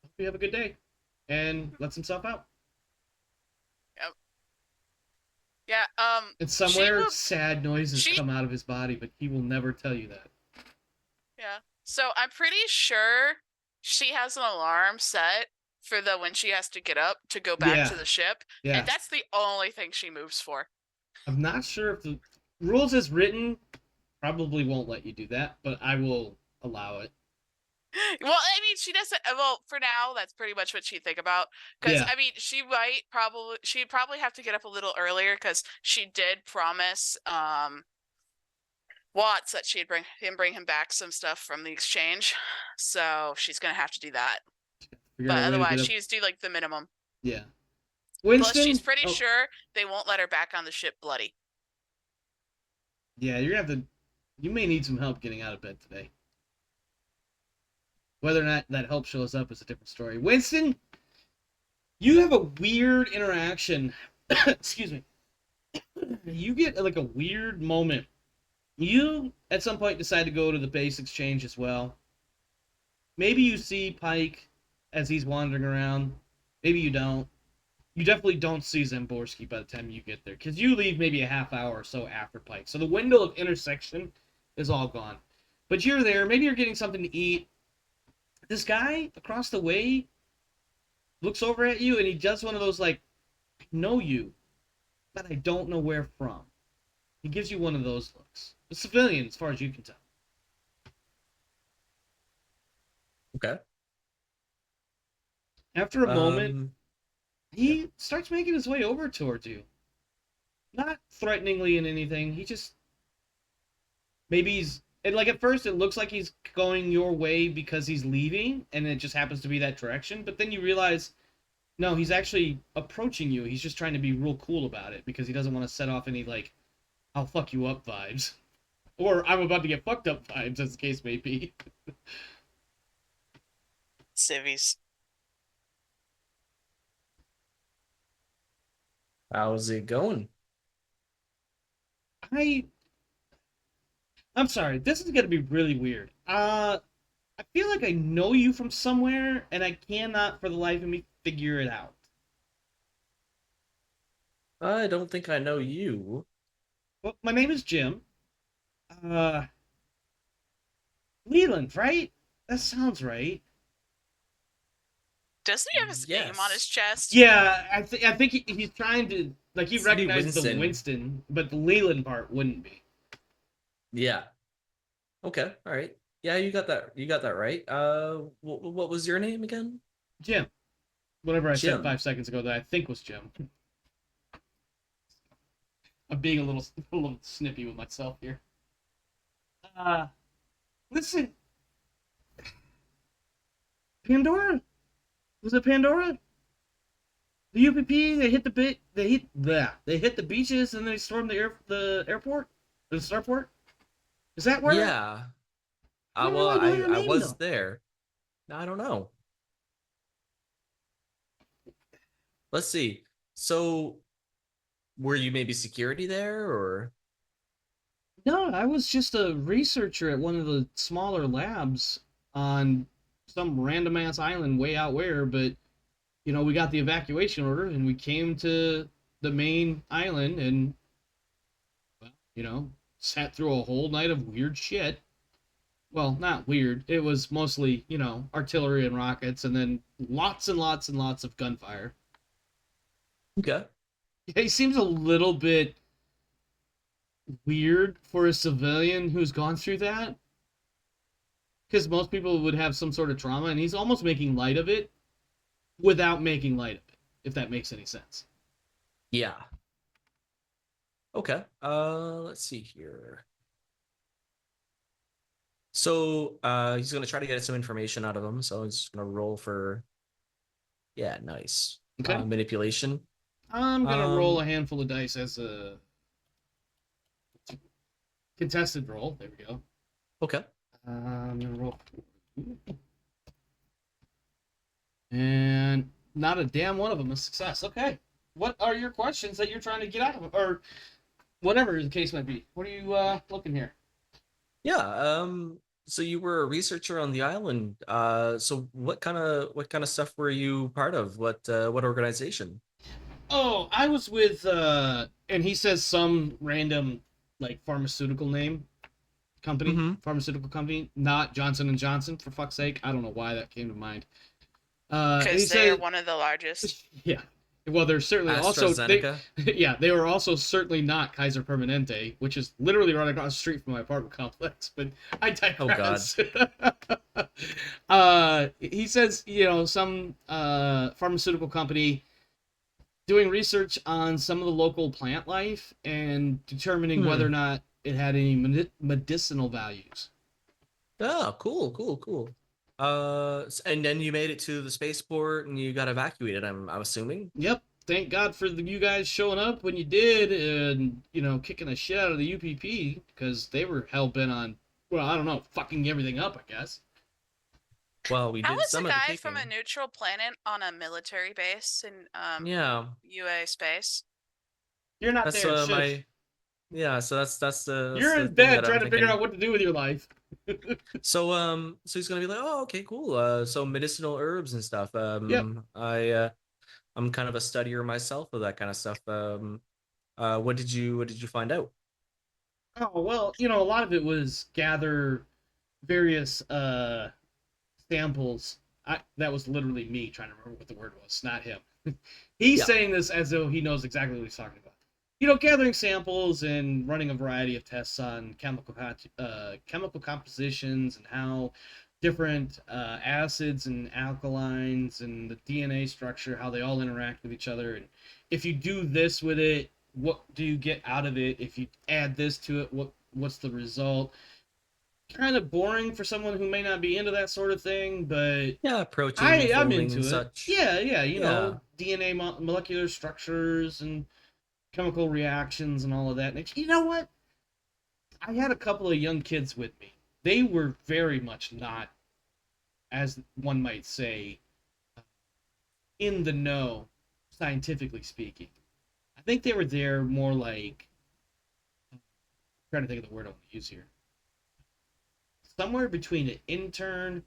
Hope you have a good day. And lets himself out. Yep. Yeah, And somewhere sad noises come out of his body, but he will never tell you that. Yeah. So I'm pretty sure she has an alarm set for when she has to get up to go back to the ship. Yeah. And that's the only thing she moves for. I'm not sure if the rules as written probably won't let you do that, but I will allow it. Well, I mean, she doesn't. Well, for now, that's pretty much what she'd think about. Because Yeah. I mean, she'd probably have to get up a little earlier because she did promise Watts that she'd bring him back some stuff from the exchange. So she's gonna have to do that. Figure But out a way to otherwise, get up- she's do like the minimum. Yeah. Winston? Plus, she's pretty Oh, sure they won't let her back on the ship bloody. Yeah, you're gonna have to... You may need some help getting out of bed today. Whether or not that help shows up is a different story. Winston, you have a weird interaction. Excuse me. You get like a weird moment. You, at some point, decide to go to the base exchange as well. Maybe you see Pike as he's wandering around. Maybe you don't. You definitely don't see Zamborski by the time you get there, because you leave maybe a half hour or so after Pike. So the window of intersection is all gone. But you're there. Maybe you're getting something to eat. This guy across the way looks over at you, and he does one of those, like, I know you, but I don't know where from. He gives you one of those looks. A civilian, as far as you can tell. Okay. After a moment, he yeah. starts making his way over towards you. Not threateningly in anything. He just... Maybe he's... And like, at first, it looks like he's going your way because he's leaving, and it just happens to be that direction. But then you realize, no, he's actually approaching you. He's just trying to be real cool about it because he doesn't want to set off any, like, I'll fuck you up vibes. Or I'm about to get fucked up vibes, as the case may be. Civvies. How's it going? I'm sorry, this is gonna be really weird. I feel like I know you from somewhere, and I cannot for the life of me figure it out. I don't think I know you. Well, my name is Jim. Uh, Leland, right? That sounds right. Doesn't he have his name on his Yes. chest? Yeah, I think he's trying to, like, he It's gonna be recognizes the Winston. Winston, but the Leland part wouldn't be. Yeah. Okay. All right. Yeah, you got that. You got that right. What was your name again? Jim. Whatever I said Jim. 5 seconds ago that I think was Jim. I'm being a little snippy with myself here. Listen, Pandora? Was it Pandora? The UPP, they hit the beaches and they stormed the airport? The starport? Is that where? Yeah. I don't Well, really know your I name, was though. there. I don't know. Let's see. So, were you maybe security there, or? No, I was just a researcher at one of the smaller labs on some random ass island way out where, but we got the evacuation order and we came to the main island and sat through a whole night of weird shit. Well, not weird. It was mostly, artillery and rockets and then lots and lots and lots of gunfire. Okay. He seems a little bit weird for a civilian who's gone through that. Because most people would have some sort of trauma, and he's almost making light of it without making light of it, if that makes any sense. Yeah. Okay. Let's see here. So, he's gonna try to get some information out of him. So he's gonna roll for. Yeah, nice. Okay. Manipulation. I'm gonna roll a handful of dice as a contested roll. There we go. Okay. I'm gonna roll. And not a damn one of them is success. Okay. What are your questions that you're trying to get out of, or whatever the case might be? What are you looking here? Yeah. So you were a researcher on the island. So what kind of stuff were you part of? What organization? Oh, I was with and he says some random like pharmaceutical name company, pharmaceutical company, not Johnson and Johnson, for fuck's sake. I don't know why that came to mind. Because they're one of the largest. Yeah. Well, they're certainly AstraZeneca? yeah, they were also certainly not Kaiser Permanente, which is literally right across the street from my apartment complex. But I digress. Oh God. He says, some pharmaceutical company doing research on some of the local plant life and determining whether or not it had any medicinal values. Oh, cool. And then you made it to the spaceport and you got evacuated, I'm assuming. Yep. Thank God for you guys showing up when you did and, kicking the shit out of the UPP because they were hell-bent on, well, I don't know, fucking everything up, I guess. Well, we did some of the How was a guy kicking. from a neutral planet on a military base in Yeah. UA space? You're not That's there, my yeah, so that's the You're in bed trying to figure out what to do with your life. So he's gonna be like, oh, okay, cool. So medicinal herbs and stuff. Yep. I'm kind of a studier myself of that kind of stuff. What did you find out? Oh, well, a lot of it was gather various samples. That was literally me trying to remember what the word was, not him. He's Yeah. saying this as though he knows exactly what he's talking about. Gathering samples and running a variety of tests on chemical compositions and how different acids and alkalines and the DNA structure, how they all interact with each other. And if you do this with it, what do you get out of it? If you add this to it, what's the result? Kind of boring for someone who may not be into that sort of thing, but Yeah, protein I'm folding into and it. such. Yeah, Yeah. DNA molecular structures and chemical reactions and all of that. And you know what? I had a couple of young kids with me. They were very much not, as one might say, in the know, scientifically speaking. I think they were there more like, I'm trying to think of the word I want to use here. Somewhere between an intern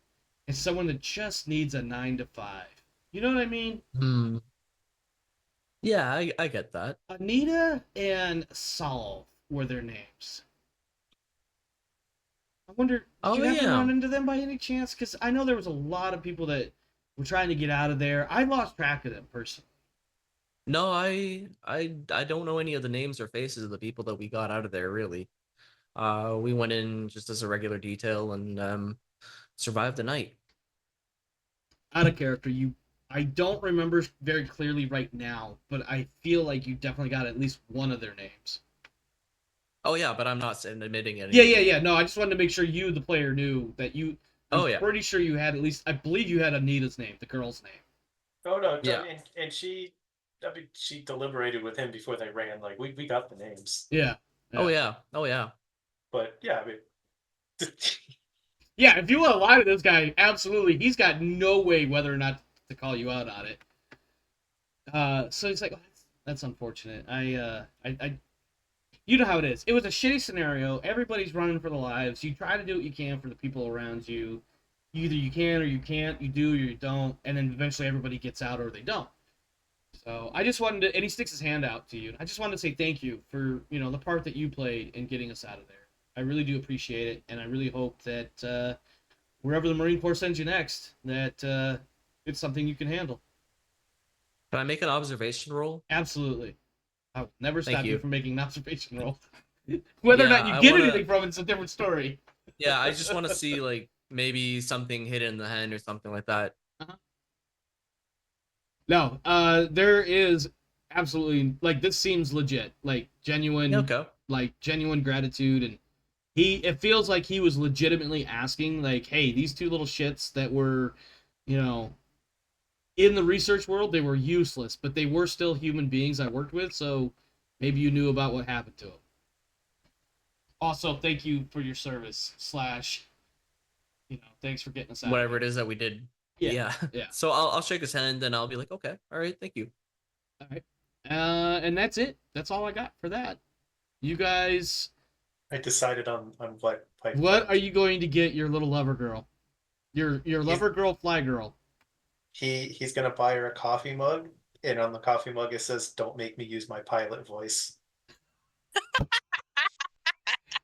and someone that just needs a 9 to 5. You know what I mean? Hmm. Yeah, I get that. Anita and Solve were their names. I wonder, did Oh you happen to yeah. run into them by any chance? Because I know there was a lot of people that were trying to get out of there. I lost track of them personally. No, I don't know any of the names or faces of the people that we got out of there really. We went in just as a regular detail and survived the night. Out of character, I don't remember very clearly right now, but I feel like you definitely got at least one of their names. Oh yeah, but I'm not admitting Yeah, anything. yeah, yeah. No, I just wanted to make sure you, the player, knew that you. I'm Oh yeah. pretty sure you had at least. I believe you had Anita's name, the girl's name. Oh no, Yeah. and she deliberated with him before they ran. Like we got the names, Yeah. Oh yeah. Oh yeah. but yeah, I mean, Yeah, if you want to lie to this guy, absolutely, he's got no way whether or not to call you out on it. So he's like, oh, that's unfortunate. You know how it is. It was a shitty scenario. Everybody's running for their lives. You try to do what you can for the people around you. Either you can or you can't. You do or you don't, and then eventually everybody gets out or they don't. So I just wanted to, and he sticks his hand out to you. I just wanted to say thank you for the part that you played in getting us out of there. I really do appreciate it, and I really hope that wherever the Marine Corps sends you next, that it's something you can handle. Can I make an observation roll? Absolutely. I will never Thank stop you you. from making an observation roll. Whether or Yeah, not you I get wanna- anything from it's a different story. Yeah, I just want to see like maybe something hidden in the hand or something like that. No, there is absolutely, like, this seems legit, like genuine, Okay. like genuine gratitude, and it feels like he was legitimately asking, like, hey, these two little shits that were, you know, in the research world, they were useless, but they were still human beings I worked with, so maybe you knew about what happened to them. Also, thank you for your service, / thanks for getting us out. Whatever it is that we did. Yeah. So I'll shake his hand and I'll be like, okay, all right, thank you. All right. And that's it. That's all I got for that. You guys, I decided on what Pike. what are you going to get your little lover girl? Your lover girl, fly girl. He's gonna buy her a coffee mug, and on the coffee mug it says, "Don't make me use my pilot voice."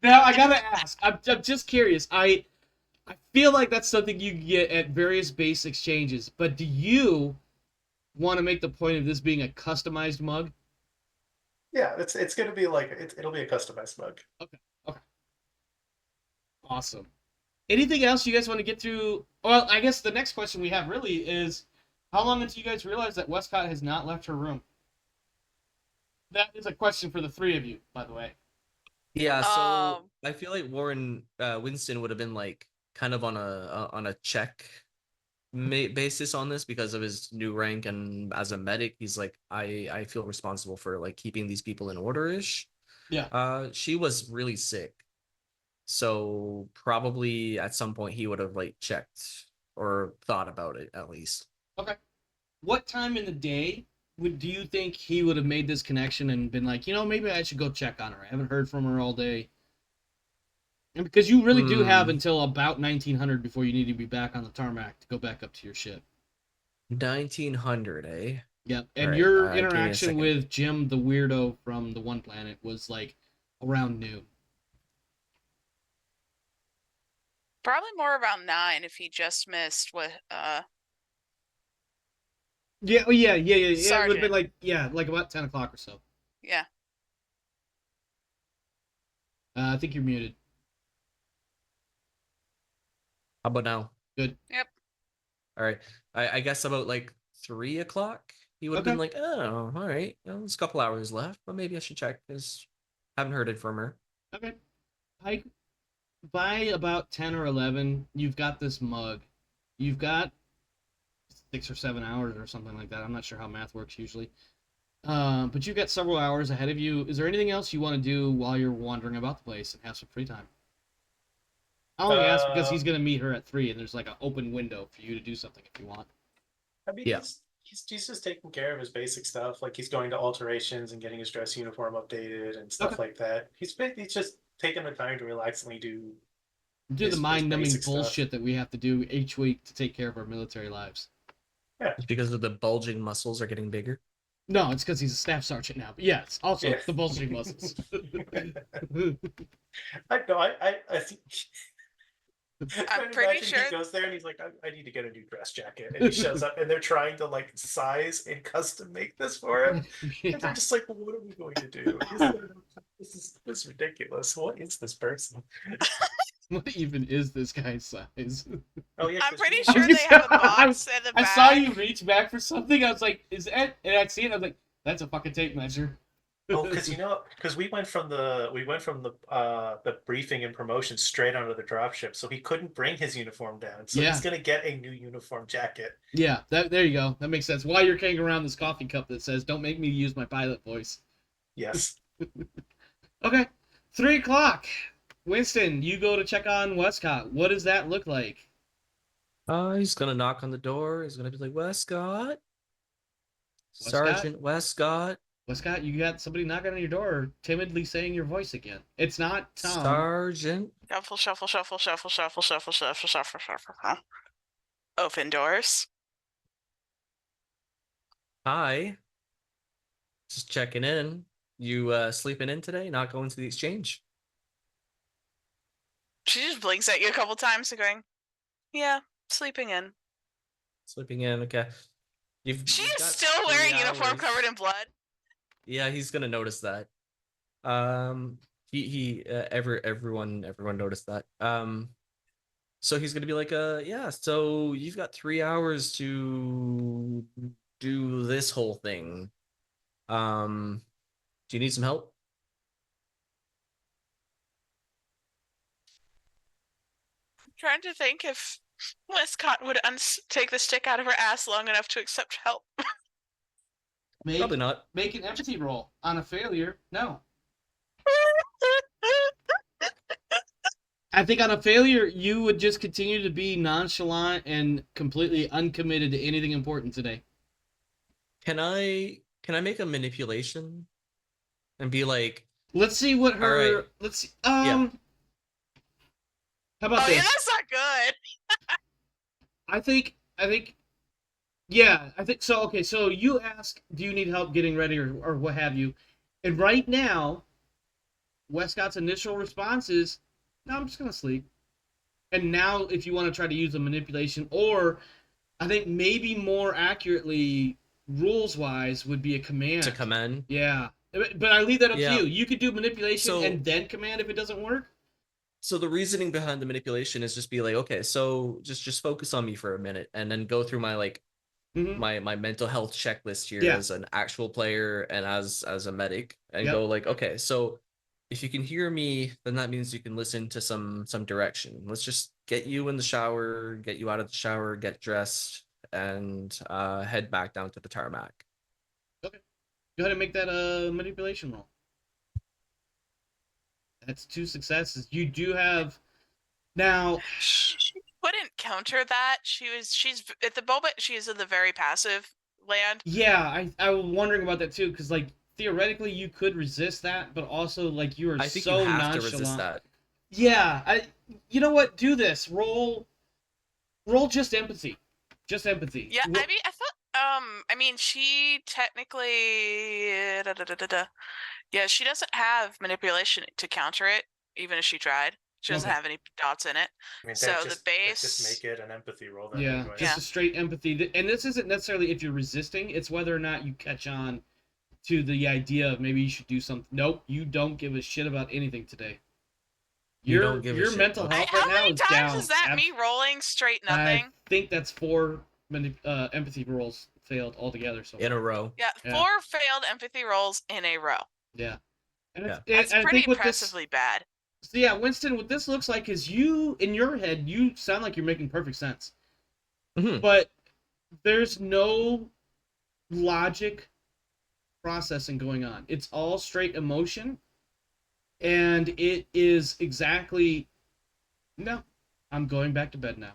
Now I gotta ask. I'm just curious. I feel like that's something you get at various base exchanges. But do you want to make the point of this being a customized mug? Yeah, it's gonna be like it'll be a customized mug. Okay. Awesome. Anything else you guys want to get through? Well, I guess the next question we have really is, how long until you guys realize that Wescott has not left her room? That is a question for the three of you, by the way. Yeah, so I feel like Warren Winston would have been like kind of on a check basis on this because of his new rank, and as a medic, he's like, I feel responsible for like keeping these people in order-ish. Yeah. She was really sick, so probably at some point he would have like checked or thought about it at least. Okay. What time in the day do you think he would have made this connection and been like, maybe I should go check on her? I haven't heard from her all day. And because you really do have until about 1900 before you need to be back on the tarmac to go back up to your ship. 1900, eh? Yep. And Right, your give me a interaction second. with Jim, the weirdo from the one planet, was like around noon. Probably more around 9 if he just missed what Yeah, oh, yeah. It would have Sergeant. been like about 10 o'clock or so. Yeah. I think you're muted. How about now? Good. Yep. All right. I guess about like 3 o'clock, he would have been like, oh, all right. Well, there's a couple hours left, but maybe I should check because I haven't heard it from her. Okay. By about 10 or 11, you've got this mug. You've got 6 or 7 hours or something like that. I'm not sure how math works usually. But you've got several hours ahead of you. Is there anything else you want to do while you're wandering about the place and have some free time? I only ask because he's going to meet her at 3, and there's like an open window for you to do something if you want. I mean, Yeah. he's just taking care of his basic stuff. Like he's going to alterations and getting his dress uniform updated and stuff like that. He's just taking the time to relaxingly do the mind-numbing basic stuff. bullshit that we have to do each week to take care of our military lives. Yeah. It's because of the bulging muscles are getting bigger. No, it's because he's a staff sergeant now. But yeah, it's also the bulging muscles. I think. I'm pretty sure he goes there and he's like, I need to get a new dress jacket, and he shows up and they're trying to like size and custom make this for him. Yeah. And they're just like, well, what are we going to do? This is ridiculous. What is this person? What even is this guy's size? Oh yeah, I'm pretty I was sure they have a gonna- box in the back. I saw you reach back for something. I was like, "Is that?" And I see it. I was like, "That's a fucking tape measure." Oh, because we went from the briefing and promotion straight onto the dropship, so he couldn't bring his uniform down. So he's gonna get a new uniform jacket. Yeah, there you go. That makes sense. Why you're carrying around this coffee cup that says, "Don't make me use my pilot voice." Yes. Okay, 3 o'clock. Winston, you go to check on Wescott. What does that look like? He's gonna knock on the door. He's gonna be like, Wescott? Sergeant Wescott? Wescott, you got somebody knocking on your door, timidly saying your voice again. It's not Tom. Sergeant? Shuffle, shuffle, shuffle, shuffle, shuffle, shuffle, shuffle, shuffle, shuffle. Open doors. Hi. Just checking in. You sleeping in today? Not going to the exchange? She just blinks at you a couple times and going, yeah, sleeping in. Sleeping in, okay. She's got still wearing 3 uniform hours. covered in blood. Yeah, he's gonna notice that. Everyone noticed that. So he's gonna be like, yeah. So you've got 3 hours to do this whole thing. Do you need some help? I'm trying to think if Wescott would take the stick out of her ass long enough to accept help. Probably not. Make an empathy roll. On a failure, no. I think on a failure, you would just continue to be nonchalant and completely uncommitted to anything important today. Can I make a manipulation and be like, Let's see what her. Right. Let's see. Yeah. How about Oh this? yeah, that's not good. I think. Yeah, I think so. Okay, so you ask, do you need help getting ready or what have you? And right now, Wescott's initial response is, no, I'm just going to sleep. And now if you want to try to use a manipulation, or I think maybe more accurately, rules-wise, would be a command. to command? Yeah. But I leave that up Yeah. to you. You could do manipulation So- and then command if it doesn't work. So the reasoning behind the manipulation is just be like, okay, so just focus on me for a minute and then go through my like Mhm. my mental health checklist here Yeah. as an actual player and as a medic and Yep. go like, okay, so if you can hear me, then that means you can listen to some direction. Let's just get you in the shower, get you out of the shower, get dressed, and head back down to the tarmac. Go ahead and make that a manipulation roll. That's 2 successes. You do have now. She wouldn't counter that. She's at the moment she is in the very passive land. Yeah, I was wondering about that too, because like theoretically you could resist that, but also like you are I think so you have nonchalant. to resist that. Yeah, you know what? Do this. Roll just empathy. Just empathy. Yeah, I mean, I thought. I mean, she technically. Yeah, she doesn't have manipulation to counter it, even if she tried. She doesn't Okay. have any dots in it. I mean, So that the just base. make it an empathy roll then Yeah, anyway. just a straight empathy. And this isn't necessarily if you're resisting, it's whether or not you catch on to the idea of maybe you should do something. Nope, you don't give a shit about anything today. You don't give a Your shit. mental Okay. health How right now many is times down. is that me rolling straight I nothing? think that's 4 empathy rolls failed altogether. So In a row. Yeah, Yeah. 4 failed empathy rolls in a row. yeah, and Yeah. That's I pretty think what this, impressively bad. so yeah, Winston, what this looks like is you in your head, you sound like you're making perfect sense, but there's no logic processing going on. It's all straight emotion, and it is exactly no. I'm going back to bed now.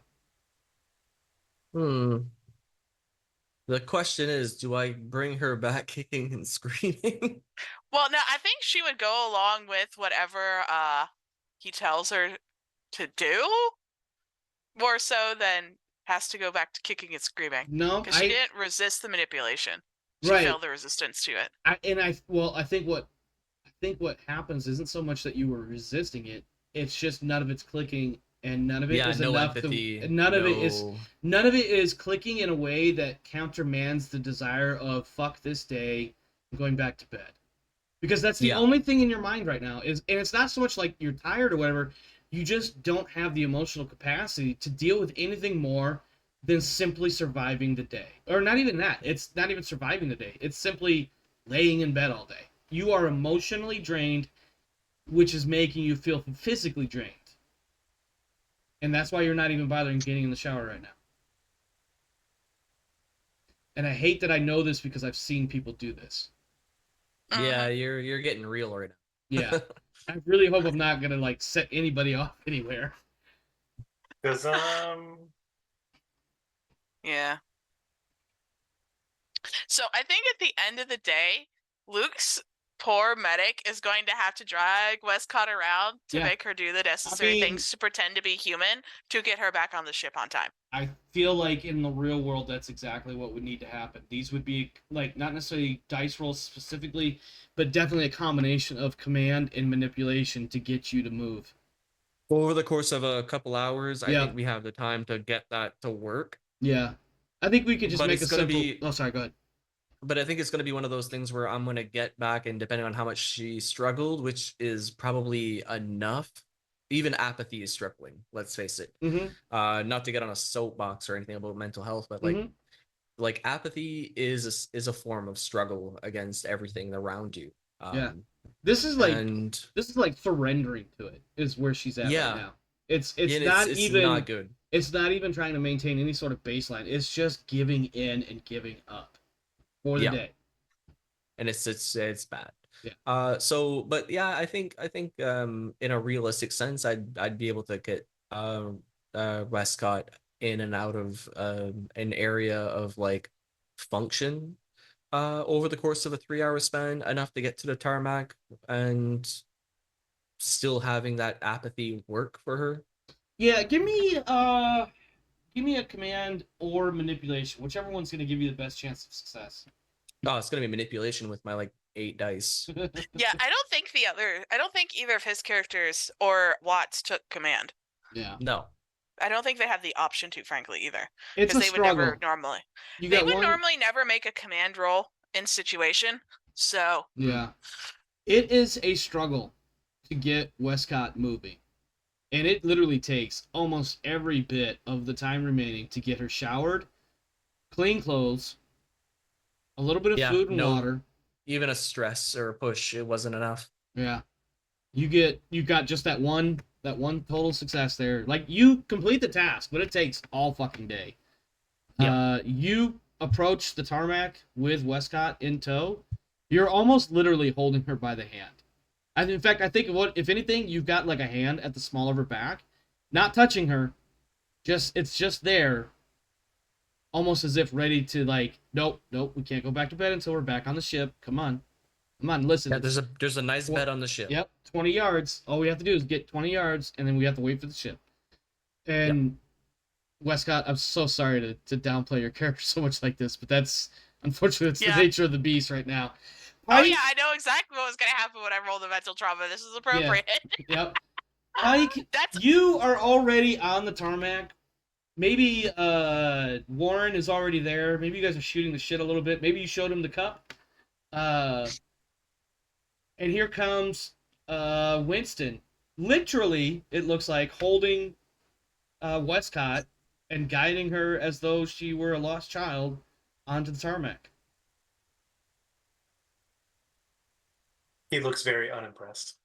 The question is, do I bring her back kicking and screaming? Well, no, I think she would go along with whatever he tells her to do, more so than has to go back to kicking and screaming. No, Because she didn't resist the manipulation. She Right. failed the resistance to it. I think what happens isn't so much that you were resisting it. It's just none of it's clicking, and none of it is no enough empathy. to. None of it is clicking in a way that countermands the desire of fuck this day, I'm going back to bed, because that's the only thing in your mind right now. And it's not so much like you're tired or whatever. You just don't have the emotional capacity to deal with anything more than simply surviving the day, or not even that. It's not even surviving the day. It's simply laying in bed all day. You are emotionally drained, which is making you feel physically drained. And that's why you're not even bothering getting in the shower right now. And I hate that I know this because I've seen people do this. Yeah, you're getting real right now. Yeah. I really hope I'm not going to like set anybody off anywhere. Because Yeah. So I think at the end of the day, Luke's poor medic is going to have to drag Wescott around to make her do the necessary things to pretend to be human to get her back on the ship on time. I feel like in the real world, that's exactly what would need to happen. These would be like not necessarily dice rolls specifically, but definitely a combination of command and manipulation to get you to move. Over the course of a couple hours, I think we have the time to get that to work. Yeah. I think we could just make a simple... Oh, sorry, go ahead. But I think it's going to be one of those things where I'm going to get back, and depending on how much she struggled, which is probably enough, even apathy is struggling, let's face it. Not to get on a soapbox or anything about mental health, but like apathy is a form of struggle against everything around you. This is like surrendering to it is where she's at right now. It's not good. It's not even trying to maintain any sort of baseline. It's just giving in and giving up for the day. And it's bad. Yeah. But yeah, I think in a realistic sense, I'd be able to get Wescott in and out of an area of like function over the course of a 3-hour span, enough to get to the tarmac and still having that apathy work for her. Yeah, give me a command or manipulation, whichever one's going to give you the best chance of success. Oh, it's going to be manipulation with my like 8 dice. Yeah, I don't think either of his characters or Watts took command. Yeah. No. I don't think they have the option to, frankly, either. It's a struggle. Would never normally. They would normally never make a command roll in situation. So yeah, it is a struggle to get Wescott moving, and it literally takes almost every bit of the time remaining to get her showered, clean clothes, a little bit of food and water. Even a stress or a push, it wasn't enough. Yeah, you got just that one total success there. Like, you complete the task, but it takes all fucking day. Yeah. You approach the tarmac with Wescott in tow. You're almost literally holding her by the hand. In fact, I think if anything, you've got like a hand at the small of her back, not touching her. It's just there, almost as if ready to like, nope, we can't go back to bed until we're back on the ship. Come on, listen. Yeah, there's a nice bed on the ship. Yep, 20 yards. All we have to do is get 20 yards, and then we have to wait for the ship. And Wescott, I'm so sorry to downplay your character so much like this, but that's unfortunately it's the nature of the beast right now. Oh yeah, I know exactly what was going to happen when I rolled the mental trauma. This is appropriate. Yep. Pike, That's you are already on the tarmac. Maybe Warren is already there. Maybe you guys are shooting the shit a little bit. Maybe you showed him the cup. And here comes Winston. Literally, it looks like holding Wescott and guiding her as though she were a lost child onto the tarmac. He looks very unimpressed.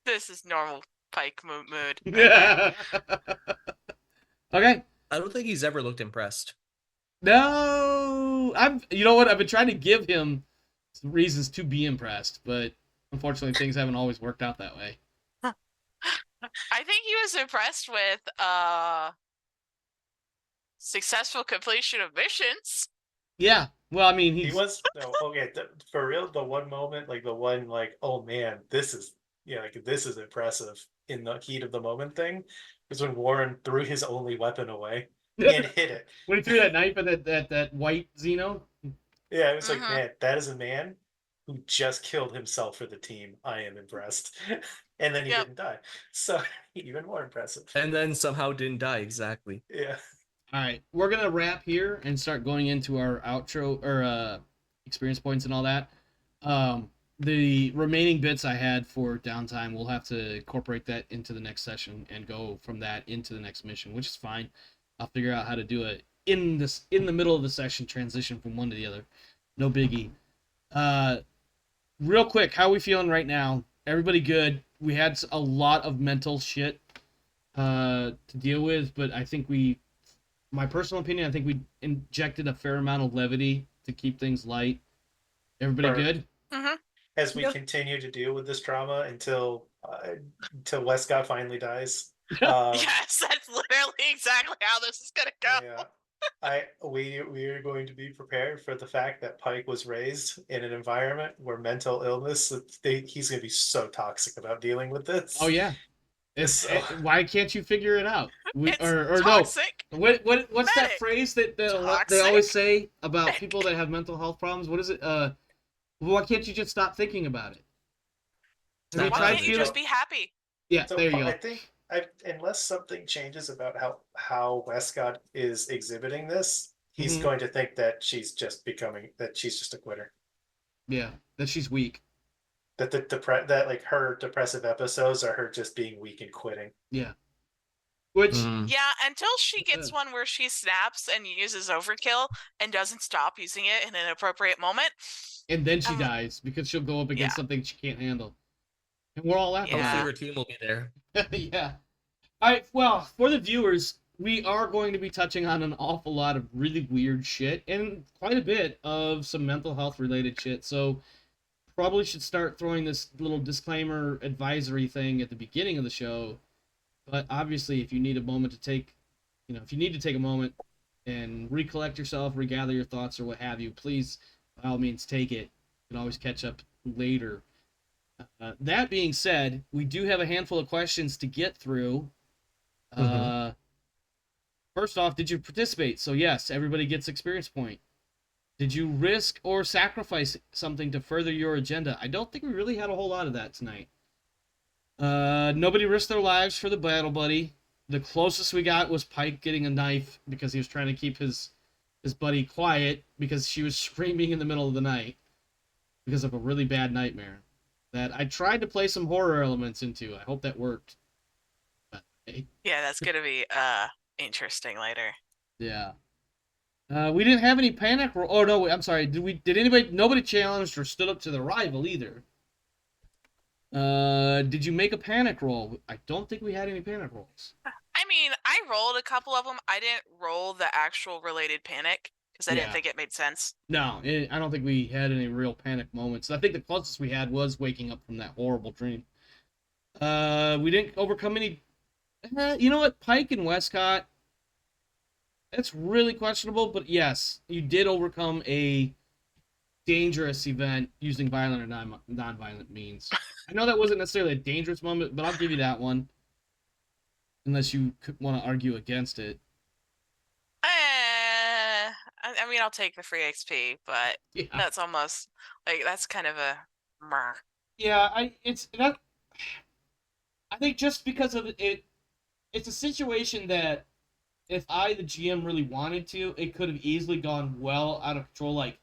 this is normal Pike mood. Right Yeah. Okay. I don't think he's ever looked impressed. No, You know what? I've been trying to give him some reasons to be impressed, but unfortunately, things haven't always worked out that way. I think he was impressed with successful completion of missions. Yeah. Well, I mean, He was no, okay. For real, the one moment, like the one, like, oh man, this is like this is impressive in the heat of the moment thing, is when Warren threw his only weapon away and hit it. when he threw that knife at that white Xeno. Yeah, it was like, man, that is a man who just killed himself for the team. I am impressed. And then he didn't die, so even more impressive. And then somehow didn't die, exactly. Yeah. All right, we're gonna wrap here and start going into our outro or experience points and all that. The remaining bits I had for downtime, we'll have to incorporate that into the next session and go from that into the next mission, which is fine. I'll figure out how to do it in the middle of the session, transition from one to the other. No biggie. Real quick, how are we feeling right now? Everybody good? We had a lot of mental shit to deal with, but I think my personal opinion, I think we injected a fair amount of levity to keep things light. Everybody good? Mm-hmm. As we continue to deal with this trauma until Westcott finally dies. Yes, that's literally exactly how this is gonna go. Yeah. We are going to be prepared for the fact that Pike was raised in an environment where mental illness, he's going to be so toxic about dealing with this. Oh yeah. Why can't you figure it out? Or toxic. No. What's that phrase that they always say about people that have mental health problems? What is it? Why can't you just stop thinking about it? Why can't you just be happy? Yeah, so there you go. I think unless something changes about how Westcott is exhibiting this, he's going to think that she's just a quitter. Yeah, that she's weak. That that like her depressive episodes are her just being weak and quitting. Yeah. Which yeah, until she gets one where she snaps and uses overkill and doesn't stop using it in an appropriate moment. And then she dies because she'll go up against something she can't handle. And we're all laughing. Hopefully her team will be there. Yeah. All right, well, for the viewers, we are going to be touching on an awful lot of really weird shit and quite a bit of some mental health related shit. So probably should start throwing this little disclaimer advisory thing at the beginning of the show. But obviously, if you need a moment to take, if you need to take a moment and recollect yourself, regather your thoughts or what have you, please, by all means, take it. You can always catch up later. That being said, we do have a handful of questions to get through. First off, did you participate? So yes, everybody gets experience point. Did you risk or sacrifice something to further your agenda? I don't think we really had a whole lot of that tonight. Nobody risked their lives for the battle buddy. The closest we got was Pike getting a knife because he was trying to keep his buddy quiet because she was screaming in the middle of the night because of a really bad nightmare that I tried to play some horror elements into. I hope that worked. But, hey. Yeah, that's gonna be interesting later. Yeah. We didn't have any panic roll. Oh no, I'm sorry. Nobody challenged or stood up to the rival either. Did you make a panic roll? I don't think we had any panic rolls. I mean, I rolled a couple of them. I didn't roll the actual related panic because I didn't think it made sense. No, I don't think we had any real panic moments. I think the closest we had was waking up from that horrible dream. We didn't overcome any. You know what? Pike and Wescott. That's really questionable, but yes, you did overcome a dangerous event using violent or non-violent means. I know that wasn't necessarily a dangerous moment, but I'll give you that one. Unless you want to argue against it. I mean, I'll take the free XP, but that's almost like that's kind of a. Yeah, it's that. I think just because of it, it's a situation that if I, the GM, really wanted to, it could have easily gone well out of control. Like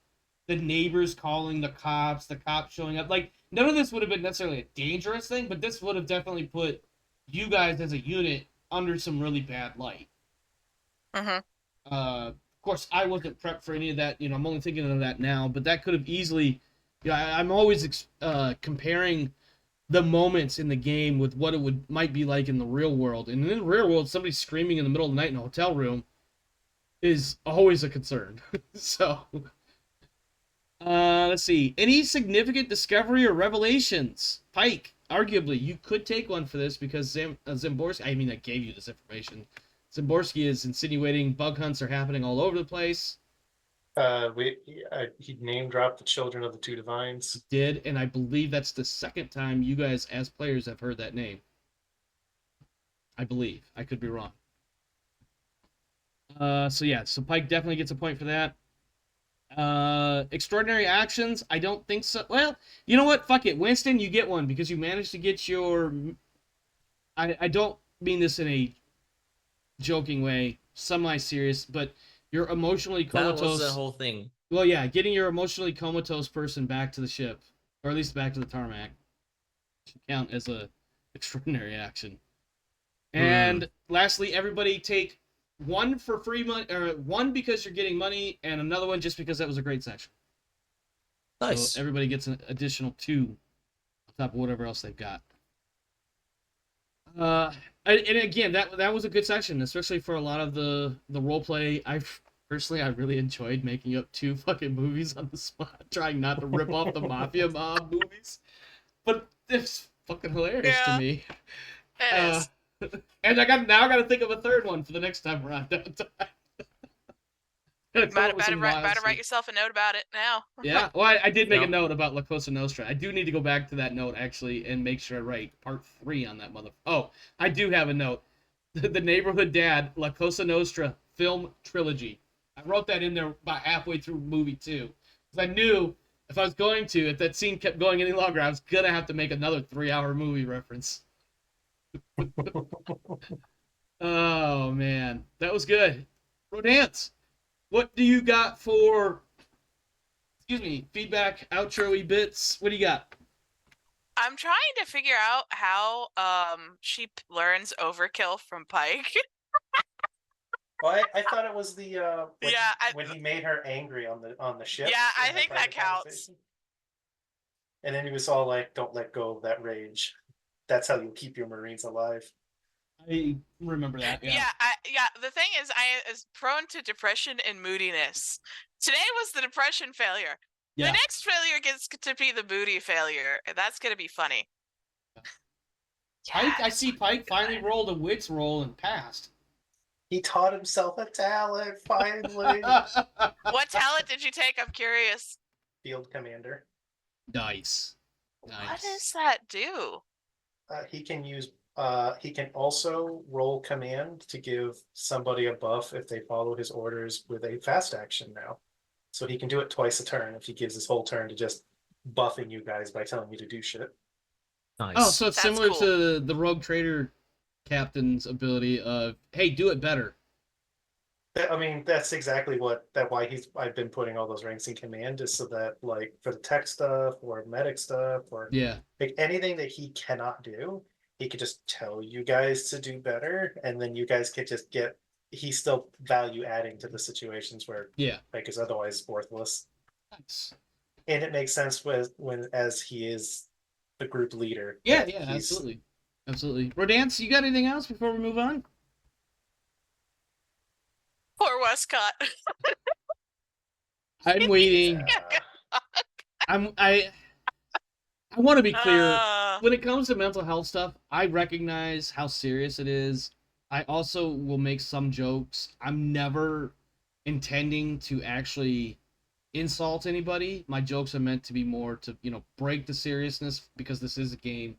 the neighbors calling the cops showing up. Like none of this would have been necessarily a dangerous thing, but this would have definitely put you guys as a unit under some really bad light. Mm-hmm. Of course, I wasn't prepped for any of that. You know, I'm only thinking of that now, but that could have easily. You know, I'm always comparing the moments in the game with what it might be like in the real world. And in the real world, somebody screaming in the middle of the night in a hotel room is always a concern. So, let's see. Any significant discovery or revelations? Pike, arguably, you could take one for this because Zimborski. I mean, I gave you this information. Zimborski is insinuating bug hunts are happening all over the place. He name dropped the children of the two divines. Did, and I believe that's the second time you guys as players have heard that name. I believe. I could be wrong. So Pike definitely gets a point for that. Extraordinary actions, I don't think so. Well, you know what? Fuck it. Winston, you get one because you managed to get your... I don't mean this in a joking way, semi-serious, but you're emotionally comatose. That was the whole thing. Well, yeah, getting your emotionally comatose person back to the ship, or at least back to the tarmac, should count as a extraordinary action. And lastly, everybody take one for free money, or one because you're getting money, and another one just because that was a great section. Nice. So everybody gets an additional 2 on top of whatever else they've got. And again, that was a good section, especially for a lot of the role play. I really enjoyed making up 2 fucking movies on the spot, trying not to rip off the Mafia Mob movies. But it's fucking hilarious to me. It is. And I gotta think of a third one for the next time around. Better write yourself a note about it now. Yeah, well, I did make a note about La Cosa Nostra. I do need to go back to that note, actually, and make sure I write part 3 on that mother... Oh, I do have a note. The Neighborhood Dad, La Cosa Nostra film trilogy. I wrote that in there about halfway through movie 2. Because I knew if that scene kept going any longer, I was going to have to make another 3-hour movie reference. Oh, man. That was good. Rodance, what do you got for, feedback, outro-y bits? What do you got? I'm trying to figure out how she learns overkill from Pike. Well, I thought it was the when he made her angry on the ship. Yeah, I think that counts. And then he was all like, "Don't let go of that rage. That's how you keep your Marines alive." I remember that. Yeah. The thing is, I is prone to depression and moodiness. Today was the depression failure. Yeah. The next failure gets to be the moody failure, and that's going to be funny. Pike, I see Pike finally rolled a wits roll and passed. He taught himself a talent, finally. What talent did you take? I'm curious. Field Commander. Nice. What does that do? He can also roll command to give somebody a buff if they follow his orders with a fast action now. So he can do it twice a turn if he gives his whole turn to just buffing you guys by telling you to do shit. Nice. Oh, so it's similar to the Rogue Trader captain's ability of, hey, do it better. I mean, that's exactly why I've been putting all those ranks in command, is so that, like, for the tech stuff or medic stuff or like anything that he cannot do, he could just tell you guys to do better, and then you guys could just he's still value adding to the situations where like is otherwise worthless. Nice. And it makes sense when as he is the group leader. Yeah, absolutely. Rodance, you got anything else before we move on? Poor Wescott. I'm waiting. I want to be clear. When it comes to mental health stuff, I recognize how serious it is. I also will make some jokes. I'm never intending to actually insult anybody. My jokes are meant to be more to, break the seriousness, because this is a game.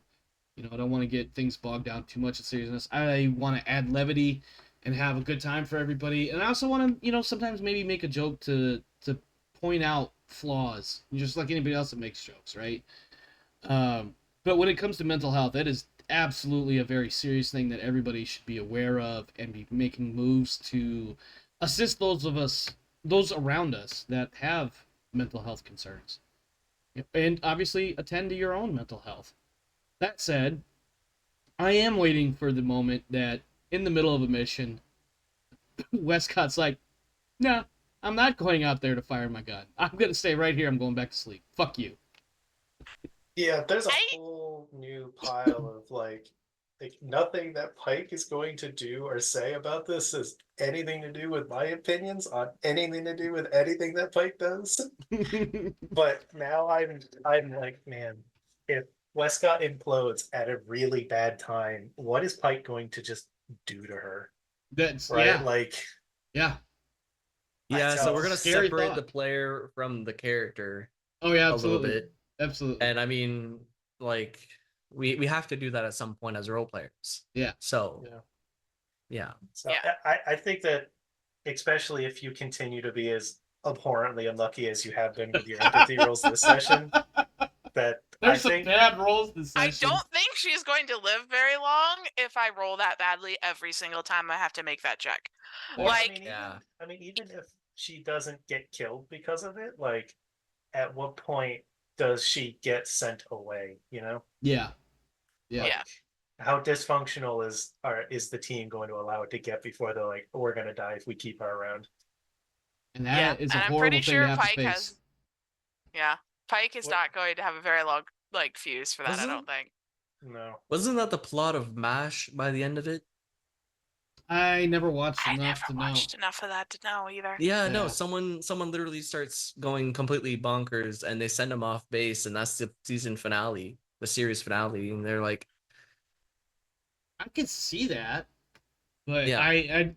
I don't want to get things bogged down too much in seriousness. I want to add levity and have a good time for everybody. And I also want to, sometimes maybe make a joke to point out flaws, just like anybody else that makes jokes, right? But when it comes to mental health, that is absolutely a very serious thing that everybody should be aware of and be making moves to assist those around us that have mental health concerns. And obviously attend to your own mental health. That said, I am waiting for the moment that in the middle of a mission, Wescott's like, no, I'm not going out there to fire my gun. I'm going to stay right here. I'm going back to sleep. Fuck you. Yeah, there's a I- whole new pile of like nothing that Pike is going to do or say about this is anything to do with my opinions on anything to do with anything that Pike does. But now I'm like, man, if Wescott implodes at a really bad time, what is Pike going to just do to her? That's Right? yeah, Like, yeah. Yeah, so we're gonna Scary separate thought. the player from the character Oh yeah, a little absolutely, bit. absolutely. And I mean, like, we have to do that at some point as role players. Yeah. So yeah. yeah. So Yeah. I think that especially if you continue to be as abhorrently unlucky as you have been with your empathy rolls this session, that There's I some think bad rolls this I session. don't think she's going to live very long if I roll that badly every single time I have to make that check. Or, Like, Yeah. I mean, even if she doesn't get killed because of it, like, at what point does she get sent away? You know, Yeah, yeah. like, Yeah. how dysfunctional is the team going to allow it to get before they're like, we're gonna die if we keep her around? And yeah, that is and a I'm horrible pretty thing sure to have to Pike face. has. Yeah, Pike is What- not going to have a very long fuse for that. I Wasn't- don't think. No. Wasn't that the plot of MASH by the end of it? I never watched I enough never to watched know. enough of that to know either. Yeah, no, Yeah. someone literally starts going completely bonkers and they send him off base, and that's the season finale, the series finale, and they're like, I could see that, but Yeah.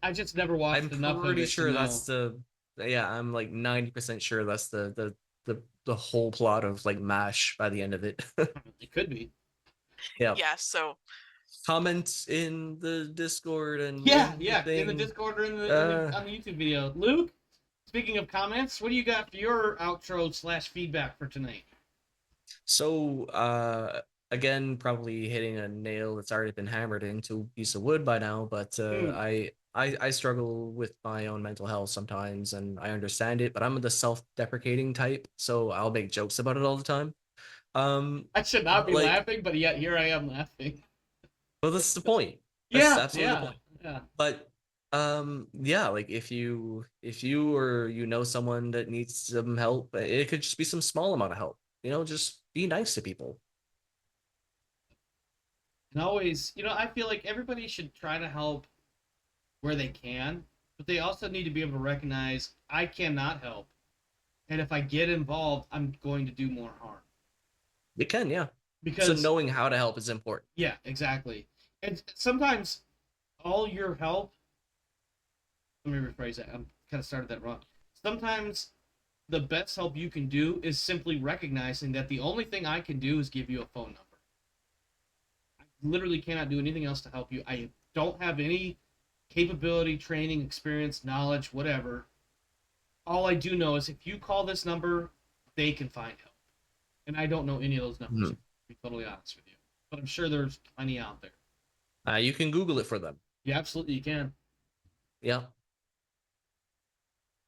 I just never watched I'm enough of pretty it sure to know. that's I'm like 90% sure that's the whole plot of like MASH by the end of it. It could be. Yeah. Yeah. So Comment in the Discord and Yeah, in the yeah. In the thing. Discord or on the YouTube video. Luke, speaking of comments, what do you got for your outro / feedback for tonight? So, again, probably hitting a nail that's already been hammered into a piece of wood by now, but I struggle with my own mental health sometimes, and I understand it, but I'm the self-deprecating type, so I'll make jokes about it all the time. I should not be like- laughing, but yet here I am laughing. Well, that's the point. That's Yeah, absolutely the yeah, point. yeah. But yeah, like if you or you know someone that needs some help, it could just be some small amount of help. Just be nice to people. And always, I feel like everybody should try to help where they can, but they also need to be able to recognize I cannot help. And if I get involved, I'm going to do more harm. It can, yeah. Because So knowing how to help is important. yeah, exactly. And sometimes all your help, let me rephrase that. I'm kind of started that wrong. Sometimes the best help you can do is simply recognizing that the only thing I can do is give you a phone number. I literally cannot do anything else to help you. I don't have any capability, training, experience, knowledge, whatever. All I do know is if you call this number, they can find help. And I don't know any of those numbers, to be totally honest with you. But I'm sure there's plenty out there. You can Google it for them. Yeah, absolutely, you can. Yeah.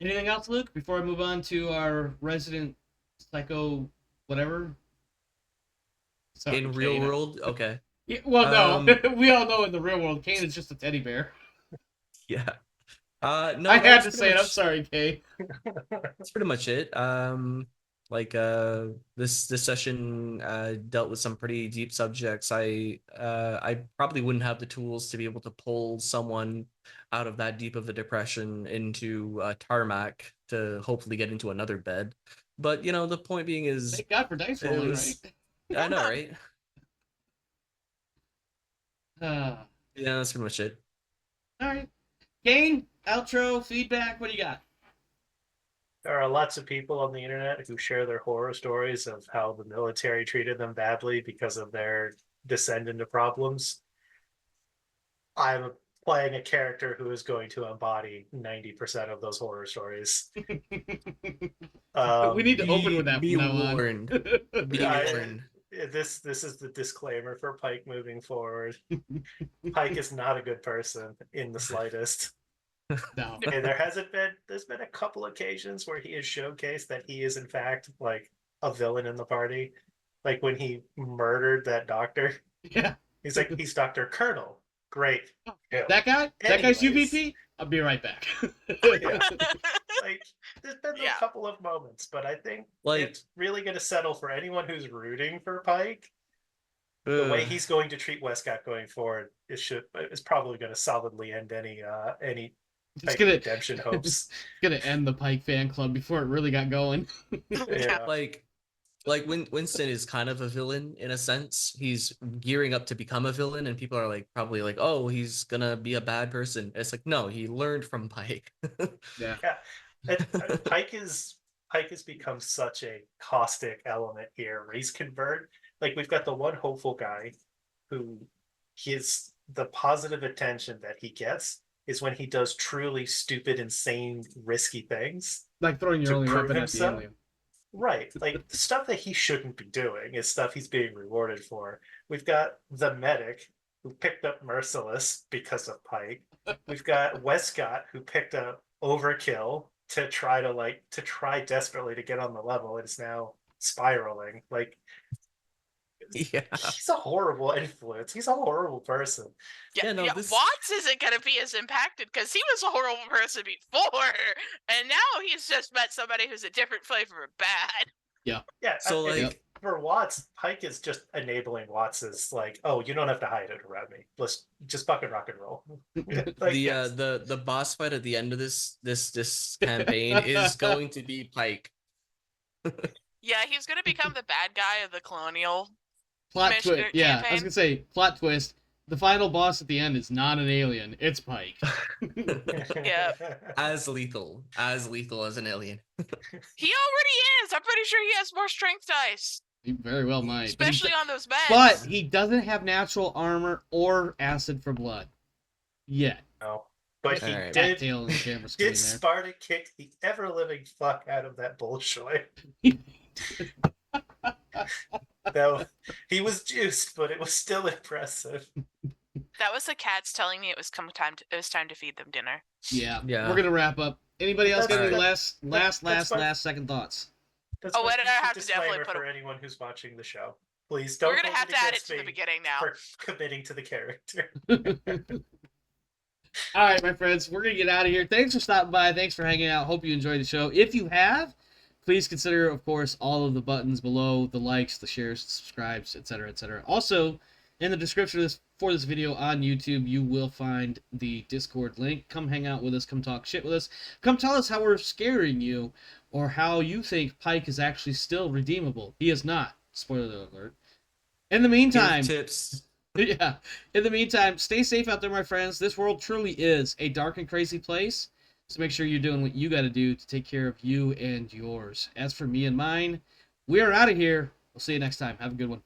Anything else, Luke, before I move on to our resident psycho whatever? Sorry, In real Kane. world, okay. Yeah, well, no. We all know in the real world, Kane is just a teddy bear. Yeah. No, I had that's to pretty say it. I'm much- sorry, Kane. That's pretty much it. This session dealt with some pretty deep subjects. I probably wouldn't have the tools to be able to pull someone out of that deep of a depression into tarmac to hopefully get into another bed. But the point being is, Thank God for dice it rolling, was- right? I know, right? Uh, Yeah, that's pretty much it. all right. Kane, outro, feedback, what do you got? There are lots of people on the internet who share their horror stories of how the military treated them badly because of their descent into problems. I'm playing a character who is going to embody 90% of those horror stories. We need to open with that Be from now warned. on. Be I- warned. this is the disclaimer for Pike moving forward. Pike is not a good person in the slightest. No. And there's been a couple occasions where he has showcased that he is in fact like a villain in the party. Like when he murdered that doctor. Yeah. He's like, he's Dr. Colonel. Great. Kill. That guy? That guy's Anyways. UVP? I'll be right back. Yeah. Like, there's been Yeah. a couple of moments, but I think Like- it's really going to settle for anyone who's rooting for Pike. The way he's going to treat Wescott going forward is probably going to solidly end any It's Pike gonna redemption hopes. gonna end the Pike fan club before it really got going. Yeah. like when Winston is kind of a villain in a sense. He's gearing up to become a villain, and people are like probably like, oh, he's gonna be a bad person. It's like, no, he learned from Pike. Yeah. Pike has become such a caustic element here where he's convert. Like we've got the one hopeful guy who the positive attention that he gets is when he does truly stupid, insane, risky things. Like throwing your To only prove weapon at the himself? alien. Right. Like the stuff that he shouldn't be doing is stuff he's being rewarded for. We've got the medic who picked up Merciless because of Pike. We've got Wescott who picked up Overkill to try desperately to get on the level and is now spiraling. Like Yeah. he's a horrible influence. He's a horrible person. Yeah, no, this- Watts isn't going to be as impacted because he was a horrible person before, and now he's just met somebody who's a different flavor of bad. Yeah. So and like, for Watts, Pike is just enabling Watts's like, oh, you don't have to hide it around me. Let's just fucking rock and roll. Like, yes. the boss fight at the end of this campaign is going to be Pike. Yeah, he's going to become the bad guy of the colonial. Plot Mission twist. Yeah, I was campaign. gonna say plot twist. The final boss at the end is not an alien. It's Pike. Yeah. as lethal as an alien. He already is. I'm pretty sure he has more strength dice, He very well might. But he especially on those meds. But he doesn't have natural armor or acid for blood yet. No. But he Alright. Fat did tail on the camera screen did there. Sparta kick the ever living fuck out of that bullshit. No, he was juiced, but it was still impressive. That was the cats telling me it was time to feed them dinner. Yeah. Yeah. We're gonna wrap up. Anybody else got any That's- that's fine. last second thoughts? That's Oh, my and I have to disclaimer definitely put for a- anyone who's watching the show. Please don't. We're gonna hold have to add it against to the me beginning now. for committing to the character. All right, my friends, we're going to get out of here. Thanks for stopping by. Thanks for hanging out. Hope you enjoyed the show. If you have, please consider, of course, all of the buttons below, the likes, the shares, the subscribes, etc., etc. Also, in the description for this video on YouTube, you will find the Discord link. Come hang out with us. Come talk shit with us. Come tell us how we're scaring you or how you think Pike is actually still redeemable. He is not. Spoiler alert. In the meantime... Give tips. Yeah. In the meantime, stay safe out there, my friends. This world truly is a dark and crazy place. So make sure you're doing what you got to do to take care of you and yours. As for me and mine, we are out of here. We'll see you next time. Have a good one.